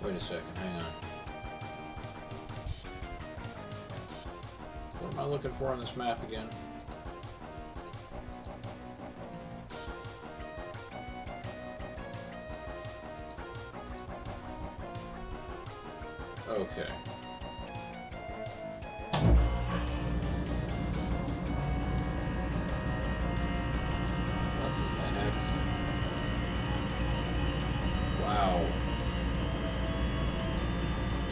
Wait a second, hang on. What am I looking for on this map again? Okay. What the heck? Wow.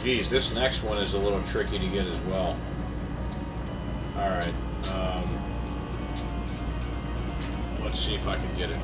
Geez, this next one is a little tricky to get as well. Alright. Let's see if I can get it.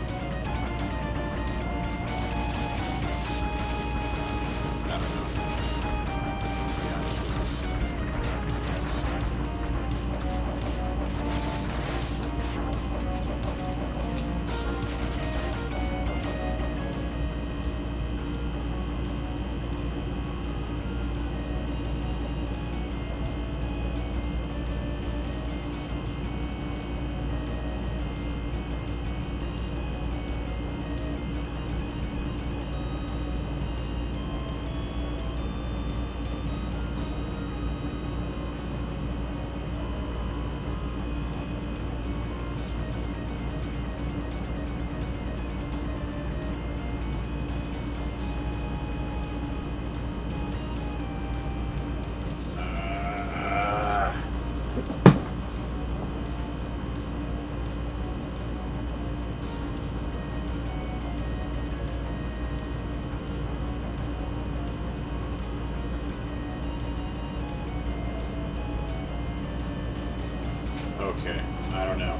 Okay, I don't know.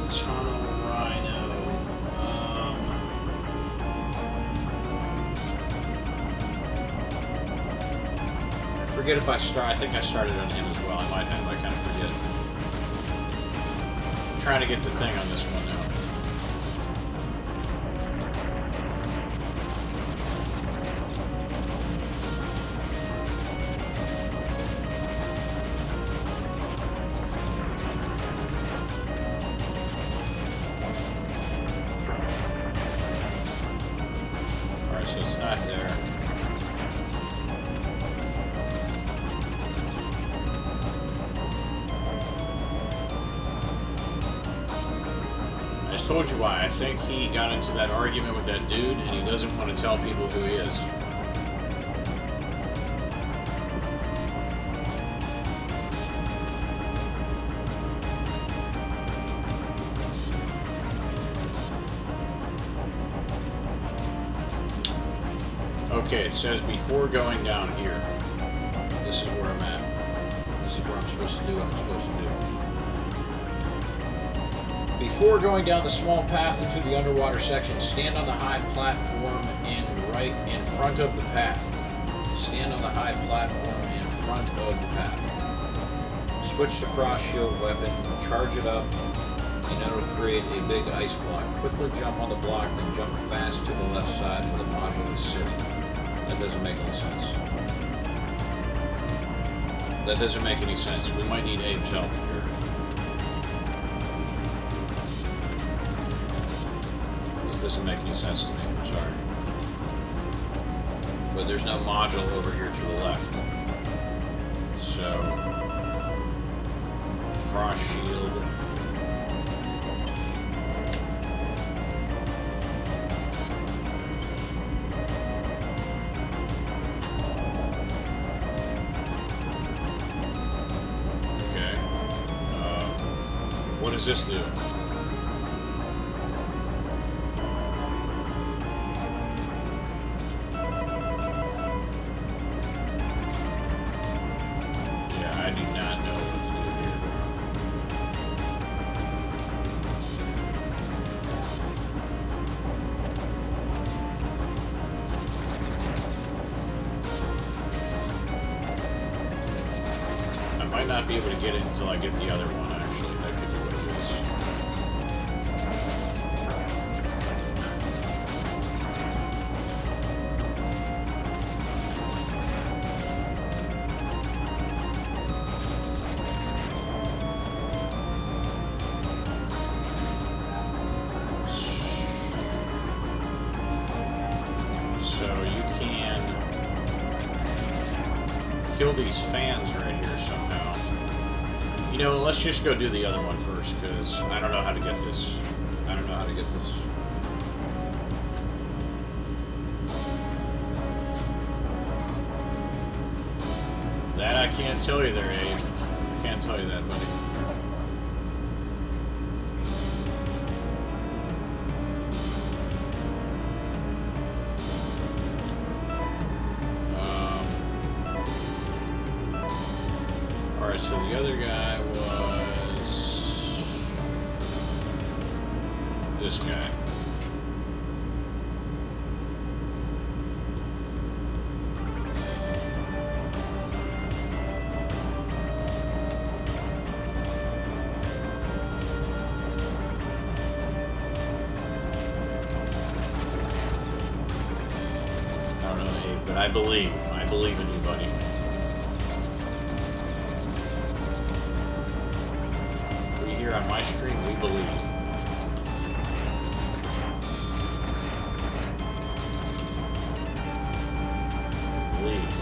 Tunnel Rhino. I forget if I think I started on him as well. I might have. I kind of forget. I'm trying to get the thing on this one now. So it's not there. I just told you why. I think he got into that argument with that dude and he doesn't want to tell people who he is. Okay, it says before going down here. This is where I'm at. This is where I'm supposed to do what I'm supposed to do. Before going down the small path into the underwater section, stand on the high platform in front of the path. Stand on the high platform in front of the path. Switch to frost shield weapon, charge it up, and it'll create a big ice block. Quickly jump on the block, then jump fast to the left side where the module is sitting. That doesn't make any sense. That doesn't make any sense. We might need Abe's help here. This doesn't make any sense to me. I'm sorry. But there's no module over here to the left. So, frost shield. What does this do? Yeah, I do not know what to do here. I might not be able to get it until I get the other one, actually. That could be what it build these fans right here somehow. You know, let's just go do the other one first, because I don't know how to get this. I don't know how to get this. That I can't tell you there, Abe. I can't tell you that, buddy. Alright, so the other guy was this guy. I don't know, Abe, but I believe in you, buddy. Here on my stream, we believe. Believe.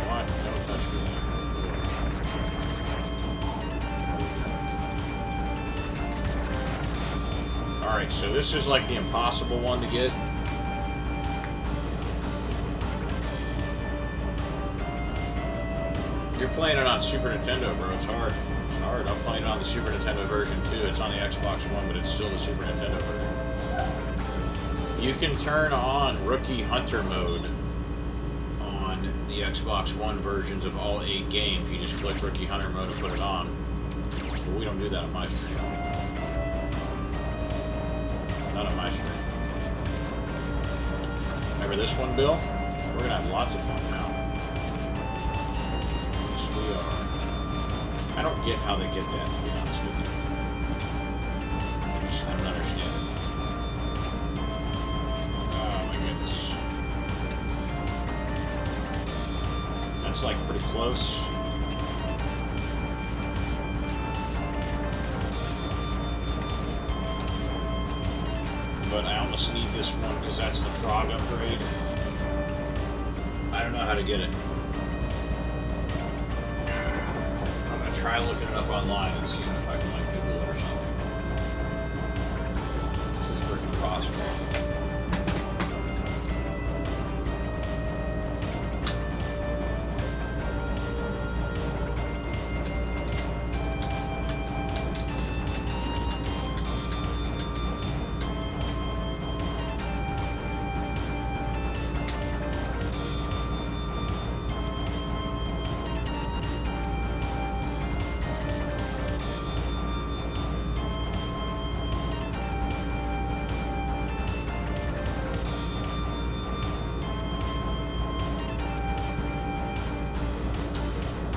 What? Don't touch me there. Alright, so this is like the impossible one to get. You're playing it on Super Nintendo, bro. It's hard. It's hard. I'm playing it on the Super Nintendo version too. It's on the Xbox One, but it's still the Super Nintendo version. You can turn on Rookie Hunter mode on the Xbox One versions of all 8 games. You just click Rookie Hunter mode and put it on. But we don't do that on my stream. Not on my stream. Remember this one, Bill? We're gonna have lots of fun now. I don't get how they get that, to be honest with you. I don't understand it. Oh my goodness. That's like pretty close. But I almost need this one because that's the frog upgrade. I don't know how to get it. Try looking it up online and seeing if I can like Google it or something. It's freaking impossible.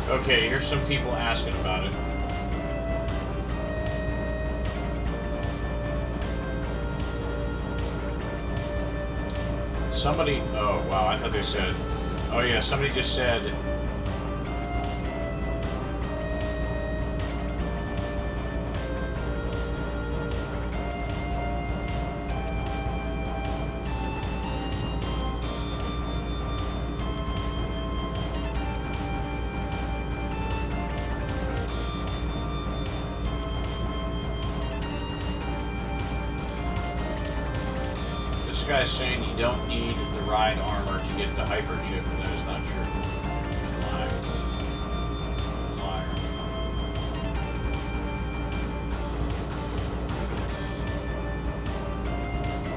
Okay, here's some people asking about it. Somebody, oh wow, I thought they said, oh yeah, somebody just said, this guy's saying you don't need the ride armor to get the hyper chip, but that is not true. Liar. Liar.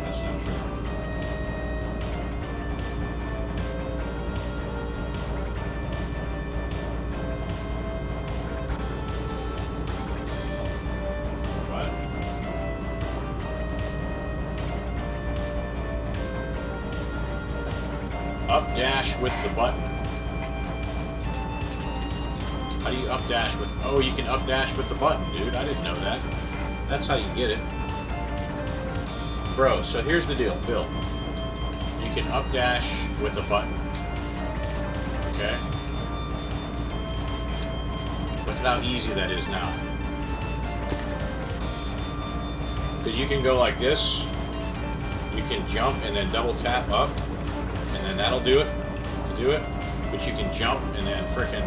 That's not true. What? Up dash with the button. How do you up dash with? Oh, you can up dash with the button, dude. I didn't know that. That's how you get it, bro. So here's the deal, Bill. You can up dash with a button. Okay. Look at how easy that is now. Because you can go like this, You can jump and then double tap up, and then that'll do it to do it. But you can jump and then frickin'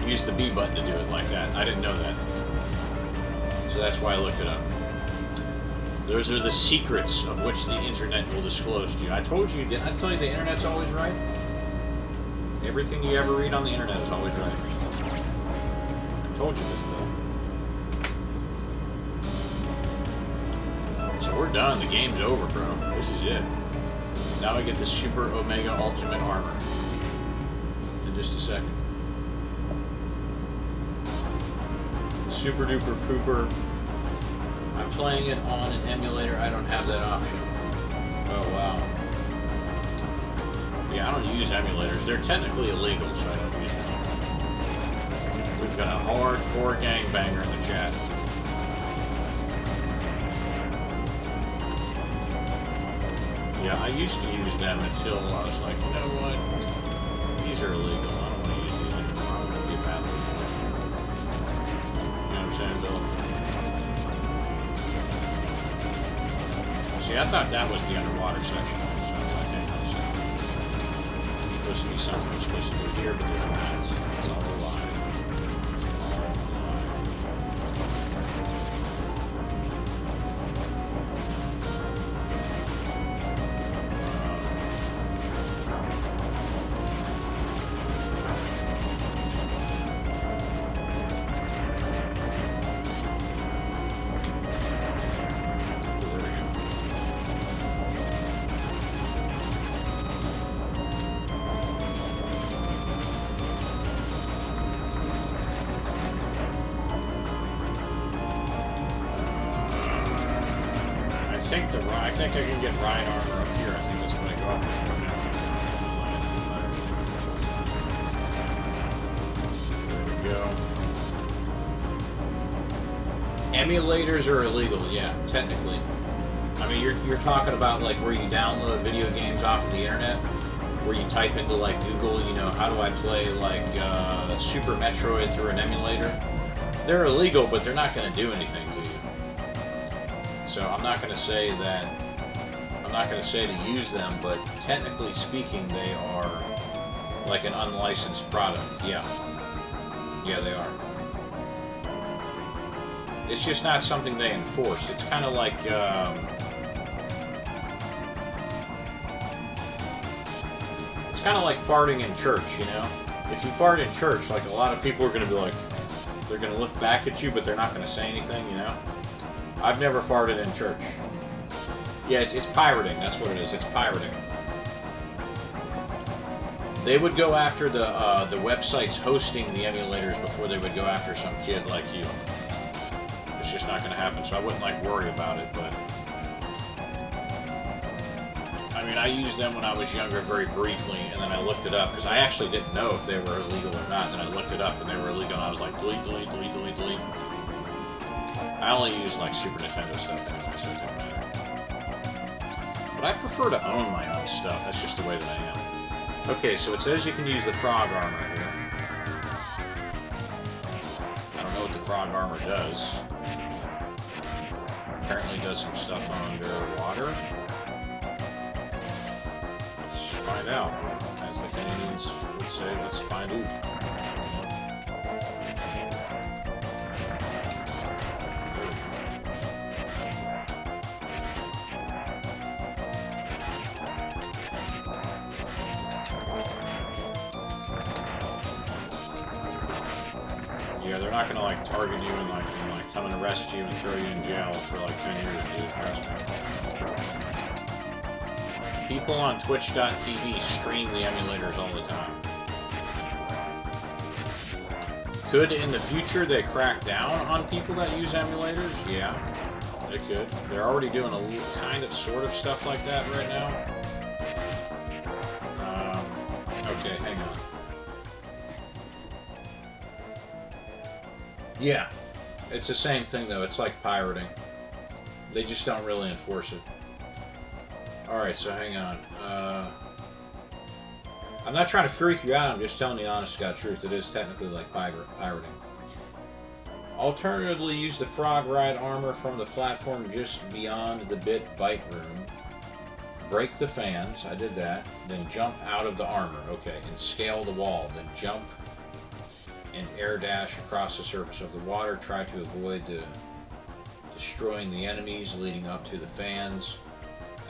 use the B button to do it like that. I didn't know that. So that's why I looked it up. Those are the secrets of which the internet will disclose to you. I told you, didn't I tell you the internet's always right? Everything you ever read on the internet is always right. I told you this, Bill. So we're done. The game's over, bro. This is it. Now I get the Super Omega Ultimate Armor. In just a second. Super duper pooper. I'm playing it on an emulator. I don't have that option. Oh, wow. Yeah, I don't use emulators. They're technically illegal, so I don't use them. We've got a hardcore gangbanger in the chat. Yeah, I used to use them until I was like, you know what? These are illegal. I don't want to use these anymore. I want to be a bad one. You know what I'm saying, Bill? See, I thought that was the underwater section. So I was like, hey, no, supposed to be something we're supposed to do here, but there's not. It's all a lie. I think I can get ride armor up here. I think that's when I go up there. There we go. Emulators are illegal, yeah, technically. I mean, you're talking about like where you download video games off of the internet, where you type into like Google, you know, how do I play like Super Metroid through an emulator? They're illegal, but they're not going to do anything to you. So I'm not going to say that. I'm not going to say to use them, but technically speaking, they are like an unlicensed product. Yeah. Yeah, they are. It's just not something they enforce. It's kind of like. It's kind of like farting in church, you know? If you fart in church, like a lot of people are going to be like, they're going to look back at you, but they're not going to say anything, you know? I've never farted in church. Yeah, it's pirating. That's what it is. It's pirating. They would go after the websites hosting the emulators before they would go after some kid like you. It's just not going to happen. So I wouldn't like worry about it. But I mean, I used them when I was younger, very briefly, and then I looked it up because I actually didn't know if they were illegal or not. Then I looked it up, and they were illegal. And I was like, delete, delete, delete, delete, delete. I only use like Super Nintendo stuff anyway, so it didn't matter. But I prefer to own my own stuff. That's just the way that I am. Okay, so it says you can use the frog armor here. I don't know what the frog armor does. Apparently does some stuff underwater. Let's find out. As the Canadians would say, let's find out. Yeah, they're not gonna like target you and like come and arrest you and throw you in jail for like 10 years, dude. Trust me. People on Twitch.tv stream the emulators all the time. Could in the future they crack down on people that use emulators? Yeah, they could. They're already doing a little kind of sort of stuff like that right now. Okay, hang on. Yeah, it's the same thing though. It's like pirating. They just don't really enforce it. Alright, so hang on. I'm not trying to freak you out. I'm just telling you the honest to God truth. It is technically like pirating. Alternatively, use the frog ride armor from the platform just beyond the bit bite room. break the fans. I did that. Then jump out of the armor. Okay, and scale the wall. Then jump and air dash across the surface of the water. Try to avoid destroying the enemies leading up to the fans.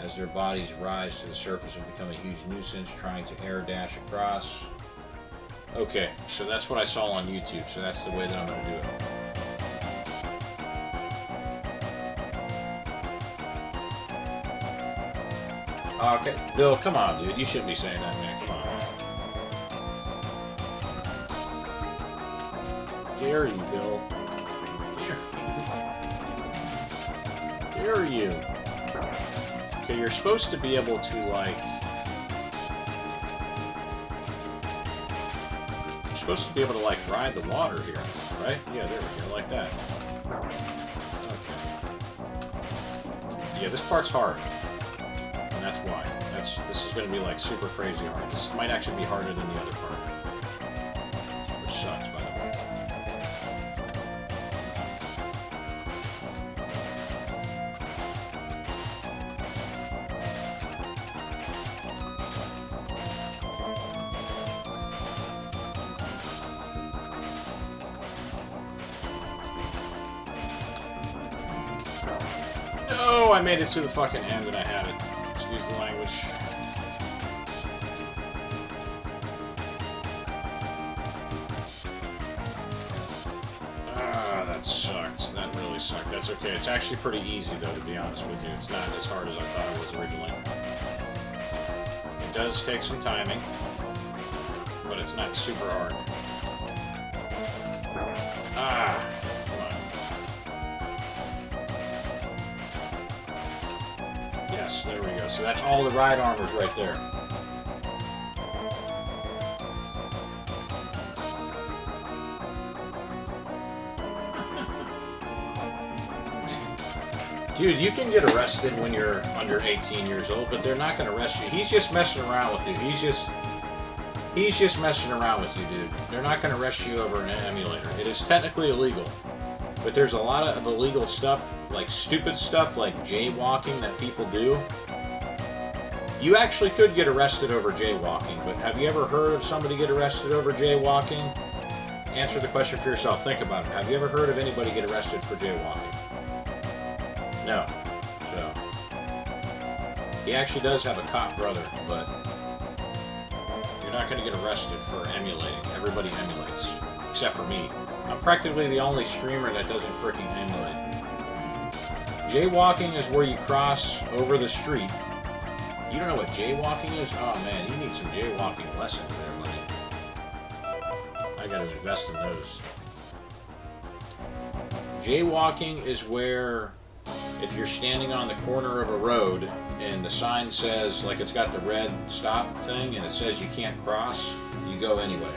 As their bodies rise to the surface and become a huge nuisance, trying to air dash across. Okay, so that's what I saw on YouTube, so that's the way that I'm going to do it. Okay, Bill, come on, dude. You shouldn't be saying that, man. Come on. Dare you, Bill. Dare you. Okay, you're supposed to be able to, like... You're supposed to be able to, like, ride the water here, right? Yeah, there we go, like that. Okay. Yeah, this part's hard. And that's why. This is going to be, like, super crazy hard. This might actually be harder than the other part. Which sucks, by the way. No, I made it to the fucking end and I had it. Excuse the language. Ah, that sucked. That really sucked. That's okay. It's actually pretty easy, though, to be honest with you. It's not as hard as I thought it was originally. It does take some timing, but it's not super hard. Ah! Yes, there we go. So that's all the ride armors right there. Dude, you can get arrested when you're under 18 years old, but they're not going to arrest you. He's just messing around with you. He's just messing around with you, dude. They're not going to arrest you over an emulator. It is technically illegal. But there's a lot of illegal stuff, like stupid stuff, like jaywalking that people do. You actually could get arrested over jaywalking, but have you ever heard of somebody get arrested over jaywalking? Answer the question for yourself. Think about it. Have you ever heard of anybody get arrested for jaywalking? No. So, he actually does have a cop brother, but you're not going to get arrested for emulating. Everybody emulates, except for me. I'm practically the only streamer that doesn't freaking emulate. Jaywalking is where you cross over the street. You don't know what jaywalking is? Oh man, you need some jaywalking lessons there, buddy. I gotta invest in those. Jaywalking is where, if you're standing on the corner of a road and the sign says, like it's got the red stop thing and it says you can't cross, you go anyway.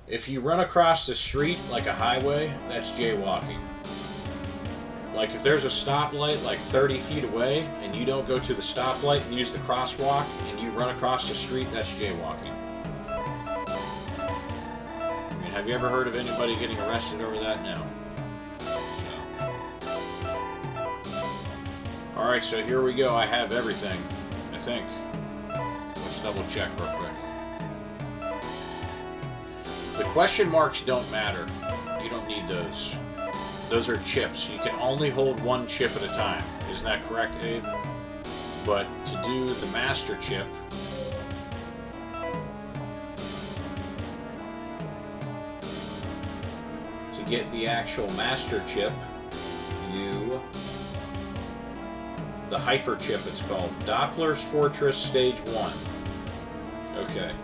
If you run across the street like a highway, that's jaywalking. Like if there's a stoplight like 30 feet away and you don't go to the stoplight and use the crosswalk and you run across the street, that's jaywalking. I mean, have you ever heard of anybody getting arrested over that? No. So. Alright, so here we go. I have everything, I think. Let's double check real quick. The question marks don't matter. You don't need those. Those are chips. You can only hold one chip at a time. Isn't that correct, Abe? But to do the master chip, to get the actual master chip, the hyper chip it's called, Doppler's Fortress Stage 1. Okay.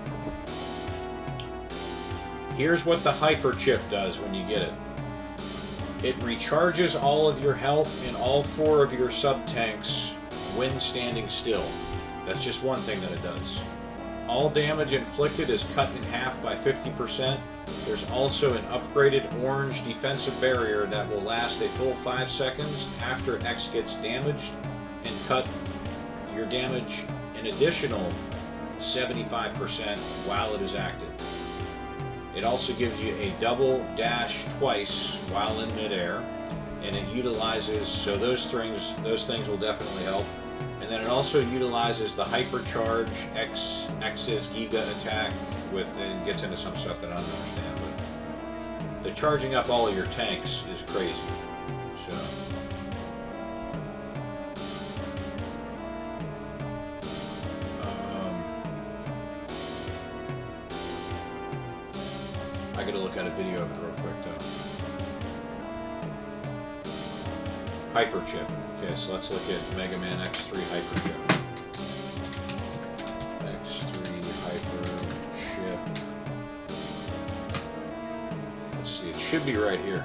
Here's what the hyper chip does when you get it. It recharges all of your health in all 4 of your sub-tanks when standing still. That's just one thing that it does. All damage inflicted is cut in half by 50%. There's also an upgraded orange defensive barrier that will last a full 5 seconds after X gets damaged and cut your damage an additional 75% while it is active. It also gives you a double dash twice while in midair, and it utilizes, so those things will definitely help. And then it also utilizes the hypercharge X's Giga attack with, and gets into some stuff that I don't understand, but the charging up all of your tanks is crazy. So I gotta look at a video of it real quick though. Hyperchip. Okay, so let's look at Mega Man X3 Hyperchip. X3 Hyperchip. Let's see, it should be right here.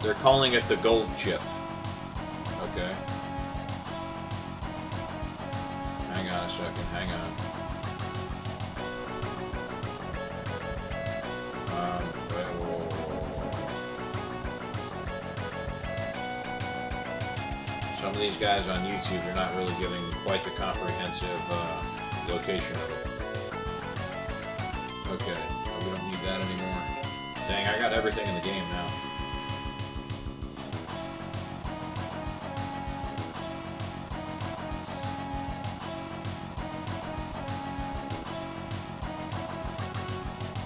They're calling it the gold chip. Okay. Hang on a second, hang on. Some of these guys on YouTube, you're not really giving quite the comprehensive location of it. Okay, we don't need that anymore. Dang, I got everything in the game now.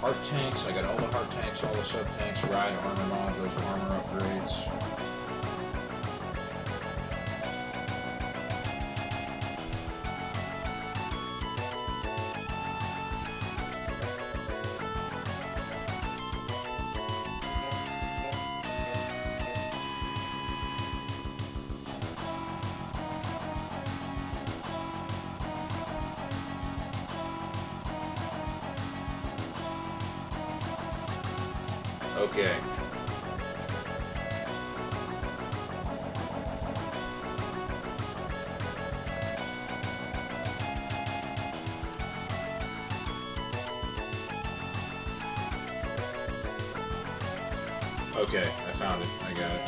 Heart tanks, I got all the heart tanks, all the sub-tanks, ride armor modules, armor upgrades. Okay. Okay, I found it. I got it.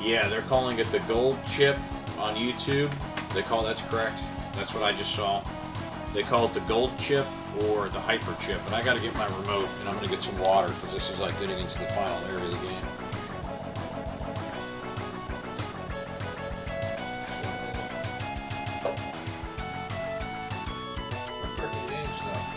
Yeah, they're calling it the gold chip on YouTube. That's correct. That's what I just saw. They call it the gold chip or the hyper chip, and I gotta get my remote and I'm gonna get some water because this is like getting into the final area of the game. My freaking game stopped.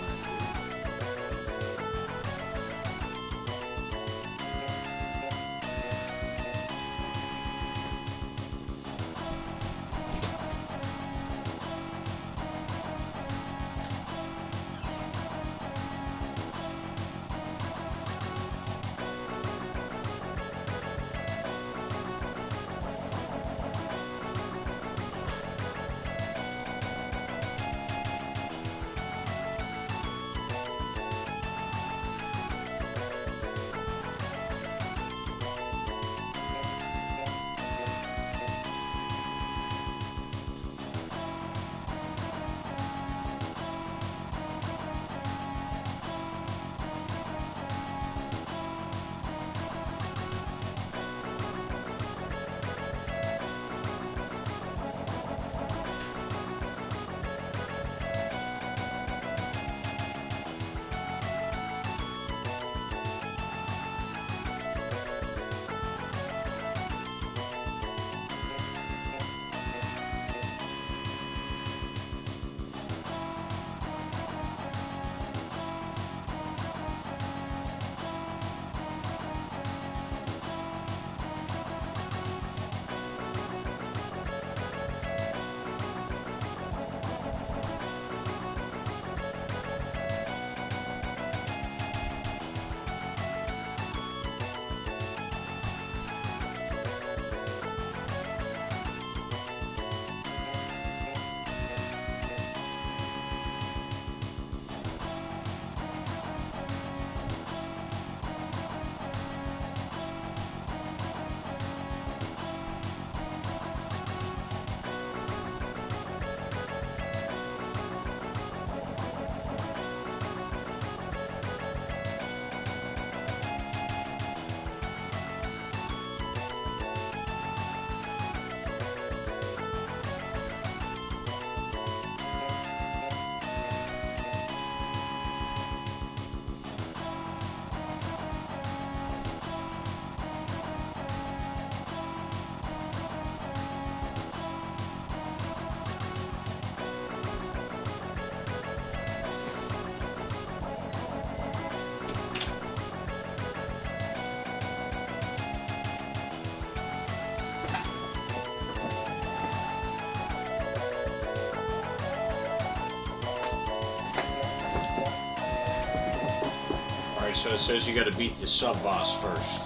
Alright, so it says you gotta beat the sub-boss first.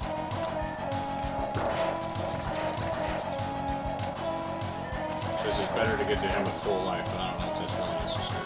It says it's better to get to him with full life, but I don't know if that's really necessary.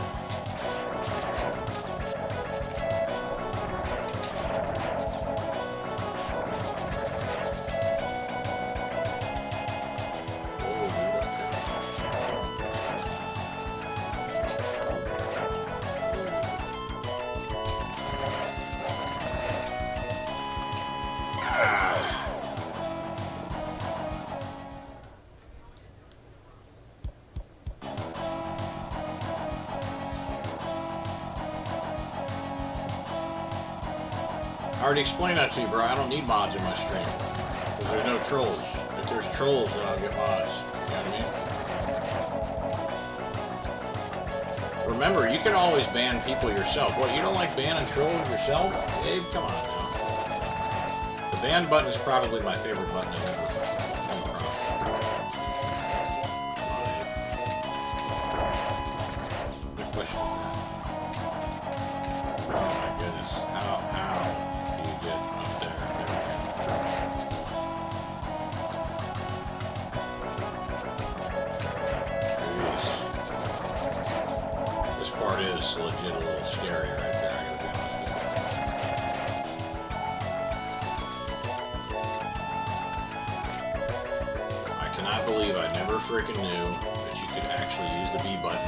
I already explained that to you, bro. I don't need mods in my stream. Because there's no trolls. If there's trolls, then I'll get mods. You know what I mean? Remember, you can always ban people yourself. What, you don't like banning trolls yourself? Abe, come on now. The ban button is probably my favorite button I've ever come across. Good question is that. Oh my goodness. How do you get up there? There we go. This part is legit a little scary right there, I gotta be honest with you. I cannot believe I never freaking knew that you could actually use the B button.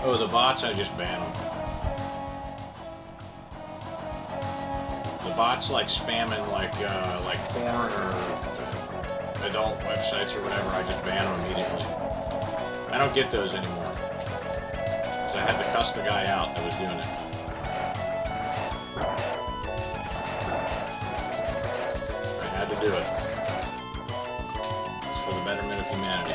Oh, the bots, I just ban them. The bots like spamming like porn or adult websites or whatever, I just ban them immediately. I don't get those anymore. So I had to cuss the guy out that was doing it. I had to do it. It's for the betterment of humanity.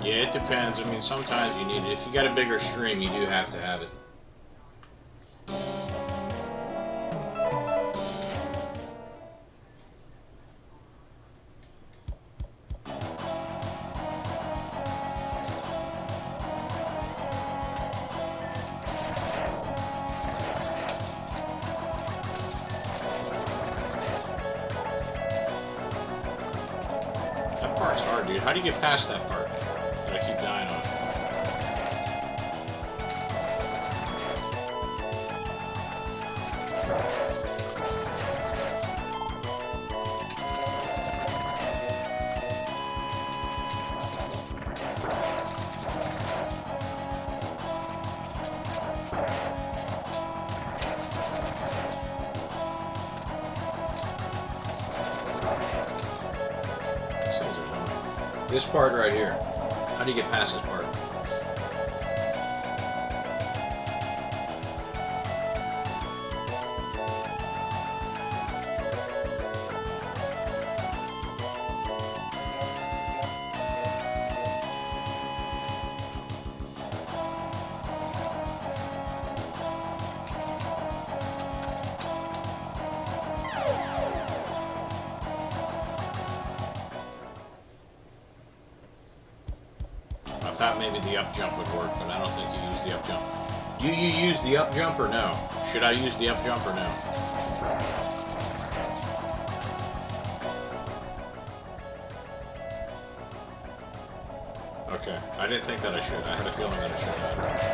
Yeah, it depends. I mean, sometimes you need it. If you got a bigger stream, you do have to have it. That part's hard, dude. How do you get past that part? I keep dying on it. This part right here. How do you get past this part? I thought maybe the up jump would work, but I don't think you use the up jump. Do you use the up jump or no? Should I use the up jump or no? Okay, I didn't think that I should. I had a feeling that I should have.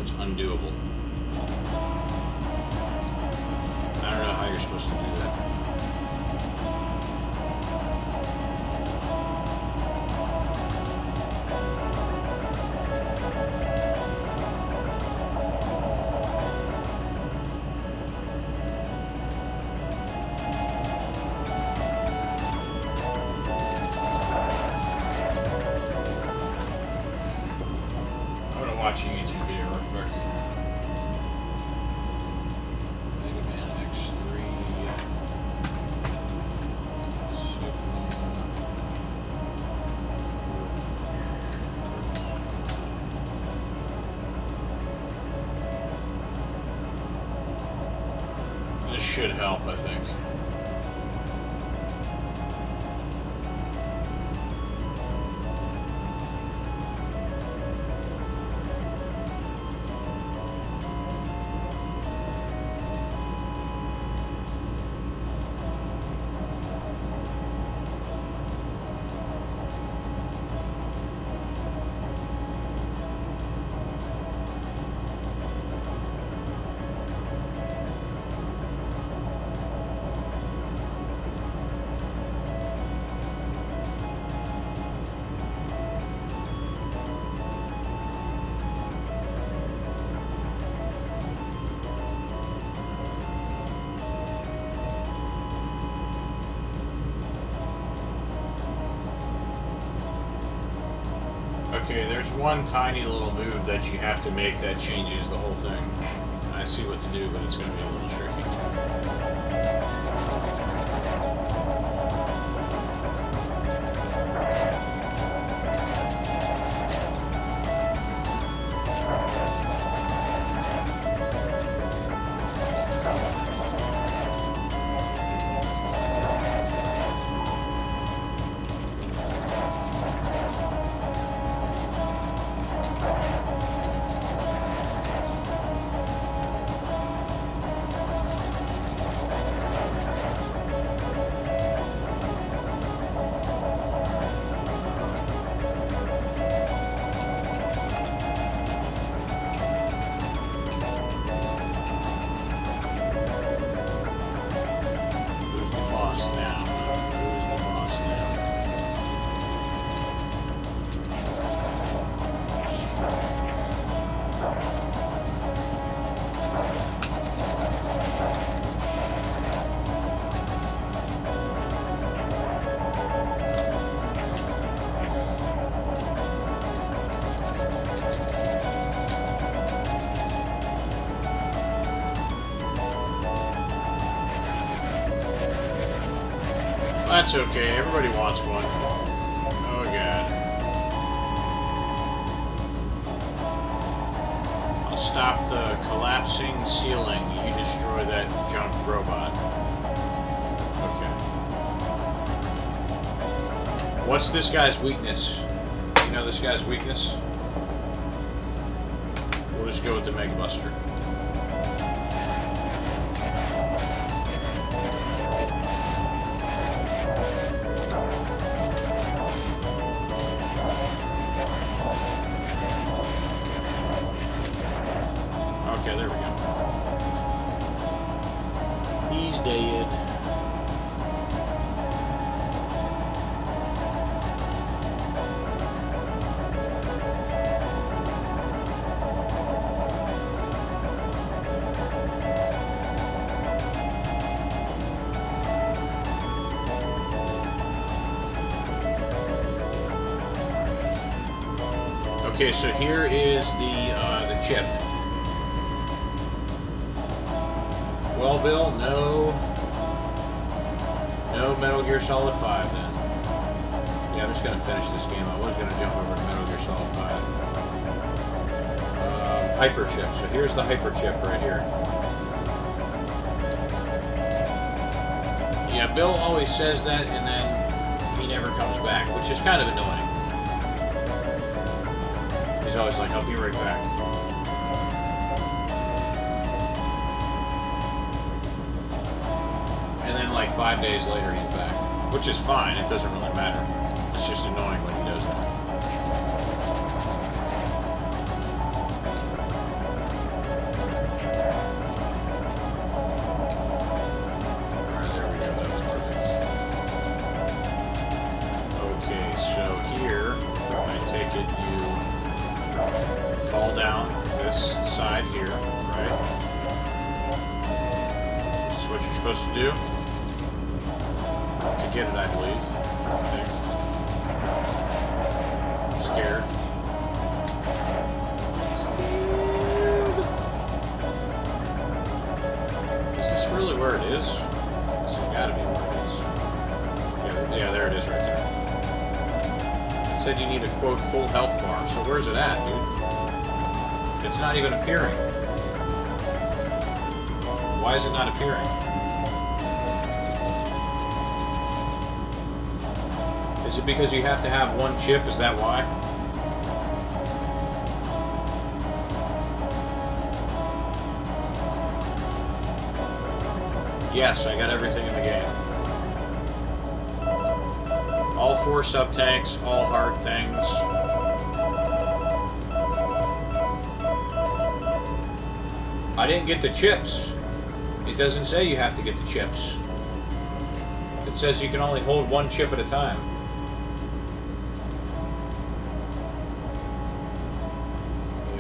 That's undoable. I don't know how you're supposed to do that. Watching YouTube video real quick. Mega Man X3. This should help, I think. Okay, there's one tiny little move that you have to make that changes the whole thing. I see what to do, but it's going to be a little tricky. That's okay, everybody wants one. Oh god. I'll stop the collapsing ceiling. You destroy that junk robot. Okay. What's this guy's weakness? You know this guy's weakness? We'll just go with the Mega Buster. Okay, there we go. He's dead. Okay, so here is the chip. Well, Bill, no Metal Gear Solid 5 then. Yeah, I'm just gonna finish this game. I was gonna jump over to Metal Gear Solid 5. Hyper chip. So here's the hyper chip right here. Yeah, Bill always says that, and then he never comes back, which is kind of annoying. He's always like, I'll be right back. And then like 5 days later he's back. Which is fine, it doesn't really matter. It's just annoying when he does that. side here, right? This is what you're supposed to do to get it, I believe. I think. I'm scared. Is this really where it is? This has got to be where it is. Yeah, there it is right there. It said you need a, quote, full health bar. So where's it at, dude? It's not even appearing. Why is it not appearing? Is it because you have to have one chip? Is that why? Yes, I got everything in the game. All 4 sub-tanks, all hard things. I didn't get the chips. It doesn't say you have to get the chips. It says you can only hold 1 chip at a time.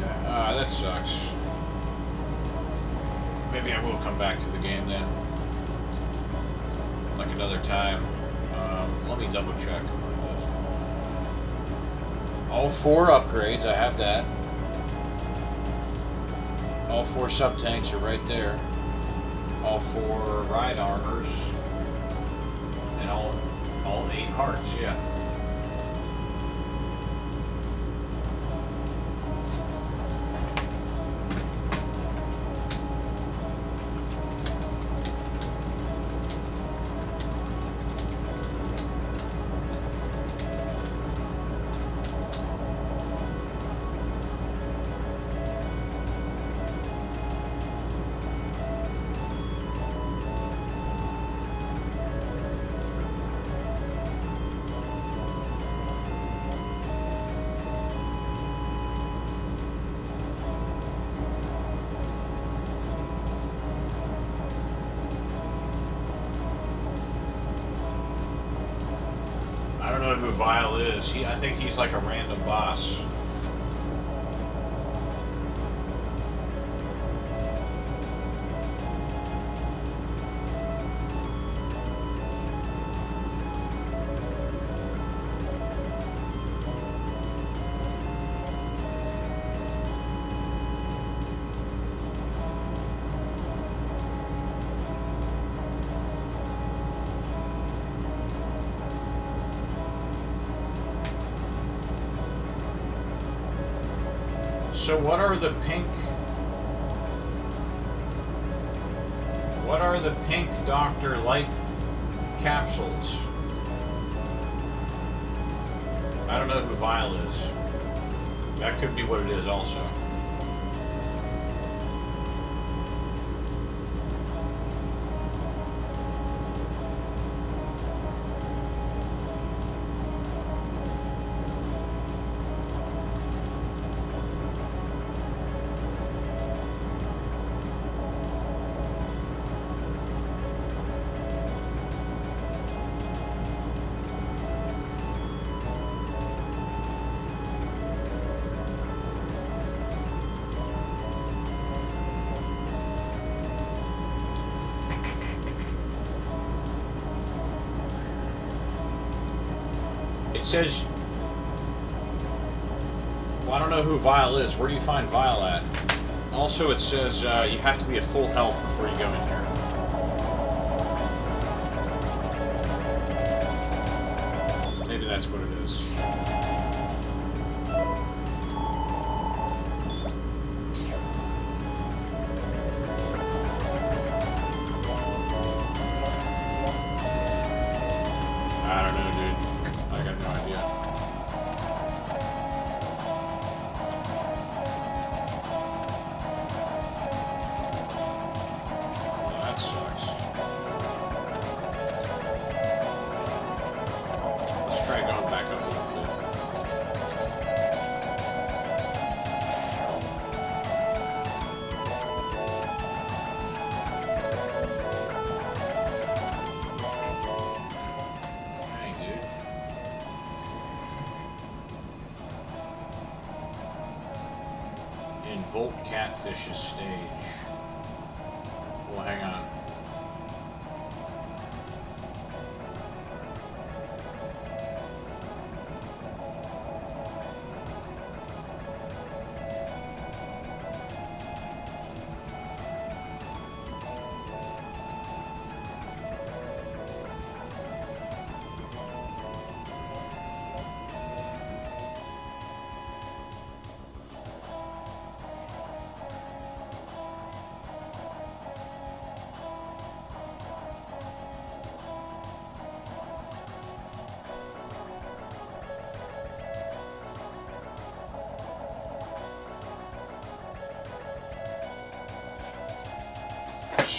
Yeah, that sucks. Maybe I will come back to the game then. Like another time. Let me double check. All 4 upgrades, I have that. All 4 sub-tanks are right there. All 4 ride armors. And all 8 hearts, yeah. I don't know who Vile is. I think he's like a random boss. So what are the pink Dr. Light capsules? I don't know who Vile is. That could be what it is also. It says, well, I don't know who Vile is. Where do you find Vile at? Also, it says you have to be at full health before you go in there. Maybe that's what it is. I don't know, dude. I got no idea. Well, that sucks. Let's try going back up a little bit. catfish's stage. Well, hang on.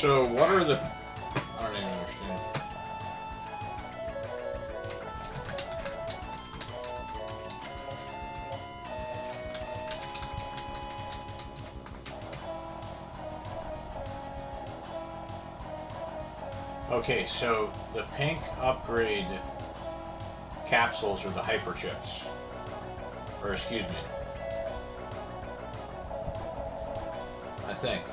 So, what are the... I don't even understand. Okay, so the pink upgrade capsules are the hyper chips. Or, excuse me. I think.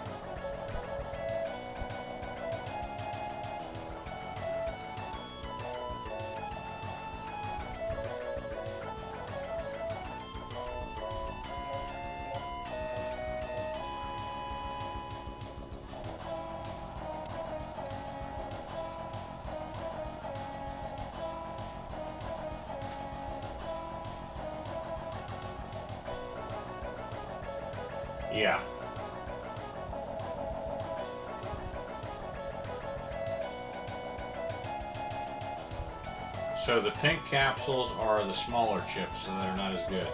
Yeah. So the pink capsules are the smaller chips, so they're not as good.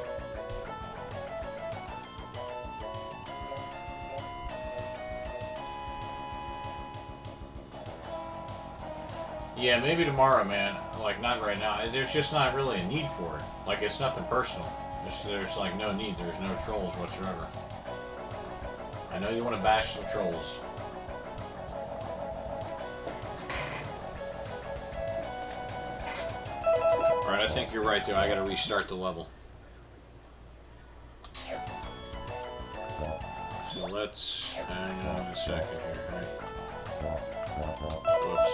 Yeah, maybe tomorrow, man. Like, not right now. There's just not really a need for it. Like, it's nothing personal. There's like no need. There's no trolls whatsoever. I know you want to bash some trolls. Alright, I think you're right there. I gotta restart the level. So let's hang on a second here. Right? Whoops.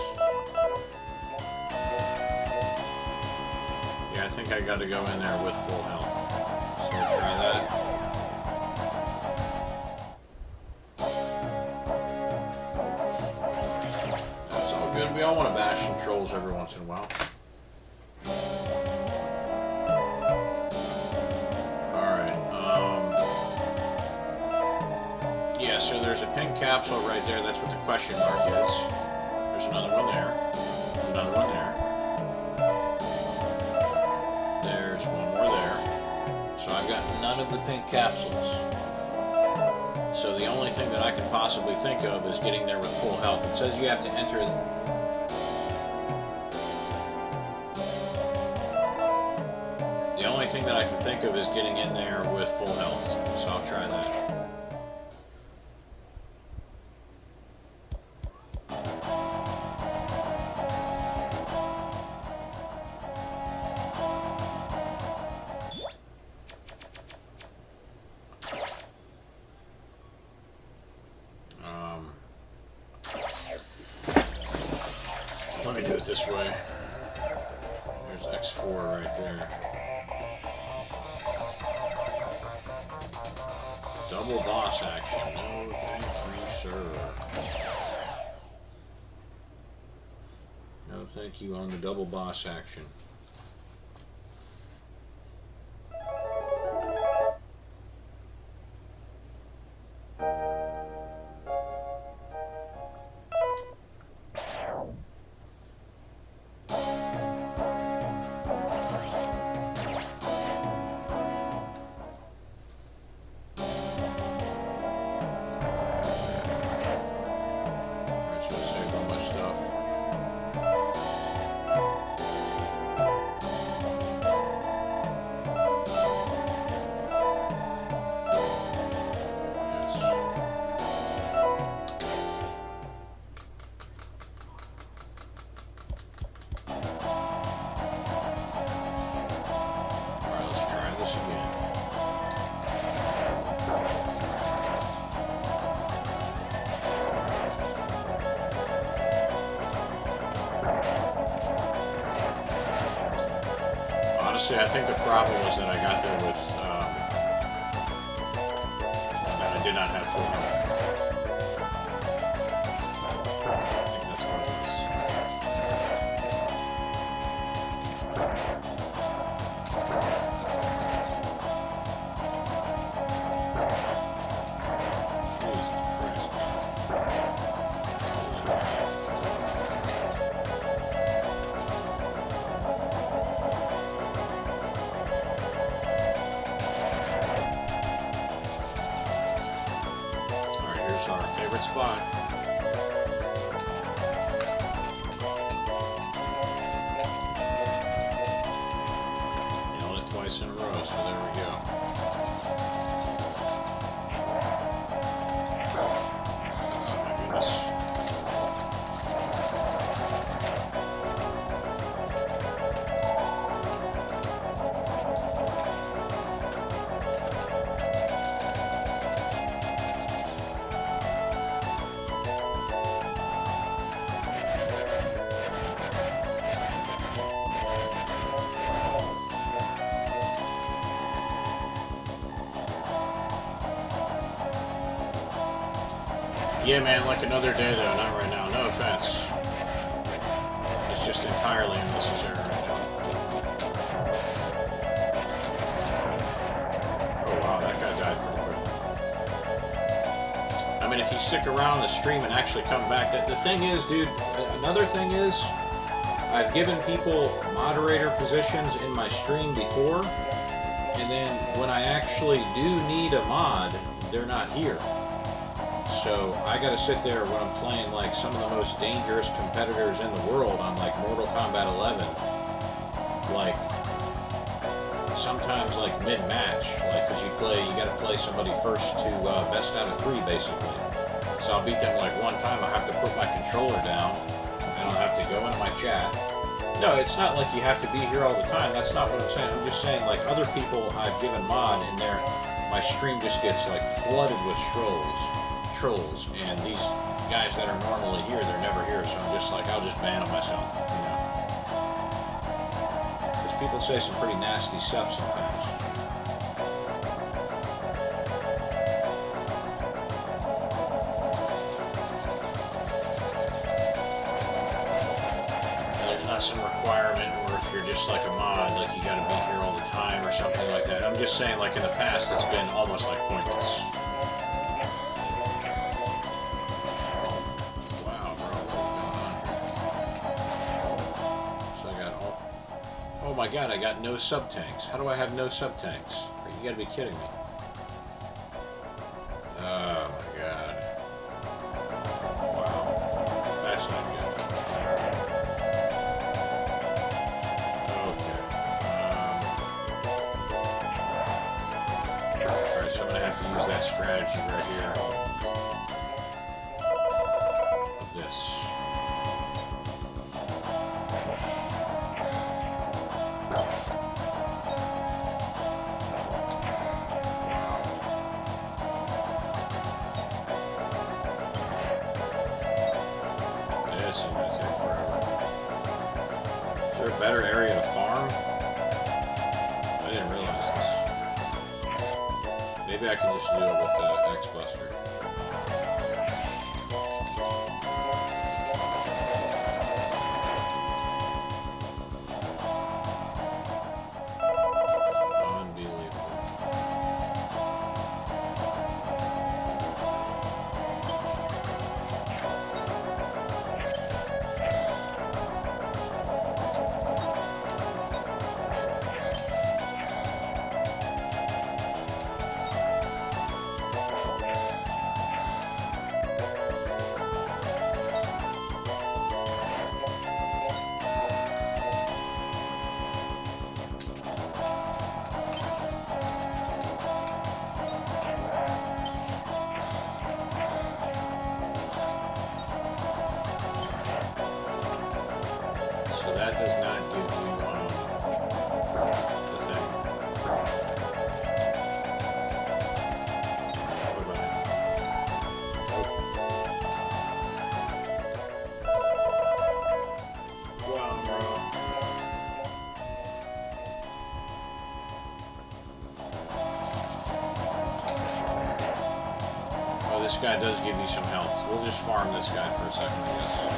Yeah, I think I gotta go in there with full health. So we'll try that. Good. We all want to bash some trolls every once in a while. Alright, yeah, so there's a pink capsule right there. That's what the question mark is. There's another one there. There's another one there. There's one more there. So I've got none of the pink capsules. So the only thing that I can possibly think of is getting there with full health. It says you have to enter... The only thing that I can think of is getting in there with full health. So I'll try that. Let me do it this way. There's X4 right there. Double boss action. No, thank you, sir. No, thank you on the double boss action. honestly, I think the problem was that I got there with, that I did not have full health. I think that's what it is. Our favorite spot. Nailed it twice in a row, so there we go. Oh my goodness. Yeah, man, like another day though, not right now. No offense. It's just entirely unnecessary right now. Oh wow, that guy died pretty quick. I mean, if you stick around the stream and actually come back, the thing is, dude, another thing is, I've given people moderator positions in my stream before, and then when I actually do need a mod, they're not here. So I gotta sit there when I'm playing like some of the most dangerous competitors in the world on like Mortal Kombat 11. Like sometimes like mid-match, like because you gotta play somebody first to best out of 3 basically. So I'll beat them like one time. I have to put my controller down and I'll have to go into my chat. No, it's not like you have to be here all the time. That's not what I'm saying. I'm just saying like other people I've given mod in there, my stream just gets like flooded with trolls, and these guys that are normally here, they're never here, so I'm just like, I'll just ban them myself, you know. Because people say some pretty nasty stuff sometimes. And there's not some requirement where if you're just like a mod, like you gotta be here all the time or something like that. I'm just saying, like in the past, it's been almost like pointless. Oh my god, I got no sub-tanks. How do I have no sub-tanks? You gotta be kidding me. Oh my god. Wow. That's not good. Okay. Alright, so I'm gonna have to use that strategy right here. Of this. Better area to farm? I didn't realize this. Maybe I can just do it with the X-Buster. That does not give you the thing. What about it? Wow, bro. this guy does give you some health. We'll just farm this guy for a second, I guess.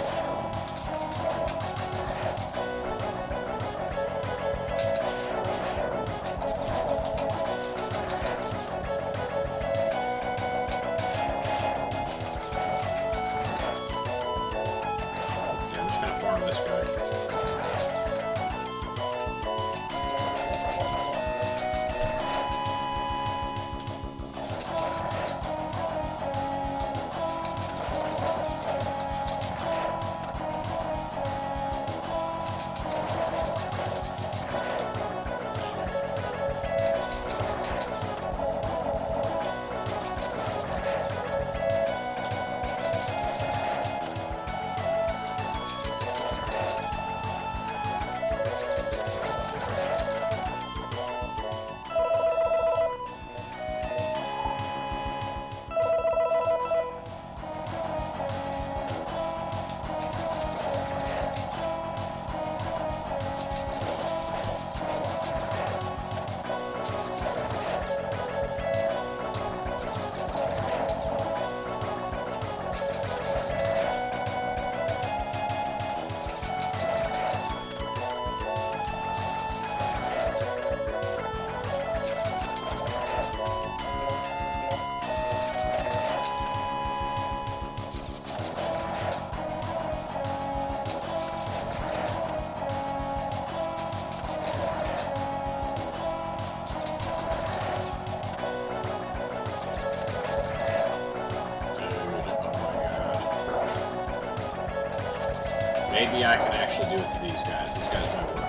Maybe I can actually do it to these guys. These guys might work.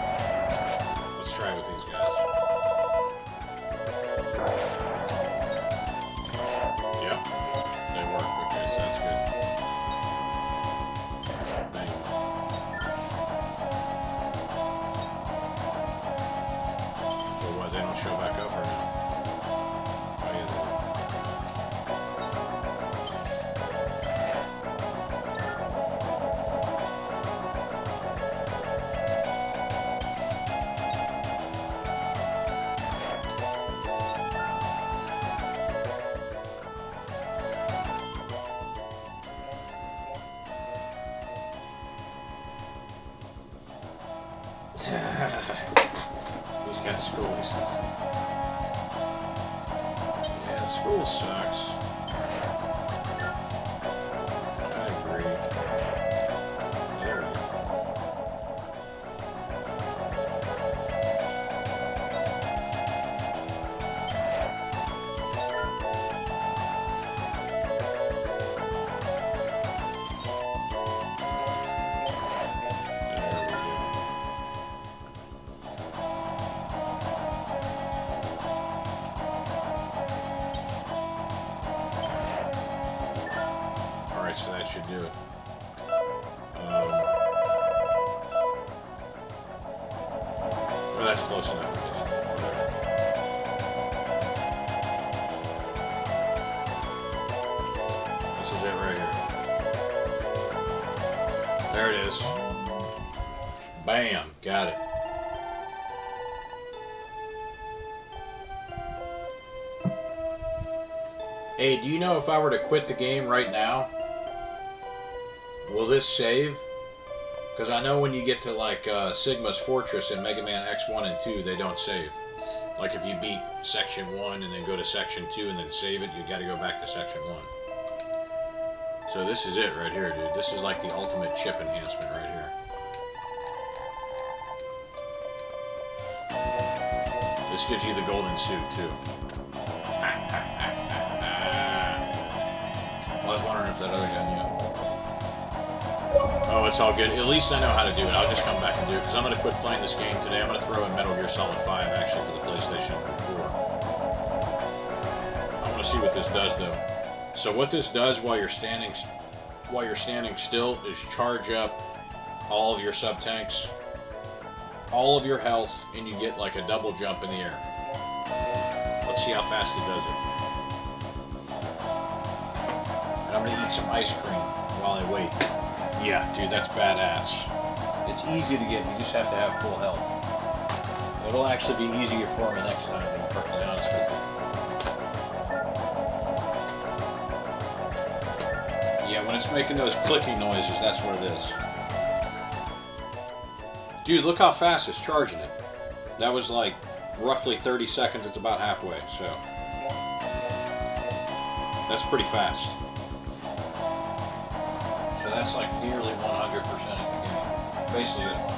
Let's try with these guys. Yep. They work. Okay, so that's good. Bang. But what, they don't show back up or no? Oh, yeah, they do. Who's got school license? Yeah, school sucks. I agree. There we go. So that should do it. Well, that's close enough. This is it right here. There it is. Bam! Got it. Hey, do you know if I were to quit the game right now, will this save? Because I know when you get to like Sigma's Fortress in Mega Man X1 and 2, they don't save. Like if you beat Section 1 and then go to Section 2 and then save it, you got to go back to Section 1. So this is it right here, dude. This is like the ultimate chip enhancement right here. This gives you the golden suit too. I was wondering if that other gun yet. Oh, it's all good. At least I know how to do it. I'll just come back and do it, because I'm going to quit playing this game today. I'm going to throw in Metal Gear Solid 5, actually, for the PlayStation 4. I want to see what this does, though. So what this does while you're standing still is charge up all of your sub-tanks, all of your health, and you get like a double jump in the air. Let's see how fast it does it. And I'm going to eat some ice cream while I wait. Yeah, dude, that's badass. It's easy to get, you just have to have full health. It'll actually be easier for me next time, to be perfectly honest with you. Yeah, when it's making those clicking noises, that's what it is. Dude, look how fast it's charging it. That was like roughly 30 seconds. It's about halfway, so that's pretty fast. So that's like nearly 100% at the beginning. Basically, it's 100%.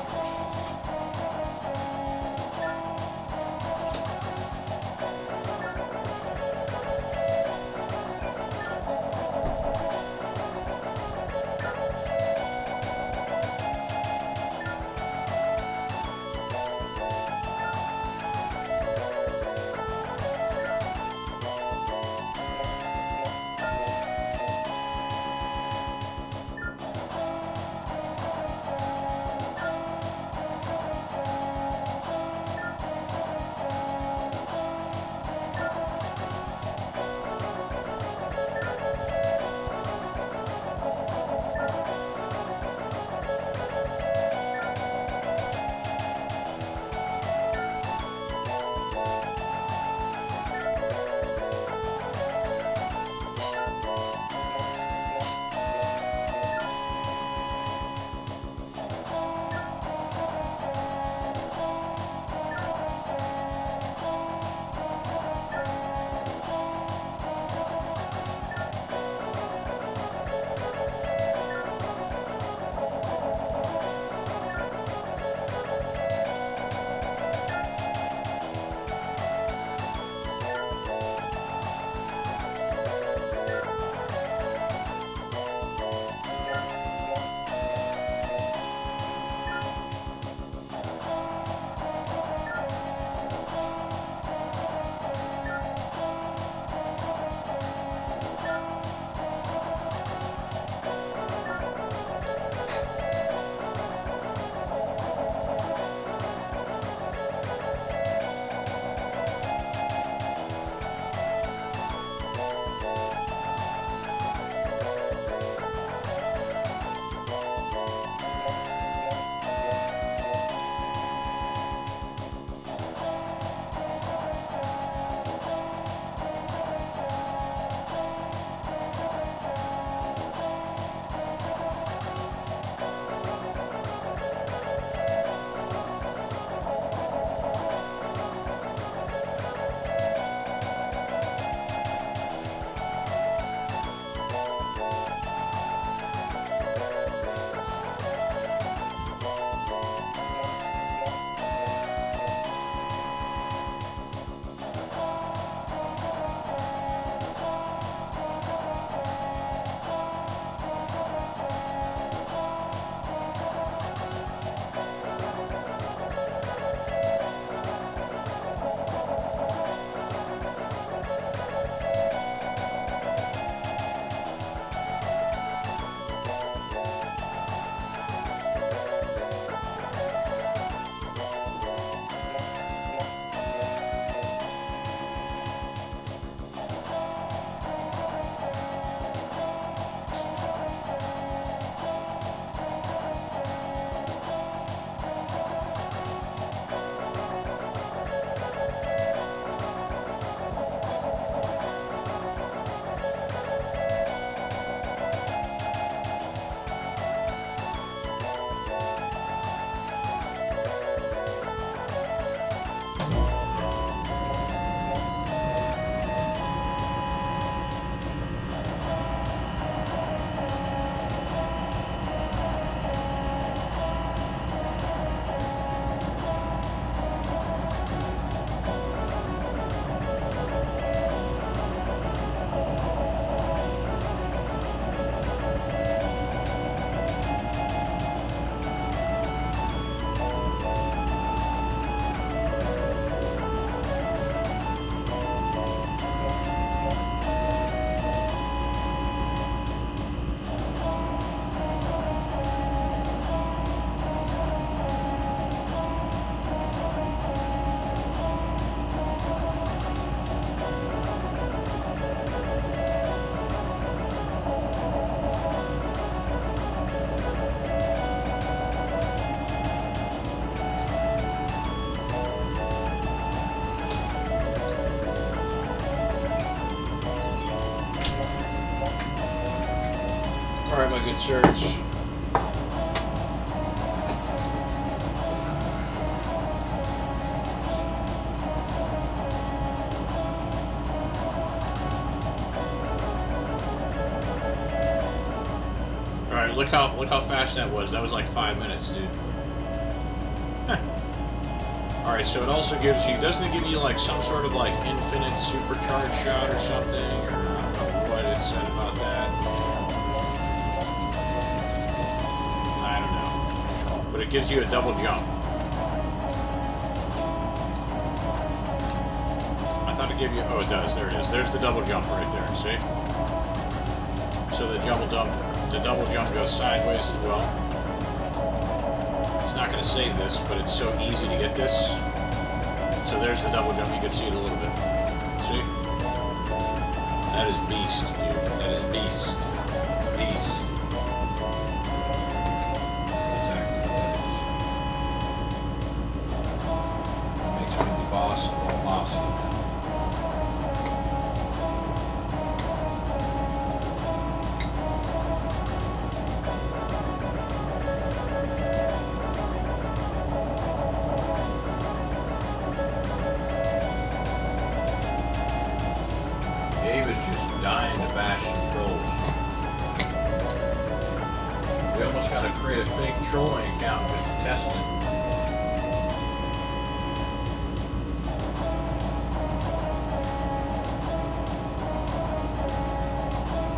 Alright, my good sirs. Alright, look how fast that was. That was like 5 minutes, dude. Alright, so it also gives you, doesn't it give you like some sort of like infinite supercharge shot or something? Or I don't know what it said about that. I don't know. But it gives you a double jump. I thought it gave you, oh it does, there it is. There's the double jump right there, see? So the double jump goes sideways as well. It's not going to save this, but it's so easy to get this. So there's the double jump. You can see it a little bit. See? That is beast, dude. That is beast. Beast. Exactly what that is. It makes me the boss of all bosses. Just dying to bash some trolls. We almost got to create a fake trolling account just to test it.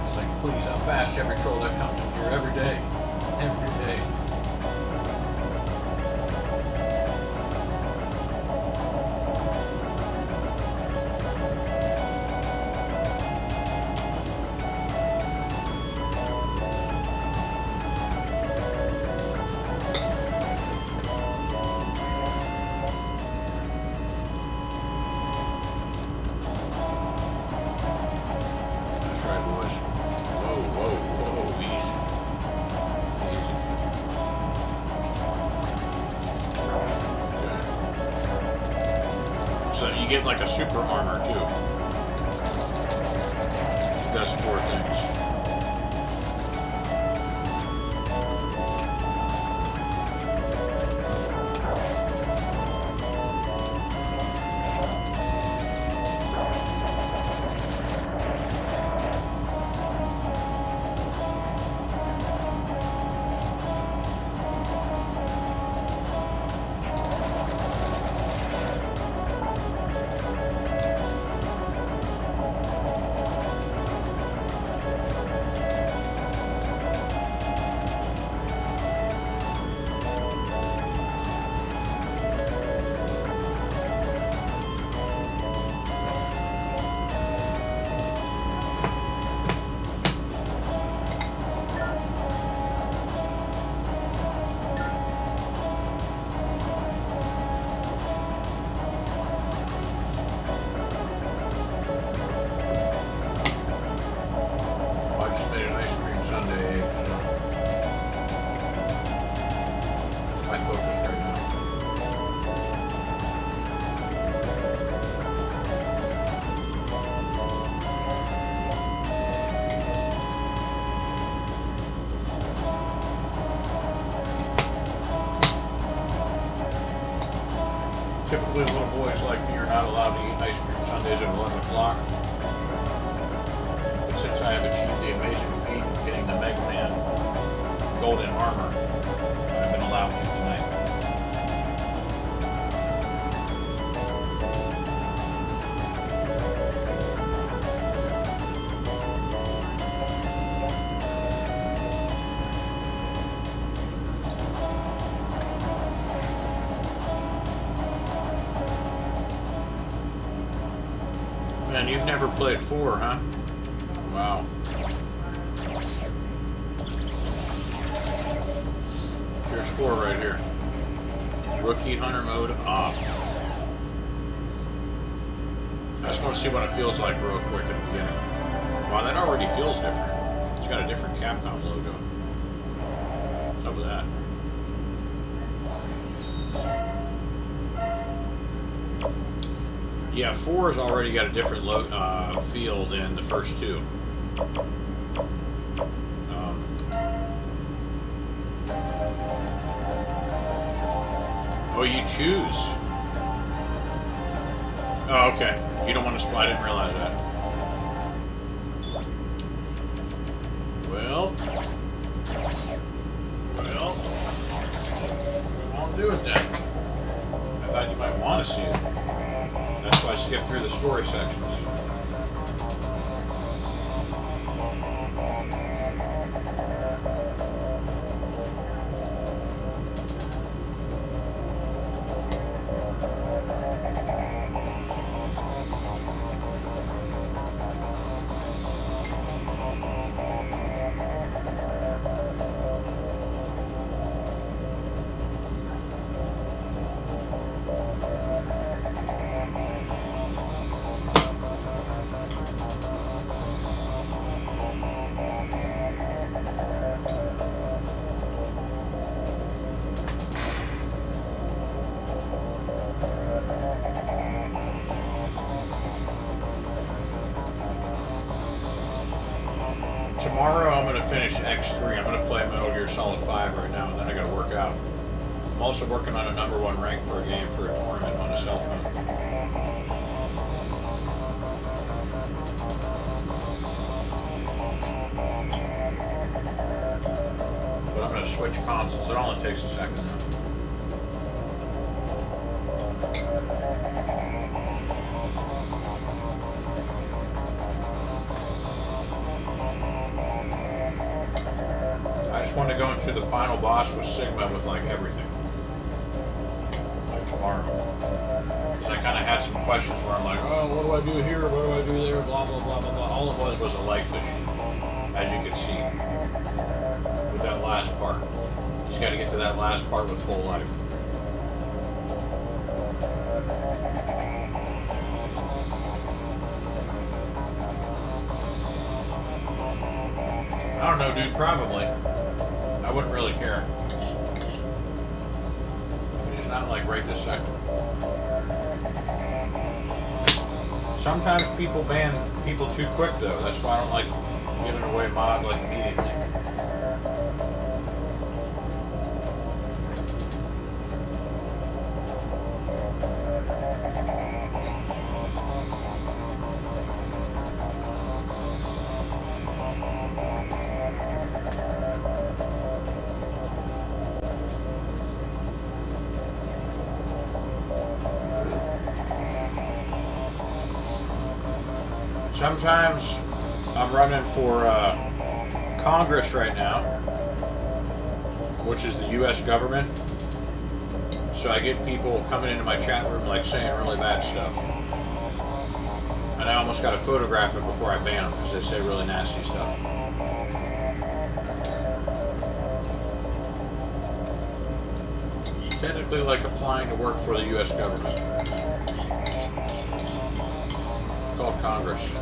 It's like, please, I'll bash every troll that comes in here every day. Every day. So you get like a super armor too. It does 4 things. Typically, little boys like me are not allowed to eat ice cream sundaes at 11 o'clock. But since I have achieved the amazing feat of getting the Mega Man golden armor, I've been allowed to tonight. Man, you've never played 4, huh? Wow. Here's 4 right here. Rookie Hunter mode off. I just want to see what it feels like real quick at the beginning. Wow, that already feels different. It's got a different Capcom logo. What's up with that? Yeah, 4 has already got a different feel than the first 2. Oh, you choose. Oh, okay. You don't want to. I didn't realize that. Well, we won't do it then. I thought you might want to see it. That's why I skipped through the story sections. Tomorrow I'm going to finish X3. I'm going to play Metal Gear Solid 5 right now, and then I got to work out. I'm also working on a #1 rank for a game for a tournament on a cell phone. But I'm going to switch consoles. It only takes a second now. I just want to go into the final boss with Sigma with like everything. Like tomorrow. Because I kind of had some questions where I'm like, oh, what do I do here? What do I do there? Blah, blah, blah, blah, blah. All it was a life issue, as you can see. With that last part. Just got to get to that last part with full life. I don't know, dude, probably. I wouldn't really care. It's not like right this second. Sometimes people ban people too quick though. That's why I don't like giving away mod like immediately. Sometimes I'm running for Congress right now, which is the U.S. government. So I get people coming into my chat room like saying really bad stuff. And I almost got to photograph it before I ban them because they say really nasty stuff. It's technically like applying to work for the U.S. government. It's called Congress.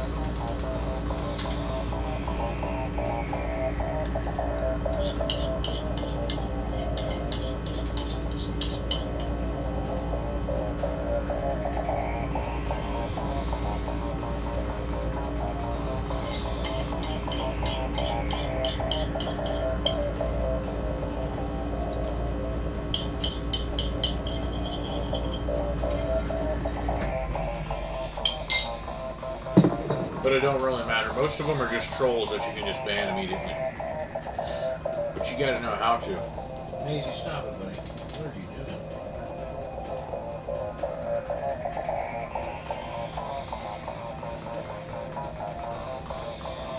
But it don't really matter. Most of them are just trolls that you can just ban immediately. But you gotta know how to. Maisie, stop it, buddy. What are you doing?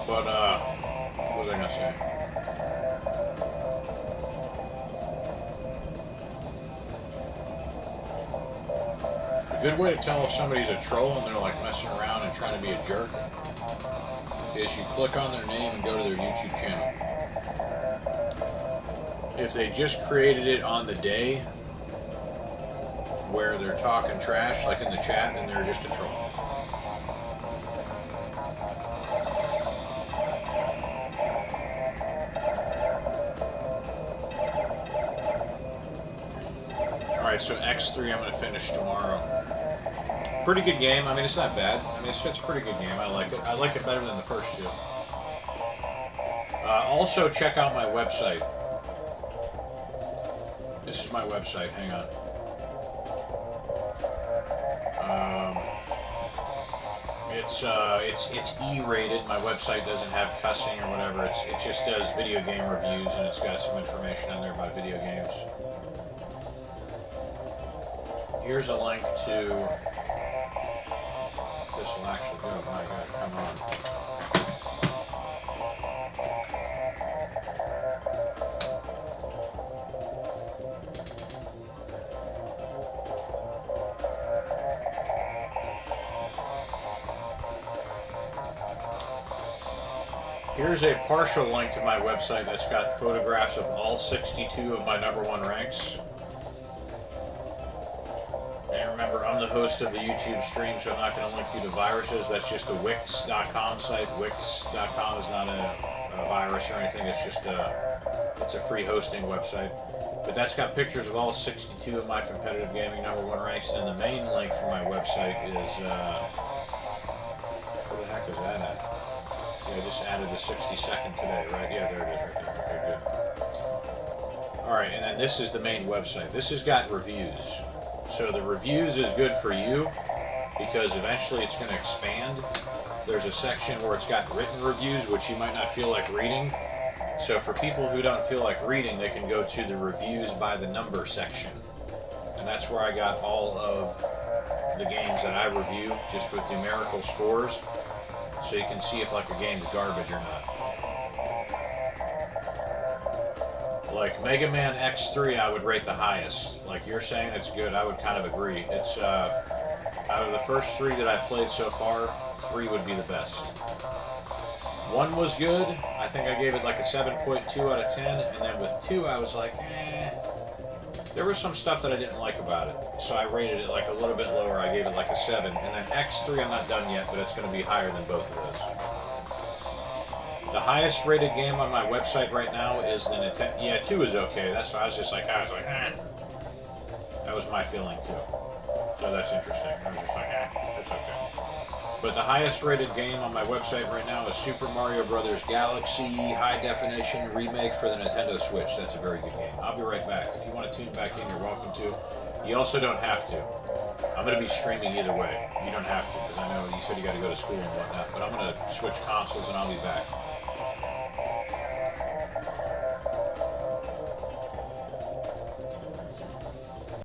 But, what was I gonna say? A good way to tell if somebody's a troll and they're like messing around and trying to be a jerk is you click on their name and go to their YouTube channel. If they just created it on the day where they're talking trash, like in the chat, then they're just a troll. Alright, so X3 I'm going to finish tomorrow. Pretty good game. I mean, it's not bad. I mean, it's a pretty good game. I like it. I like it better than the first two. Also, check out my website. This is my website. Hang on. It's E-rated. My website doesn't have cussing or whatever. It just does video game reviews, and it's got some information on there about video games. Here's a link to. This will actually go. My God, come on. Here's a partial link to my website that's got photographs of all 62 of my #1 ranks. And remember, I'm the host of the YouTube stream, so I'm not going to link you to viruses. That's just a Wix.com site. Wix.com is not a virus or anything. It's just it's a free hosting website. But that's got pictures of all 62 of my competitive gaming #1 ranks. And the main link for my website is where the heck is that at? Yeah, I just added the 60-second today, right? Yeah, there it is right there. Okay, good. Alright, and then this is the main website. This has got reviews. So the reviews is good for you because eventually it's going to expand. There's a section where it's got written reviews, which you might not feel like reading. So for people who don't feel like reading, they can go to the reviews by the number section. And that's where I got all of the games that I review, just with numerical scores. So you can see if like a game's garbage or not. Like Mega Man X3 I would rate the highest. Like you're saying it's good, I would kind of agree. It's out of the first 3 that I played so far, 3 would be the best. 1 was good, I think I gave it like a 7.2 out of 10, and then with 2 I was like, there was some stuff that I didn't like about it. So I rated it like a little bit lower, I gave it like a 7. And then X3 I'm not done yet, but it's going to be higher than both of those. The highest rated game on my website right now is the Nintendo. Yeah, 2 is okay. That's why I was like, That was my feeling too. So that's interesting. I was just like, it's okay. But the highest rated game on my website right now is Super Mario Bros. Galaxy High Definition Remake for the Nintendo Switch. That's a very good game. I'll be right back. If you want to tune back in, you're welcome to. You also don't have to. I'm going to be streaming either way. You don't have to, because I know you said you got to go to school and whatnot. But I'm going to switch consoles and I'll be back.